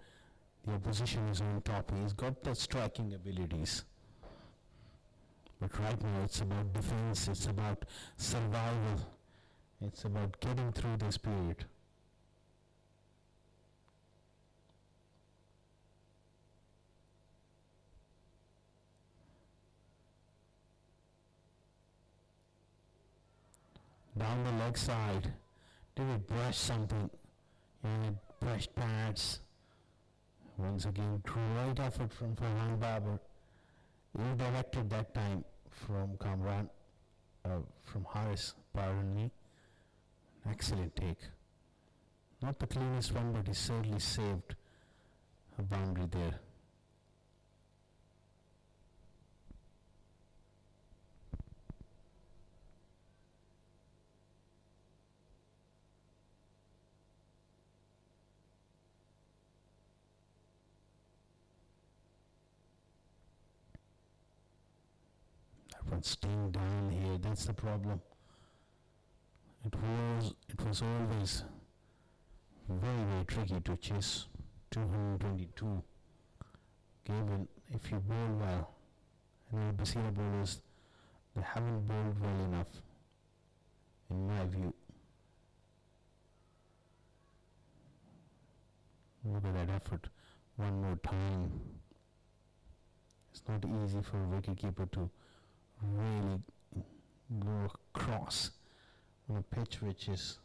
the opposition is on top. He's got the striking abilities. But right now it's about defense, it's about survival, it's about getting through this period. Down the leg side, did it brush something? Yeah, it brushed pads. Once again, great effort from Farhan Babar. Ill-directed that time from Kamran, from Haris, pardon me. Excellent take. Not the cleanest one, but he certainly saved a boundary there. Everyone's staying down here, that's the problem. It was always very, very tricky to chase 222. Given if you bowl well, and Basira bowlers, they haven't bowled well enough, in my view. Look at that effort, one more time. It's not easy for a wicketkeeper to really go across on a pitch which is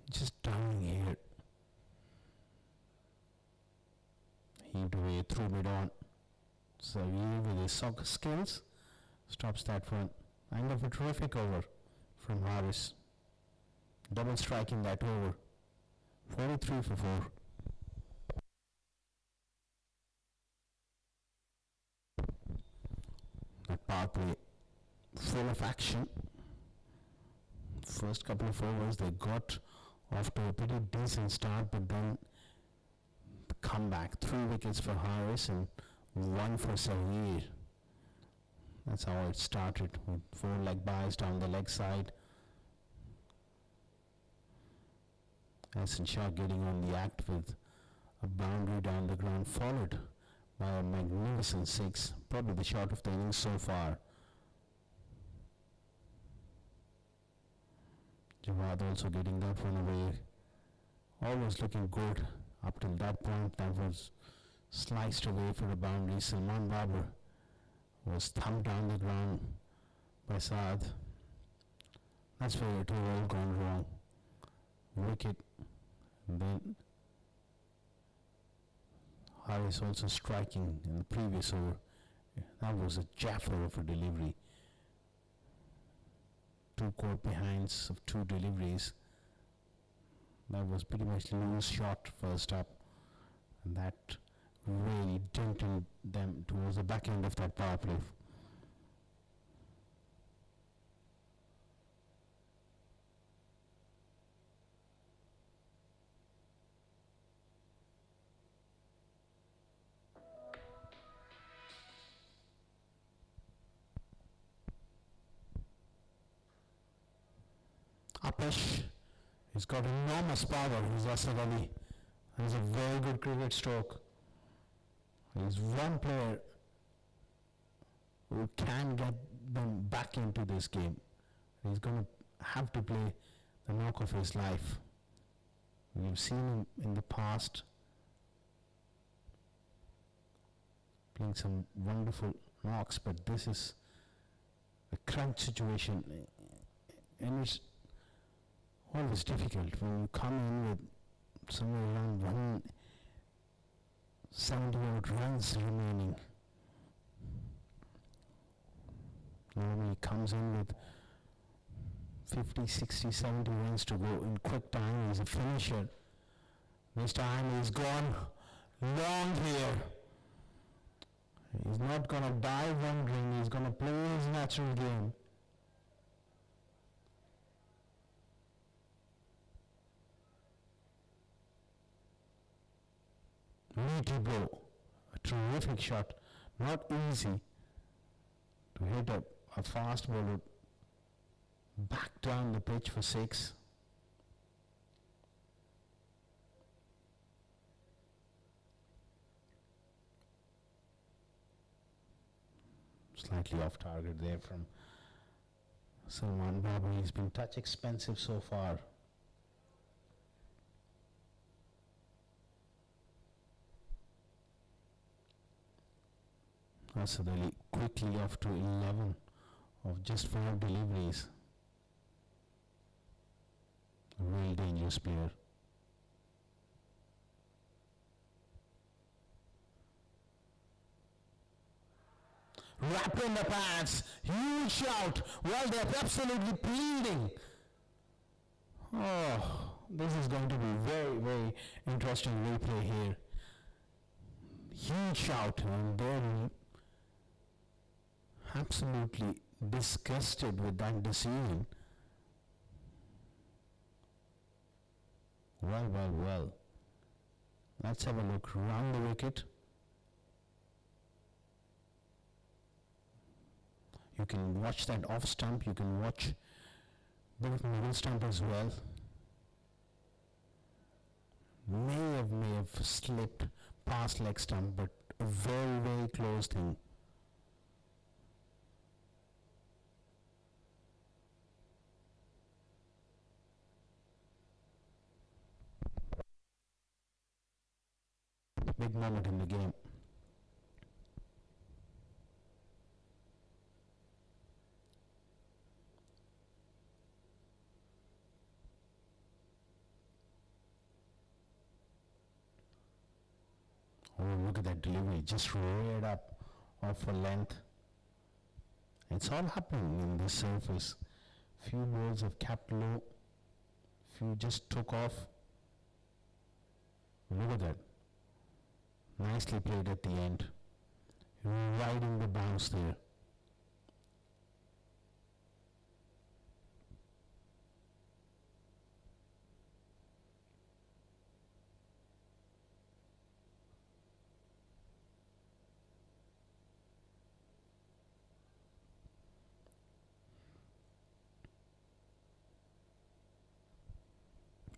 just down here. Heaved away through mid-on. So he with his soccer skills stops that one. End of a terrific over from Haris. Double striking that over. 43 for 4. That power play full of action. First couple of overs they got off to a pretty decent start, but then the comeback, 3 wickets for Haris and 1 for Saveer. That's how it started, with 4 leg byes down the leg side. Hassan Shah getting on the act with a boundary down the ground, followed by a magnificent 6, probably the shot of the innings so far. Jawad also getting that one away. Always looking good up till that point. That was sliced away for a boundary. Salman Babar was thumped down the ground by Saad. That's where it had all gone wrong. Wicket, and then Haris also striking in the previous over. That was a jaffer of a delivery. 2 caught behinds of 2 deliveries. That was pretty much loose shot first up, and that really dented them towards the back end of that power play. Apesh, he's got enormous power. He's Asad Ali. He's a very good cricket stroke. He's one player who can get them back into this game. He's going to have to play the knock of his life. We've seen him in the past playing some wonderful knocks, but this is a crunch situation, and it's always difficult when you come in with somewhere around 170 odd runs remaining. Normally he comes in with 50, 60, 70 runs to go in quick time. He's a finisher. This time he's gone long here. He's not gonna die wondering, he's gonna play his natural game. Meaty blow. A terrific shot. Not easy to hit a fast bowler back down the pitch for 6. Slightly off target there from Salman Babu. He's been touch expensive so far. Asad Ali quickly off to 11 of just 5 deliveries. A real dangerous player. Wrap in the pads, huge shout. Well, they're absolutely pleading. Oh, this is going to be very, very interesting replay here. Huge shout, and they're absolutely disgusted with that decision. Well, well, well. Let's have a look round the wicket. You can watch that off stump, you can watch the middle stump as well. May have slipped past leg stump, but a very, very close thing. Big moment in the game. Oh, look at that delivery, just reared up off a length. It's all happening in this surface. Few balls have capped low, few just took off. Look at that. Nicely played at the end. Riding the bounce there.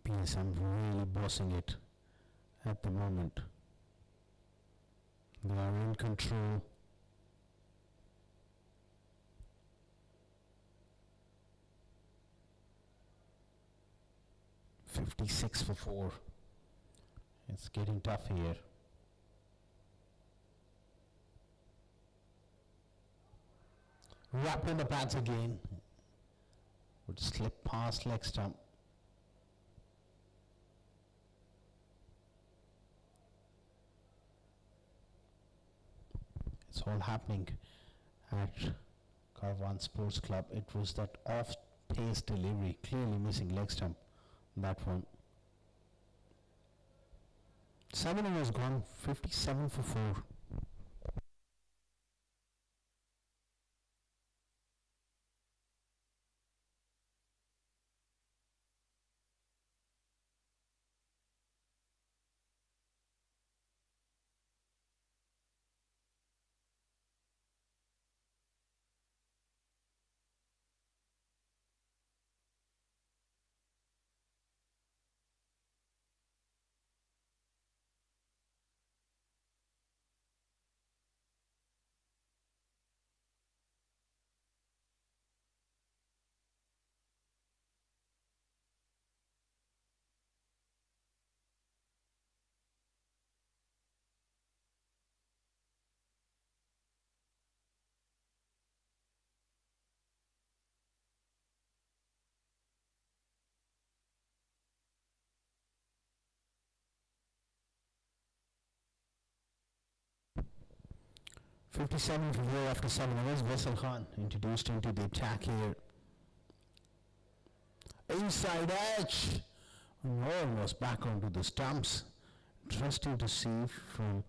PSM really bossing it at the moment. They are in control. .56 for 4. It's getting tough here. Wrap in the pads again. Would slip past leg stump. It's all happening at Karwan Sports Club. It was that off-pace delivery, clearly missing leg stump, that one. 7 overs gone, 57 for 4. .57 for 4 after 7 overs. Vessel Khan introduced into the attack here. Inside edge. Almost back onto the stumps. Interesting to see from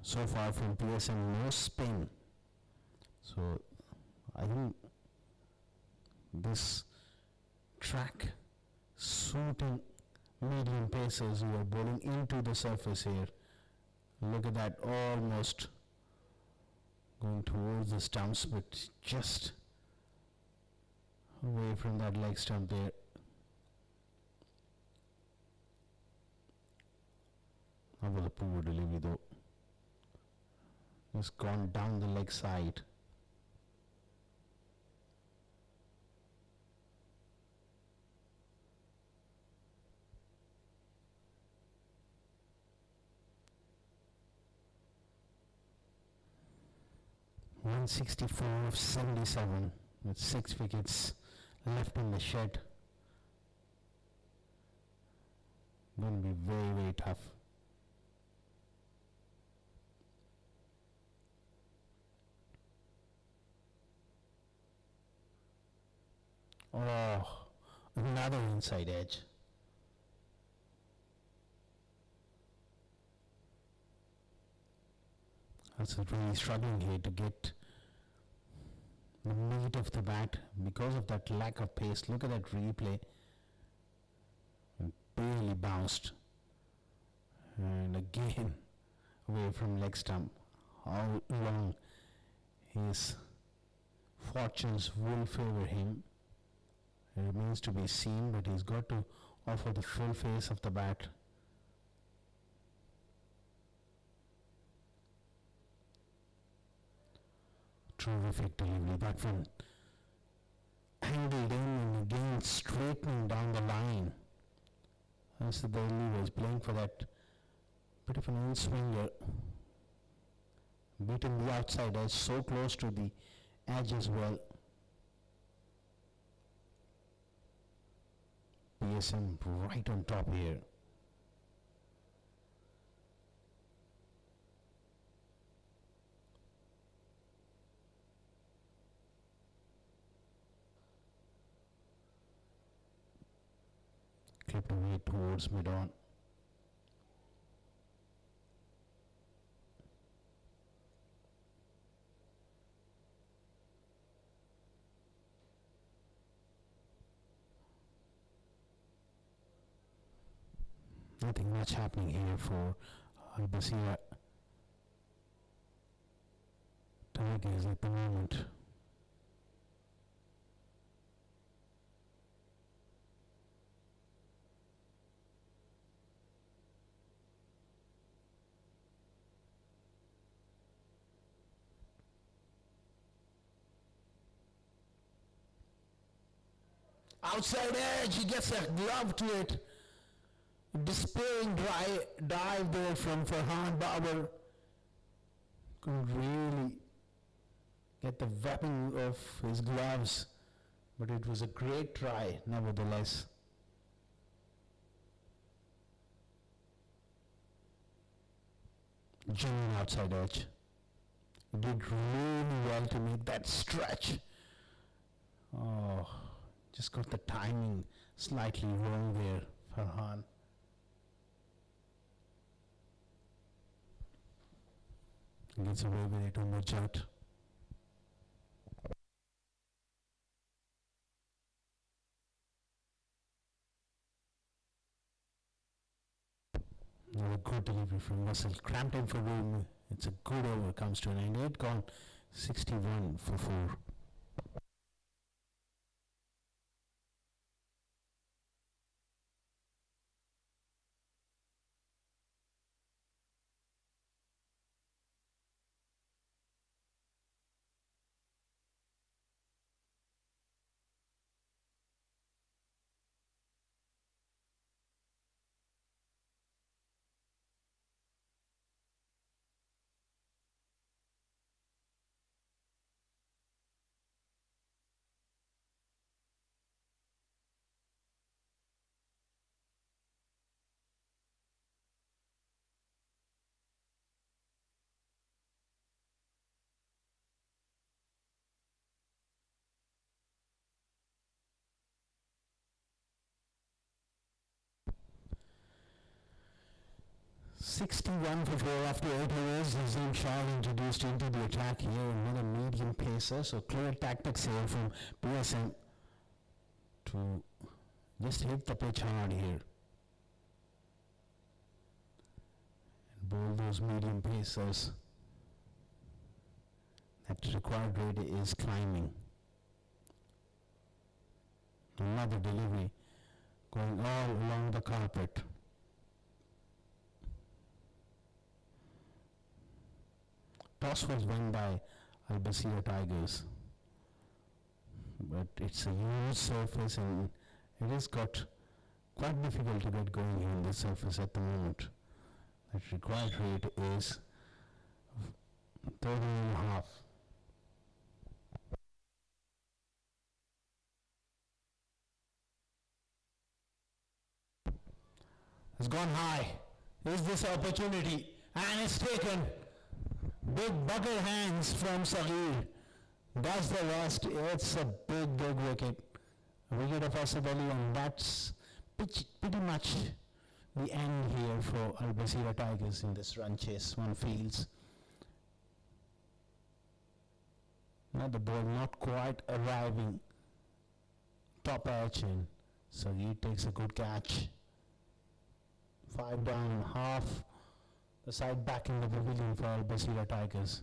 So far from PSM, no spin. So I think this track suiting medium pacers who are bowling into the surface here. Look at that, almost going towards the stumps, but just away from that leg stump there. That was a poor delivery though. It's gone down the leg side. .164 of 77 with 6 wickets left in the shed. Going to be very, very tough. Oh, another inside edge. That's really struggling here to get the meat of the bat because of that lack of pace. Look at that replay. And barely bounced. And again, away from leg stump. How long his fortunes will favor him remains to be seen, but he's got to offer the full face of the bat. Terrific delivery. That one angled in and again straightening down the line. As the Delhi was playing for that bit of an in-swinger. Beaten the outside edge, so close to the edge as well. PSM right on top here. Clipped away towards mid-on. Nothing much happening here for BASIRA Tigers at the moment. Outside edge, he gets a glove to it. Despairing dive there from Farhan Babar. Couldn't really get the weapon of his gloves, but it was a great try nevertheless. Genuine outside edge. He did really well to make that stretch. Oh, just got the timing slightly wrong there, Farhan. Gets away with it on the jut. Another good delivery from Russell. Cramped in for room. It's a good over. Comes to an end. 8 gone. 61 for 4. 61 for 4 after 8 overs. Nazim Shah introduced into the attack here, another medium pacer. So clear tactics here from PSM to just hit the pitch hard here and bowl those medium pacers. That required rate is climbing. Another delivery going all along the carpet. Toss was won by BASIRA Tigers, but it's a huge surface and it has got quite difficult to get going here on the surface at the moment. That required rate is 30.5. It's gone high. Is this opportunity? And it's taken. Big bucket hands from Saghir. Does the rest. It's a big wicket. A wicket of Asad Ali, and that's pretty much the end here for BASIRA Tigers in this run chase. One feels. Now the ball not quite arriving. Top edge, and Saghir takes a good catch. 5 down, half the side back in the pavilion for BASIRA Tigers.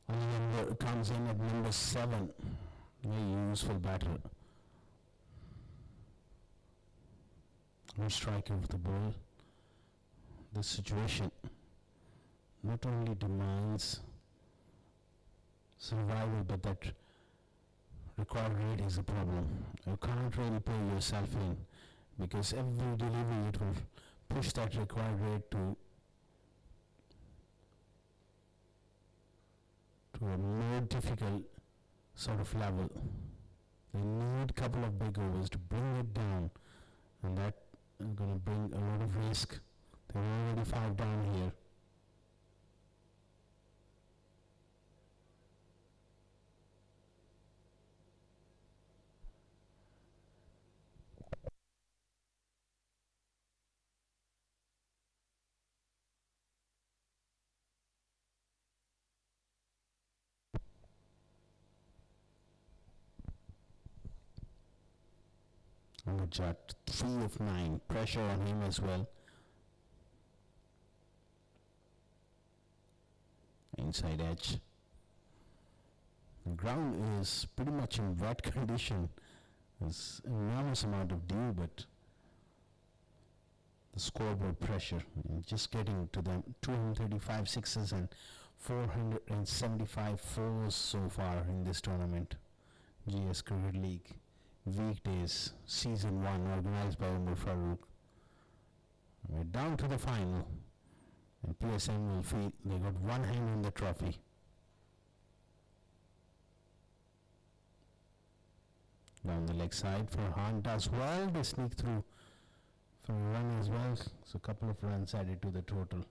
Ali comes in at number 7. Very useful batter. Good striker of the ball. This situation not only demands survival, but that required rate is a problem. You can't really pay yourself in, because every delivery it will push that required rate to a more difficult sort of level. They need a couple of big overs to bring it down, and that is going to bring a lot of risk. They're already 5 down here. Jat 3 of 9. Pressure on him as well. Inside edge. The ground is pretty much in wet condition. There's an enormous amount of dew, but the scoreboard pressure, just getting to them. 235 sixes and 475 fours so far in this tournament. GS Cricket League. Weekdays, Season 1, organized by Umar Farooq. We're down to the final, and PSM will feel they got one hand on the trophy. Down the leg side for Hunt as well. They sneak through for a run as well, so a couple of runs added to the total.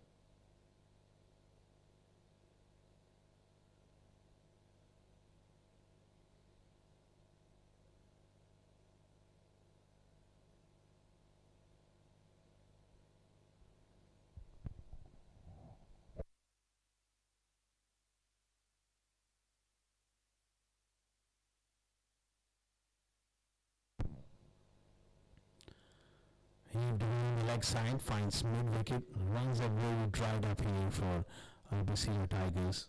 leg side, finds mid-wicket, runs are very dried up here for BASIRA Tigers.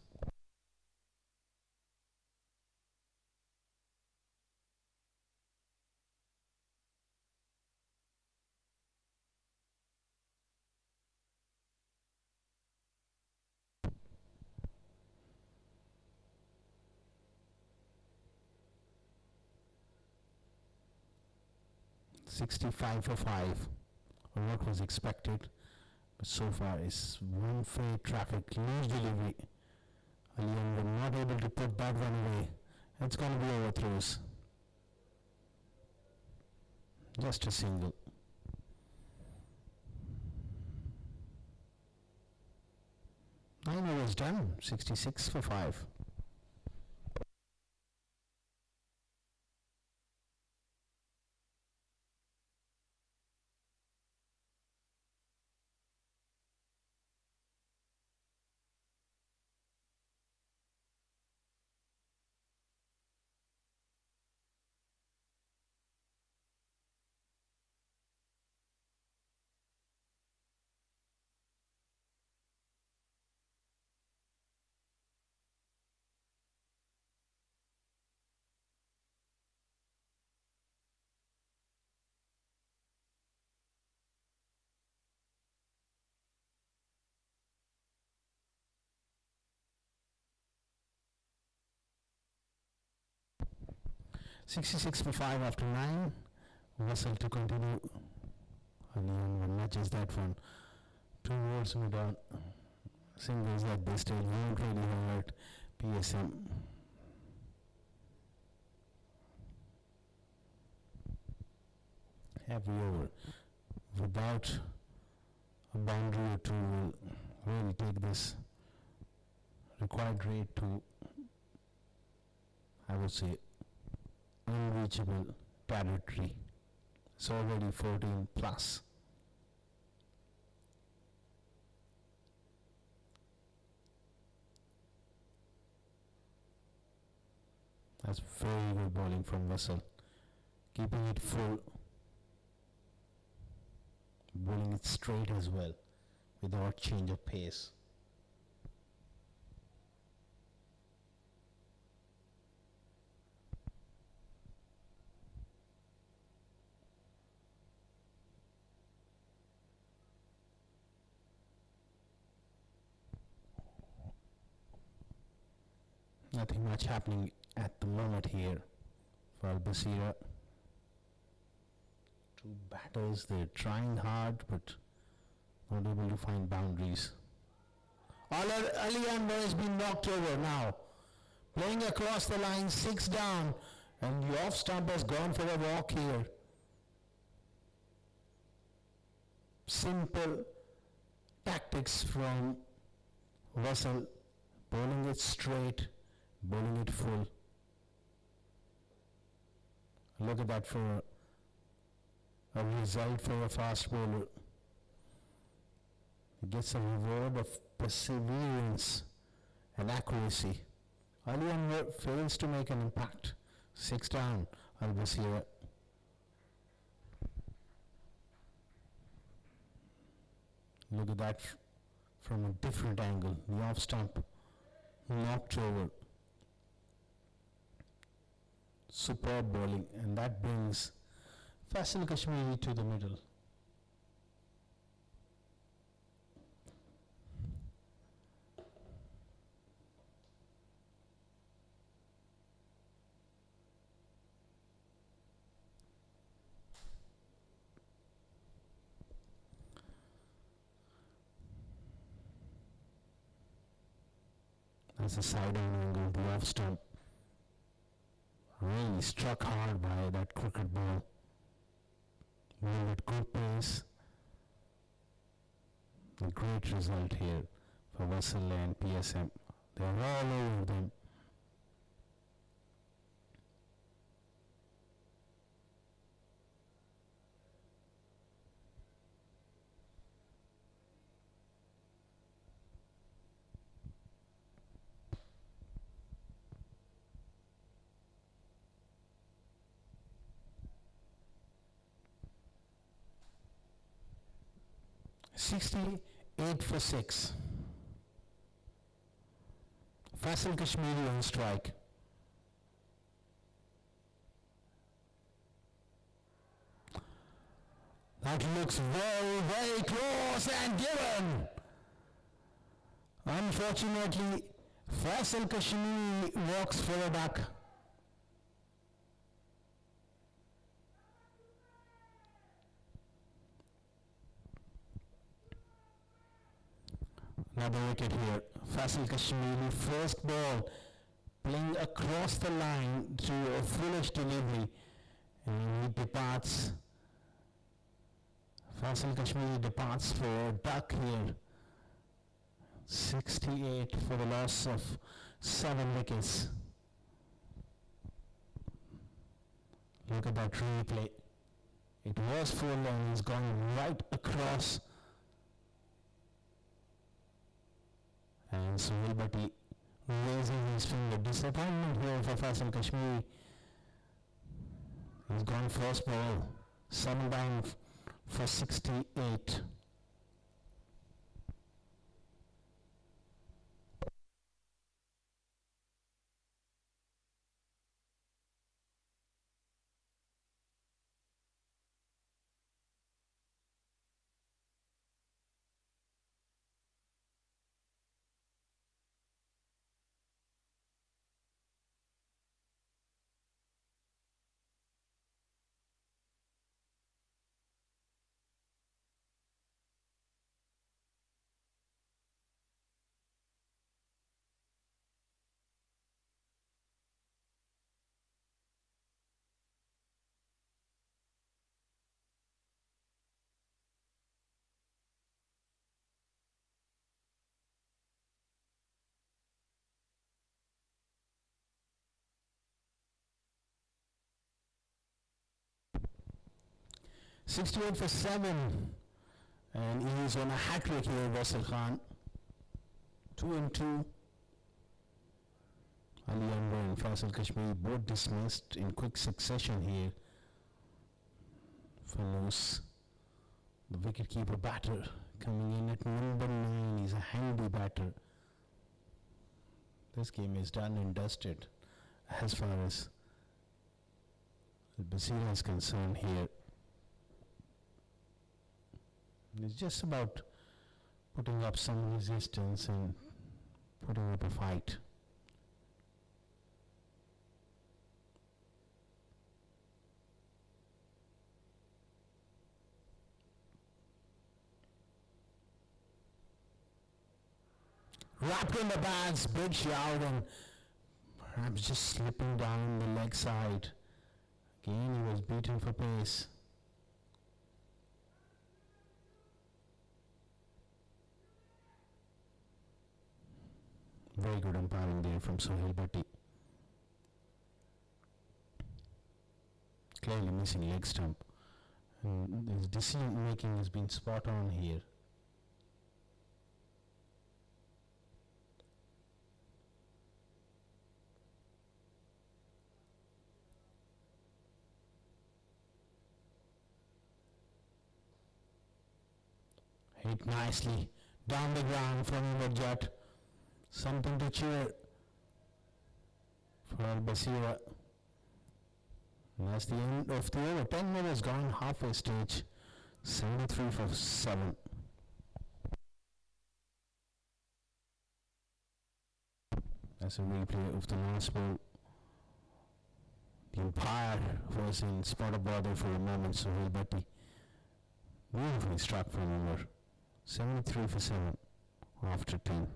$65 for 5, or what was expected, but so far is one free traffic, loose delivery. Aliyan were not able to put that one away. It's going to be overthrows. Just a single. Nine overs done, 66 for 5. $66 for 5 after 9. Russell to continue. Aliyan matches that one. 2 balls mid on. Singles at this stage won't really hurt PSM. Heavy over. Without a boundary or two will really take this required rate to, I would say, unreachable territory. It's already 14 plus. That's very good bowling from Russell. Keeping it full. Bowling it straight as well without change of pace. Nothing much happening at the moment here for BASIRA. 2 batters, they're trying hard but not able to find boundaries. Aliyan has been knocked over now. Playing across the line, 6 down, and the off stump has gone for a walk here. Simple tactics from Russell, bowling it straight, bowling it full. Look at that for a result for a fast bowler. He gets a reward of perseverance and accuracy. Aliyan fails to make an impact. 6 down, BASIRA. Look at that from a different angle. The off stump knocked over. Superb bowling, and that brings Faisal Kashmiri to the middle. That's a side on angle, the off stump. Really struck hard by that cricket ball. Ball at good pace. A great result here for Russell and PSM. They're all over them. 68 for 6. Faisal Kashmiri on strike. That looks very, very close and given. Unfortunately, Faisal Kashmiri walks for a duck. Another wicket here. Faisal Kashmiri, first ball, playing across the line to a foolish delivery, and he departs. Faisal Kashmiri departs for a duck here. 68 for the loss of 7 wickets. Look at that replay. It was full and he's gone right across. And Sohail Bhatti raising his finger. Disappointment here for Faisal Kashmiri. He's gone first ball, 7 down for 68. .68 for 7, and he's on a hat-trick here, Wasil Khan. 2 and 2. Ali Anwar and Faisal Kashmiri both dismissed in quick succession here. For loose, the wicketkeeper batter coming in at number 9. He's a handy batter. This game is done and dusted as far as BASIRA is concerned here. It's just about putting up some resistance and putting up a fight. Wrapped in the bags, big shout, and perhaps just slipping down the leg side. Again, he was beaten for pace. Very good umpiring there from Sohail Bhatti. Clearly missing leg stump. And his decision making has been spot on here. Hit nicely down the ground from Umar. Something to cheer for BASIRA. And that's the end of the over. 10 minutes gone, halfway stage. 73 for 7. That's a replay of the last ball. The umpire was in spot of bother for a moment, Sohail Bhatti. Beautifully struck from Umar. 73 for 7 after 10.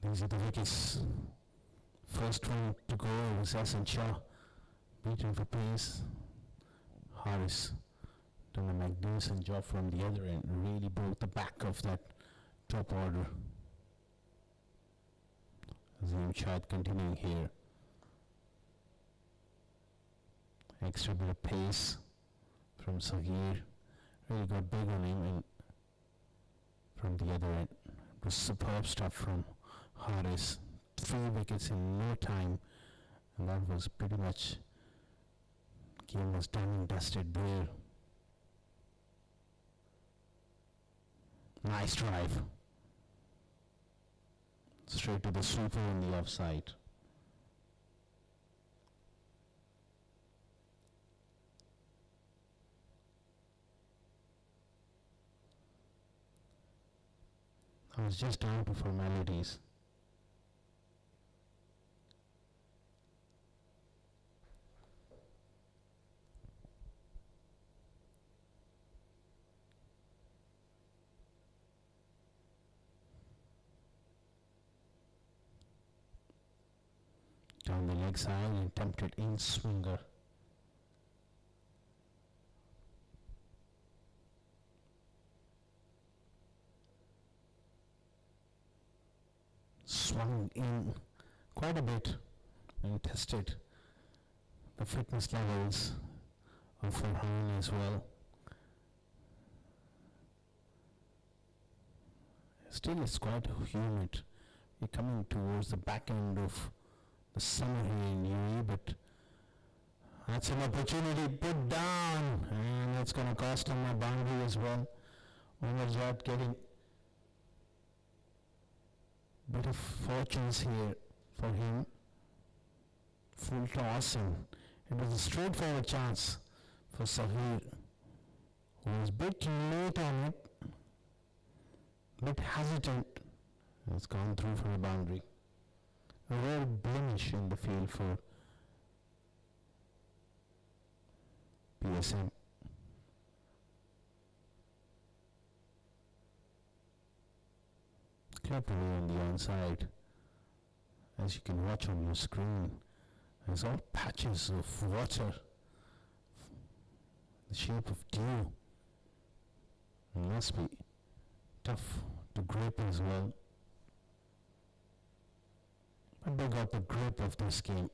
These are the wickets. First one to go was Hassan Shah, beaten for pace. Harris done a magnificent job from the other end, really broke the back of that top order. Shahid continuing here. Extra bit of pace from Sagir. Really got big on him, and from the other end, it was superb stuff from Haris. 3 wickets in no time, and that was pretty much, game was done and dusted there. Nice drive. Straight to the super in the offside. I was just down to formalities. Down the leg side and attempted in swinger. Swung in quite a bit and tested the fitness levels of Farhan as well. Still, it's quite humid. We're coming towards the back end of the summer here in UAE, but that's an opportunity put down, and it's going to cost him a boundary as well. Umarjad getting a bit of fortunes here for him. Full toss, and it was a straightforward chance for Sahir, who was a bit late on it, a bit hesitant. It's gone through for a boundary. A rare blemish in the field for PSM. Clipped away on the onside. As you can watch on your screen, there's all patches of water, the shape of dew. It must be tough to grip as well. But they got the grip of this game.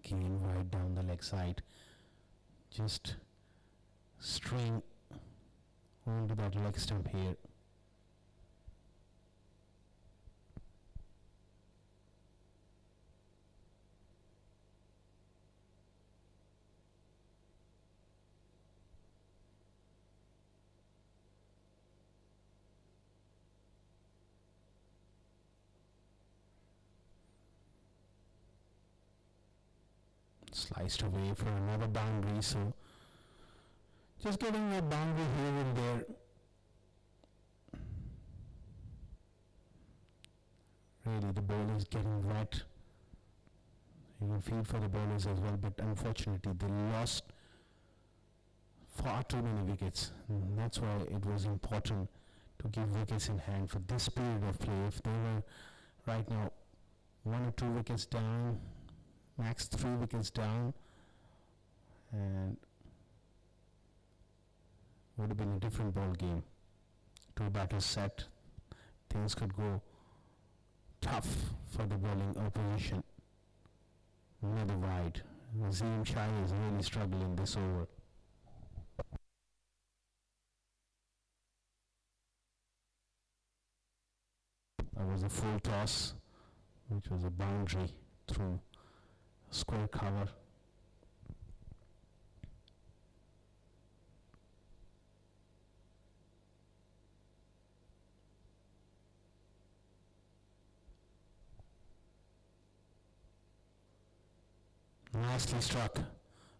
Again, right down the leg side. Just string onto that leg stump here. Sliced away for another boundary, so just getting a boundary here and there. Really, the ball is getting wet. You can feel for the bowlers as well, but unfortunately they lost far too many wickets. And that's why it was important to give wickets in hand for this period of play. If they were right now 1 or 2 wickets down, max 3 wickets down, and would have been a different ball game. 2 batters set, things could go tough for the bowling opposition. Another wide. Nazim Shai is really struggling this over. That was a full toss, which was a boundary through square cover. Nicely struck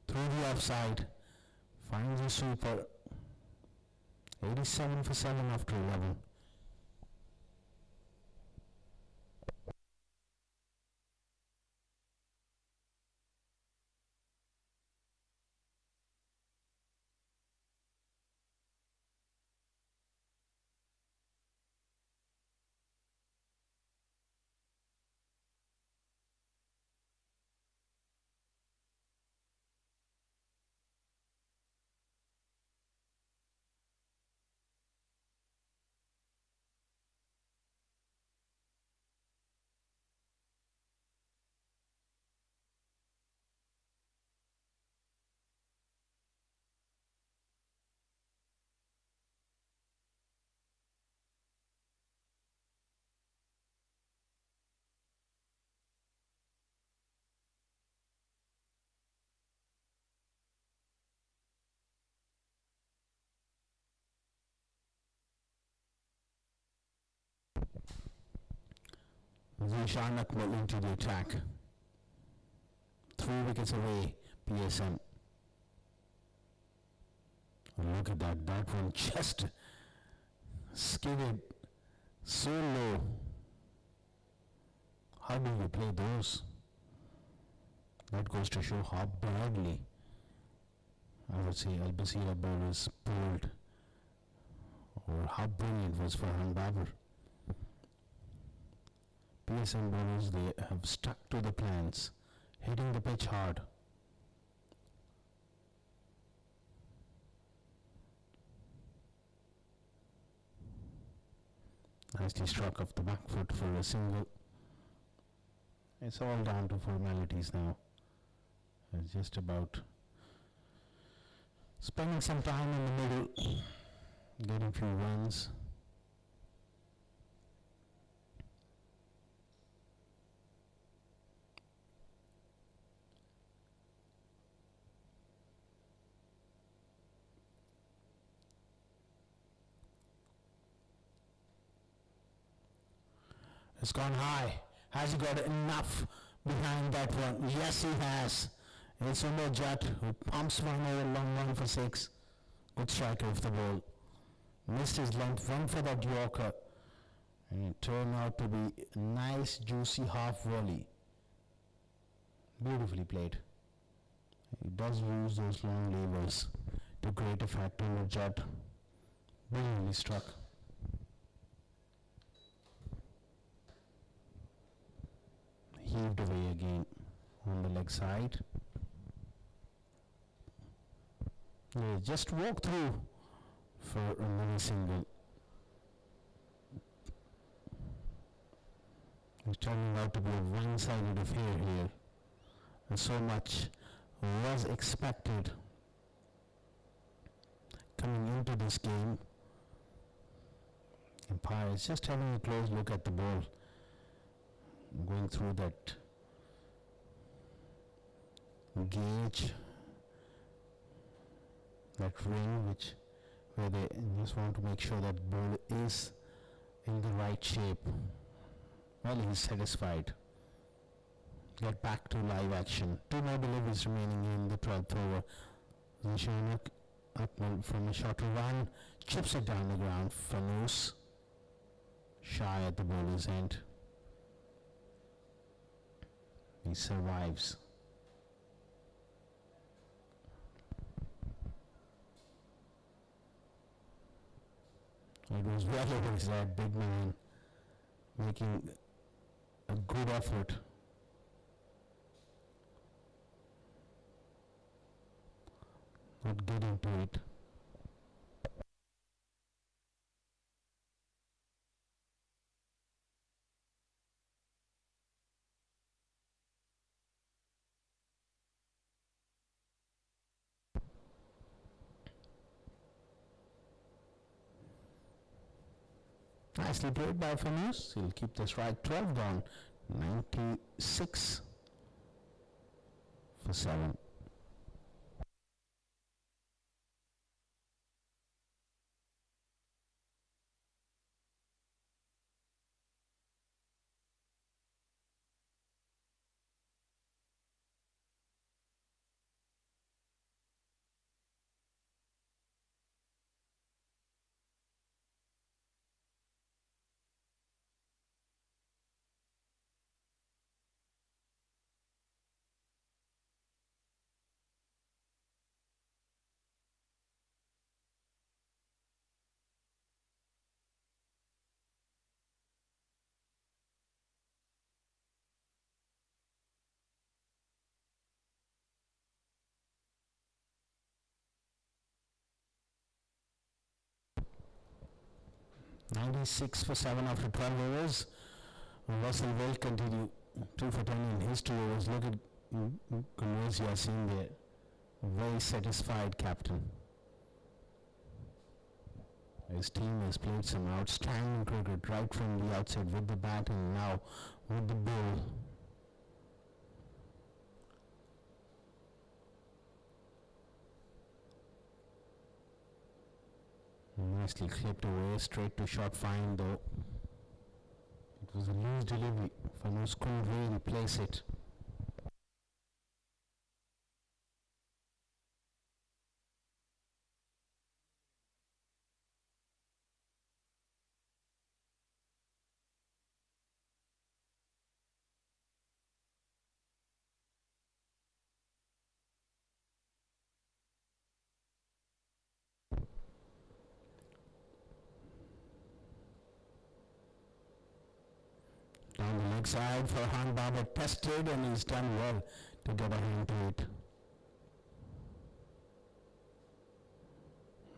through the offside. Finds a super. 87 for 7 after 11. Zishan Akmal into the attack. 3 wickets away, PSM. Look at that, that one just skidded so low. How do you play those? That goes to show how badly, I would say, Al-Basira bowlers bowled, or how brilliant was Farhan Babar. PSM bowlers, they have stuck to the plans, hitting the pitch hard. Nicely struck off the back foot for a single. It's all down to formalities now. It's just about spending some time in the middle, getting a few runs. It's gone high. Has he got enough behind that one? Yes, he has. It's Umar Jat who pumps one over long one for 6. Good striker of the ball. Missed his length, went for that Yorker. And it turned out to be a nice, juicy half volley. Beautifully played. He does use those long levers to great effect. Umar Jat brilliantly struck. Heaved away again on the leg side. Yeah, just walk through for another single. It's turning out to be a one-sided affair here, and so much was expected coming into this game. Empire is just having a close look at the ball, going through that gauge, that ring, where they just want to make sure that ball is in the right shape. Well, he's satisfied. Get back to live action. 2 more deliveries remaining in the 12th over. Zishan Akmal from a shorter run chips it down the ground. Fanous shy at the bowler's end. He survives. It was well over his head, big man, making a good effort. Not getting to it. Nicely played by Fanous. He'll keep the strike. 12 gone. 96 for 7. .96 for 7 after 12 overs. Russell will continue 2 for 10 in his 2 overs. Look at Gulwaz Yassin there. Very satisfied captain. His team has played some outstanding cricket right from the outset with the bat and now with the ball. Nicely clipped away, straight to short fine though. It was a loose delivery. Fanus couldn't really place it. Down the leg side for Han Baba, tested, and he's done well to get a hand to it.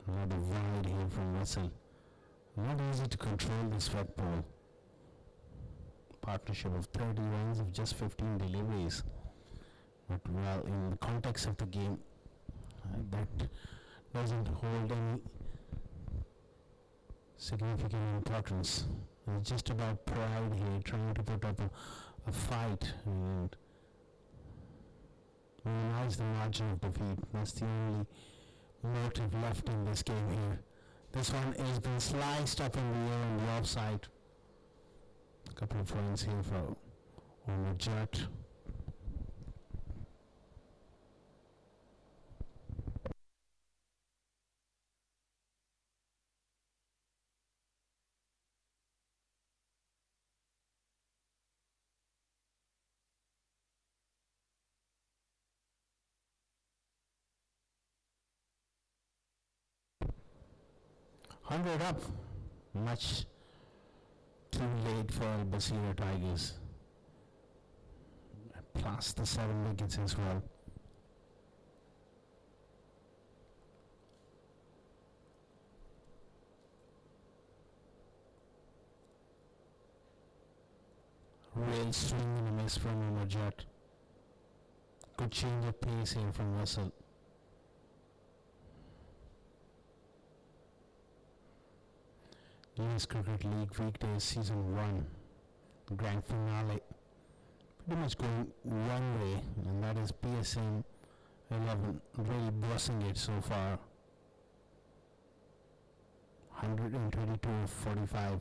Another wide here from Russell. Not easy to control this wet ball. Partnership of 30 runs of just 15 deliveries. But well, in the context of the game, that doesn't hold any significant importance. It's just about pride here, trying to put up a fight and minimize the margin of defeat. That's the only motive left in this game here. This one has been sliced up in the air on the offside. A couple of runs here for Omar Jat. Hundred up, much too late for BASIRA Tigers. Plus the 7 wickets as well. Real swing and a miss from Omar Jat. Good change of pace here from Russell. Ladies Cricket League Weekdays Season 1 Grand Finale. Pretty much going one way, and that is PSM 11 really bossing it so far. 122 of 45.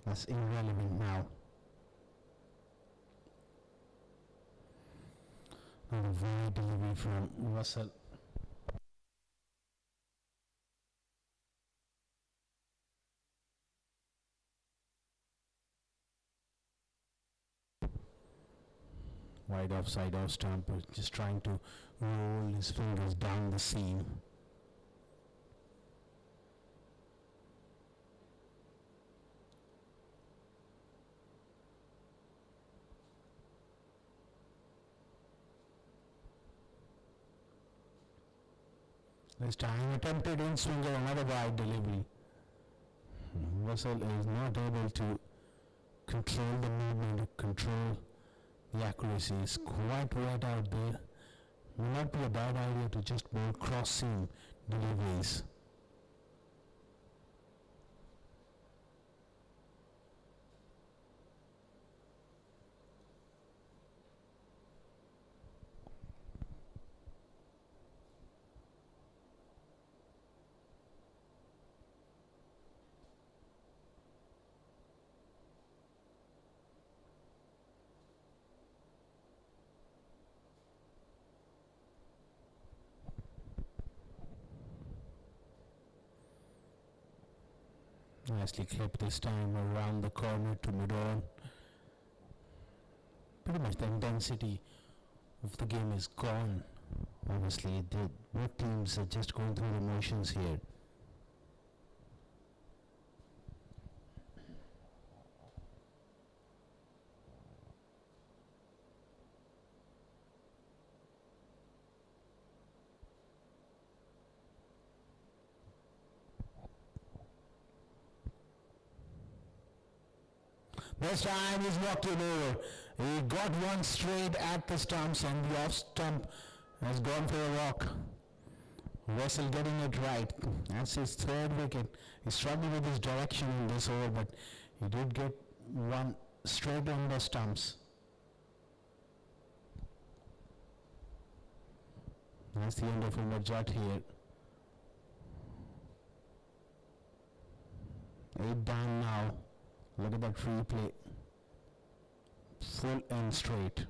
That's irrelevant now. Another very delivery from Russell. Wide offside off stump, just trying to roll his fingers down the seam. This time attempted in swinger, another wide delivery. Russell is not able to control the movement, control the accuracy. Is quite wet out there. May not be a bad idea to just bowl cross seam deliveries. Nicely clipped this time around the corner to mid-on. Pretty much the intensity of the game is gone. Obviously, both teams are just going through the motions here. This time he's knocked it over. He got one straight at the stumps, and the off stump has gone for a walk. Russell getting it right. That's his third wicket. He struggled with his direction in this over, but he did get one straight on the stumps. That's the end of Umar Jat here. 8 down now. Look at that free play. full and straight.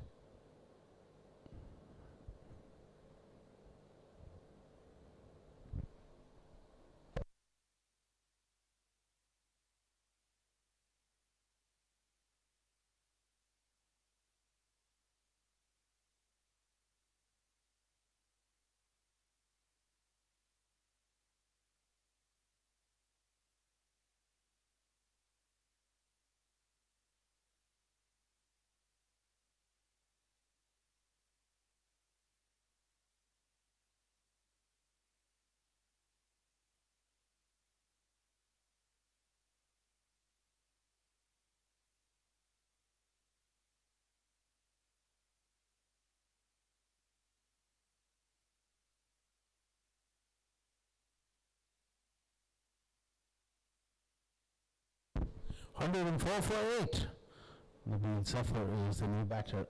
Hundred and 4 for 8. Nabil Zafar is the new batter.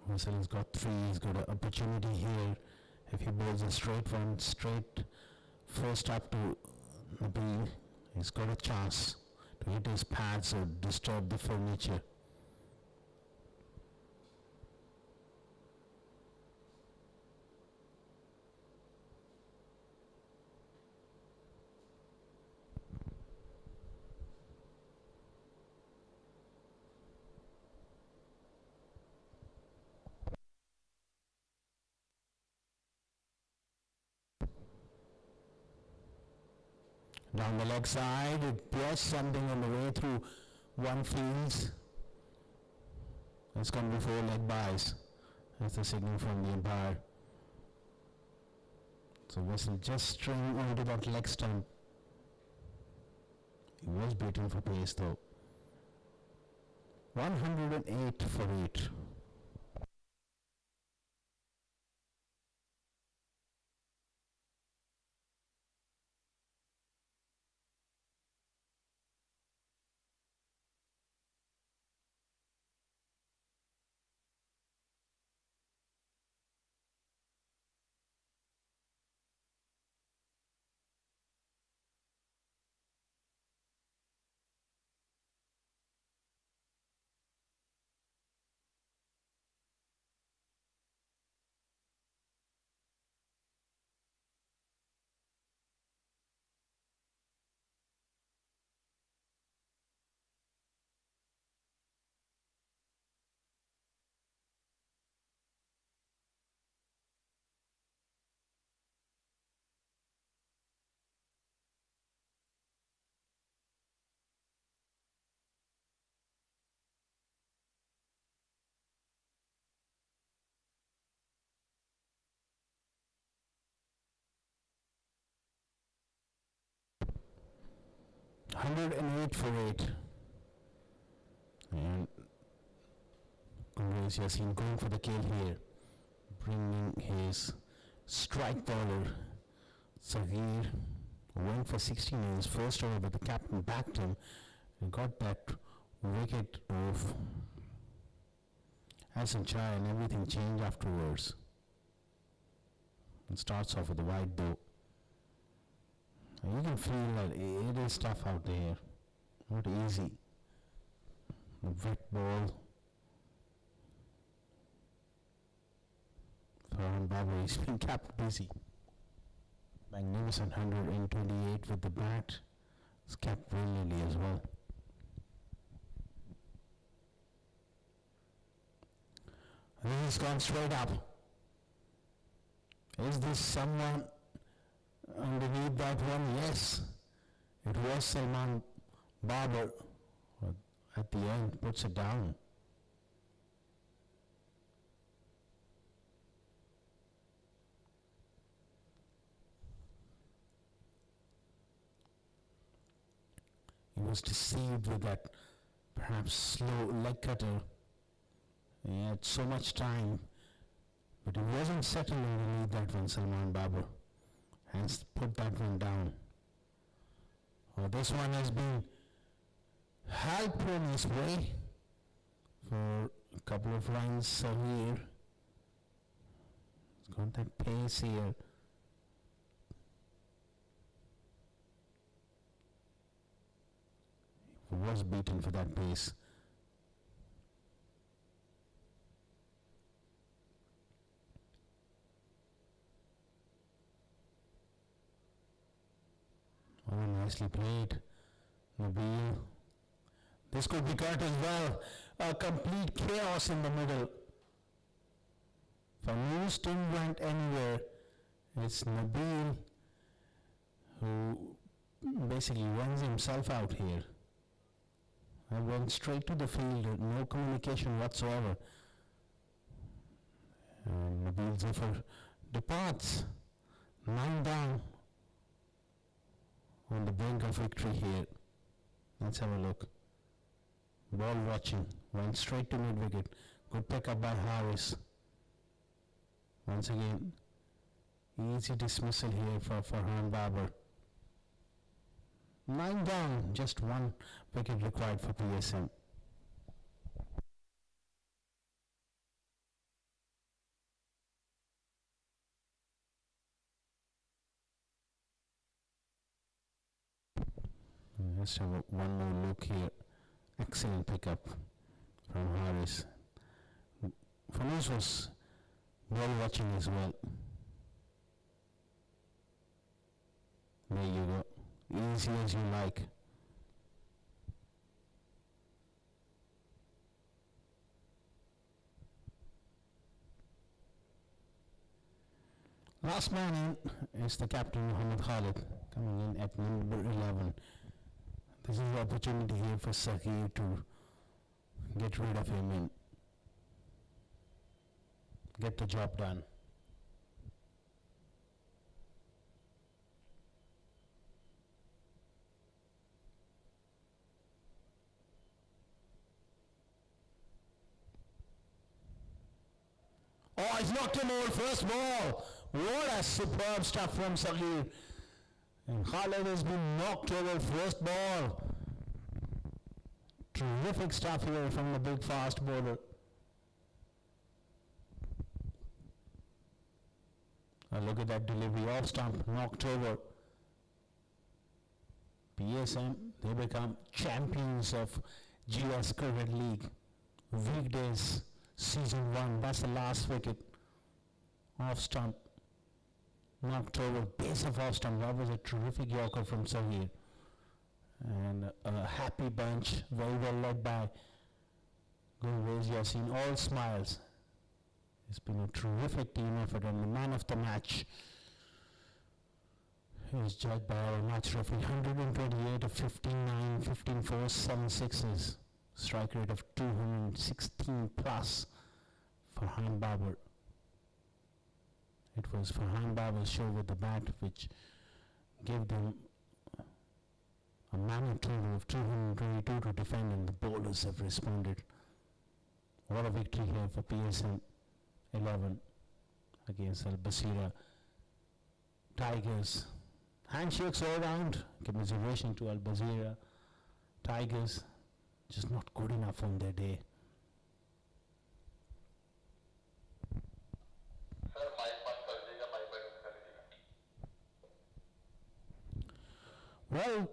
Russell has got 3, he's got an opportunity here. If he bowls a straight one, straight first up to Nabil, he's got a chance to hit his pads or disturb the furniture. Down the leg side, it was something on the way through one fields. It's come before leg buys. That's the signal from the umpire. So Wessel just string onto that leg stump. He was beaten for pace though. 108 for 8. For 8. And Congress Yassin going for the kill here, bringing his strike bowler Sagir went for 16 in his first over, but the captain backed him and got that wicket of Hassan Chai, and everything changed afterwards. It starts off with the wide though. And you can feel that it is tough out there. Not easy. The wet ball. Farhan Babar is being kept busy. Magnificent 128 with the bat. It's kept brilliantly as well. And this has gone straight up. Is this someone underneath that one? Yes. It was Salman Babar. At the end, puts it down. He was deceived with that perhaps slow leg cutter. He had so much time, but he wasn't settled underneath that one, Salman Babar. Hence, put that one down. Well, this one has been help on his way for a couple of runs here. He's got that pace here. He was beaten for that pace. Oh, nicely played, Nabil. This could be cut as well. A complete chaos in the middle. Fanous didn't went anywhere. It's Nabil who basically runs himself out here. I went straight to the field, no communication whatsoever. And Nabil Zafar departs. 9 down. On the brink of victory here. Let's have a look. Ball watching. Went straight to mid-wicket. Good pick up by Harris. Once again, easy dismissal here for Farhan Babar. 9 down. Just 1 wicket required for PSM. Let's have one more look here. Excellent pickup from Harris. Fanous was ball watching as well. There you go. Easy as you like. Last man in is the captain Muhammad Khalid, coming in at number 11. This is the opportunity here for Sakir to get rid of him and get the job done. Oh, he's knocked him over first ball. What a superb stuff from Sakir. And Khalid has been knocked over first ball. Terrific stuff here from the big fast bowler. Look at that delivery off stump, knocked over. PSM, they become champions of GS Cricket League. Weekdays, Season 1, that's the last wicket. Off stump. Knocked over, base of off stump. That was a terrific yorker from Sahir. And a happy bench, very well led by Gurvez Yassin. All smiles. It's been a terrific team effort, and the man of the match is judged by our match referee. 128 of 59, 15 fours, 7 sixes. Strike rate of 216 plus for Farhan Babar. It was Farhan Babar's show with the bat which gave them a man total of 222 to defend, and the bowlers have responded. What a victory here for PSM 11 against Al-Basira Tigers. Handshakes all round. Commiseration to Al-Basira Tigers. Just not good enough on their day. Well,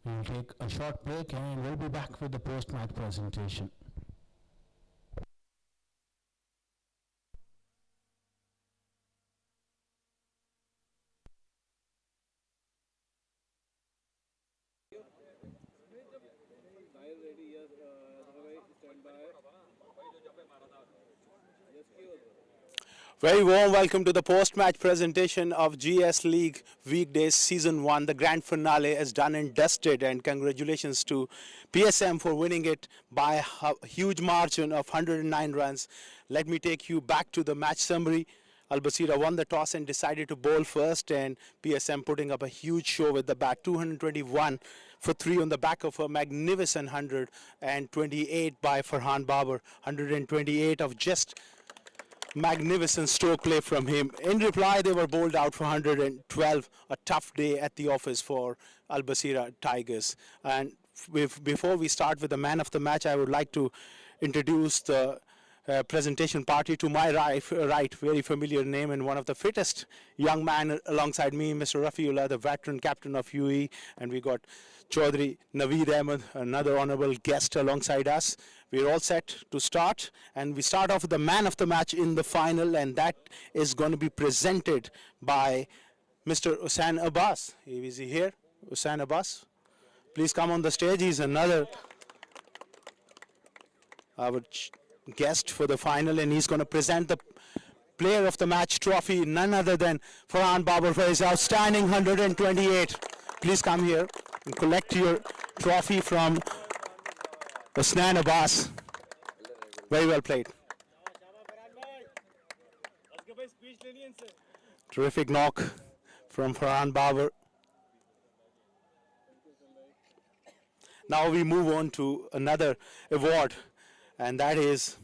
we'll take a short break and we'll be back with the post-match presentation. Very warm welcome to the post-match presentation of GS League Weekdays Season 1. The grand finale is done and dusted, and congratulations to PSM for winning it by a huge margin of 109 runs. Let me take you back to the match summary. Al-Basira won the toss and decided to bowl first, and PSM putting up a huge show with the bat. 221 for 3 on the back of a magnificent 128 by Farhan Babar. 128 of just magnificent stroke play from him. In reply, they were bowled out for 112. A tough day at the office for Al-Basira Tigers. And before we start with the man of the match, I would like to introduce the presentation party. To my right, very familiar name and one of the fittest young man alongside me, Mr. Rafiullah, the veteran captain of UAE, and we got Chaudhry Naveed Ahmed, another honorable guest alongside us. We're all set to start, and we start off with the man of the match in the final, and that is going to be presented by Mr. Hussain Abbas. Is he here? Hussain Abbas, please come on the stage. He's another our guest for the final, and he's going to present the player of the match trophy, none other than Farhan Babar for his outstanding 128. Please come here and collect your trophy from Hussain Abbas. Very well played. Terrific knock from Farhan Babar. Now we move on to another award, and that is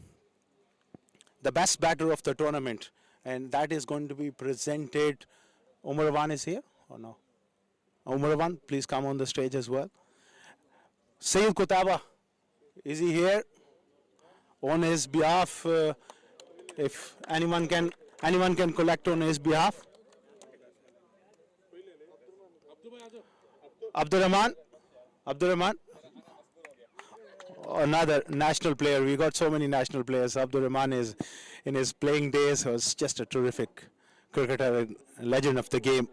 the best batter of the tournament, and that is going to be presented. Umar Awan is here or no? Umar Awan, please come on the stage as well. Sayyid Kutaba, is he here? On his behalf, if anyone can collect on his behalf. Abdurrahman, another national player. We got so many national players. Abdurrahman is, in his playing days, was just a terrific cricketer, a legend of the game.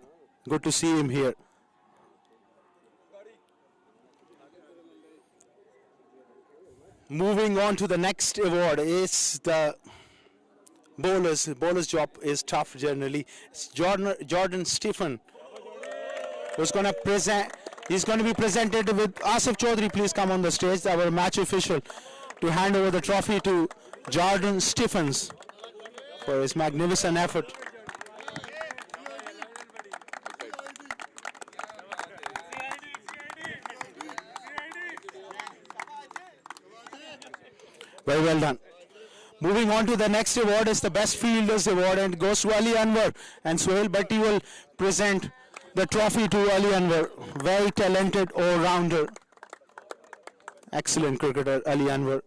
Good to see him here. Moving on to the next award is the bowlers. Bowlers' job is tough generally. It's Jordan Stephen who's going to present. He's going to be presented with Asif Chaudhry. Please come on the stage, our match official, to hand over the trophy to Jordan Stephens for his magnificent effort. Very well done. Moving on to the next award is the Best Fielders Award, and it goes to Ali Anwar, and Sohail Bhatti will present the trophy to Ali Anwar. Very talented all-rounder. Excellent cricketer, Ali Anwar.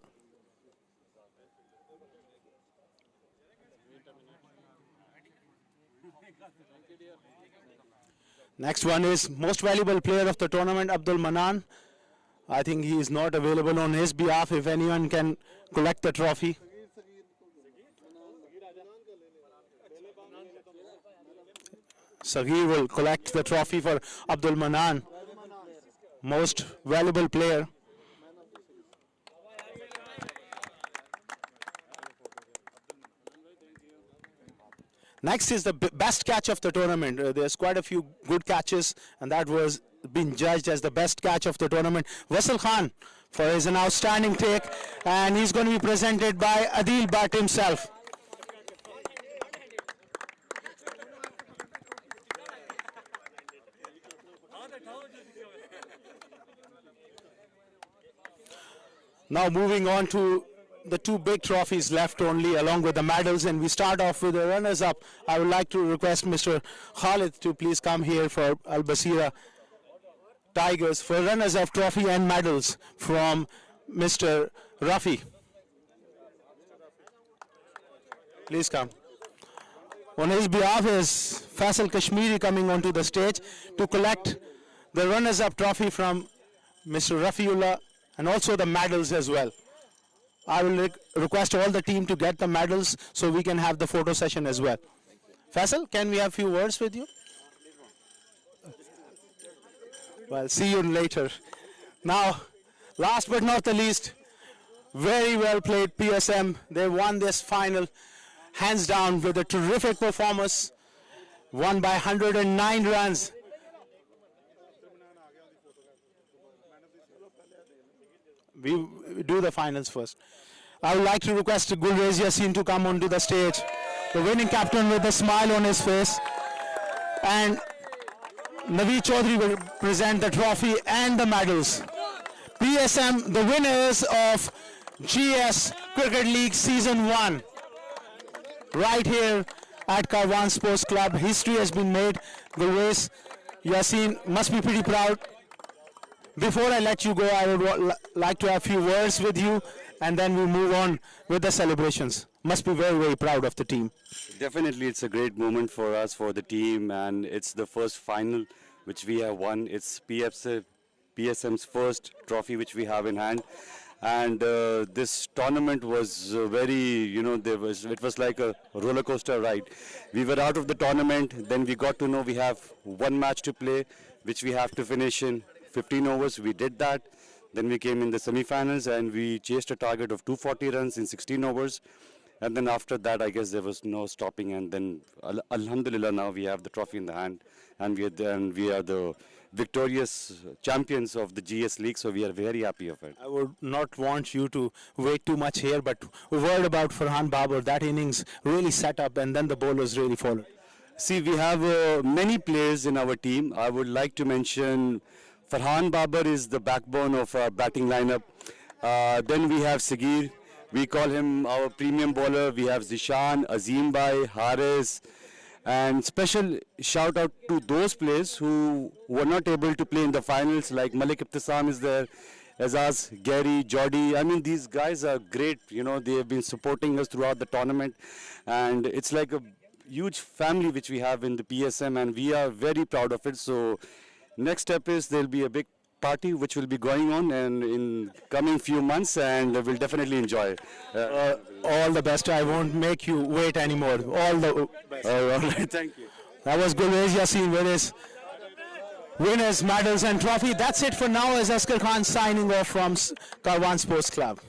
Next one is most valuable player of the tournament, Abdul Manan. I think he is not available on his behalf. If anyone can collect the trophy. Sagir will collect the trophy for Abdul Manan, most valuable player. Next is the best catch of the tournament. There's quite a few good catches, and that was being judged as the best catch of the tournament. Wasil Khan for his an outstanding take, and he's going to be presented by Adil Bhatt himself. Now moving on to the two big trophies left only, along with the medals, and we start off with the runners-up. I would like to request Mr. Khalid to please come here for Al Basira Tigers for runners-up trophy and medals from Mr. Rafi. Please come. On his behalf is Faisal Kashmiri coming onto the stage to collect the runners-up trophy from Mr. Rafiullah, and also the medals as well. I will request all the team to get the medals so we can have the photo session as well. Faisal, can we have a few words with you? Well, see you later. Now, last but not the least, very well played PSM. They won this final hands down with a terrific performance, won by 109 runs. We do the finals first. I would like to request Gulrez Yassin to come onto the stage. The winning captain with a smile on his face. And Naveed Chaudhry will present the trophy and the medals. PSM, the winners of GS Cricket League Season 1. Right here at Karwan Sports Club. History has been made. Gulrez Yassin must be pretty proud. Before I let you go, I would like to have a few words with you and then we move on with the celebrations. Must be very, very proud of the team. Definitely, it's a great moment for us, for the team, and it's the first final which we have won. It's PSM's first trophy which we have in hand, and this tournament was it was like a roller coaster ride. We were out of the tournament, then we got to know we have one match to play, which we have to finish in 15 overs. We did that. Then we came in the semi-finals and we chased a target of 240 runs in 16 overs. And then after that, I guess there was no stopping. And then, alhamdulillah, now we have the trophy in the hand, and we are the victorious champions of the GS League. So we are very happy of it. I would not want you to wait too much here, but a word about Farhan Babar. That innings really set up, and then the bowlers really followed. See, we have many players in our team. I would like to mention Farhan Babar is the backbone of our batting lineup. Then we have Sagir. We call him our premium bowler. We have Zishan, Azim Bhai, Haris. And special shout out to those players who were not able to play in the finals, like Malik Ibtisam is there, Azaz, Gary, Jody. I mean, these guys are great. You know, they have been supporting us throughout the tournament. And it's like a huge family which we have in the PSM, and we are very proud of it. So next step is there'll be a big party which will be going on and in coming few months, and we'll definitely enjoy it. All the best. I won't make you wait anymore. All the best. All right, thank you. That was Gulwez Yassin with his winners, medals and trophy. That's it for now, as Askar Khan signing off from Karwan Sports Club.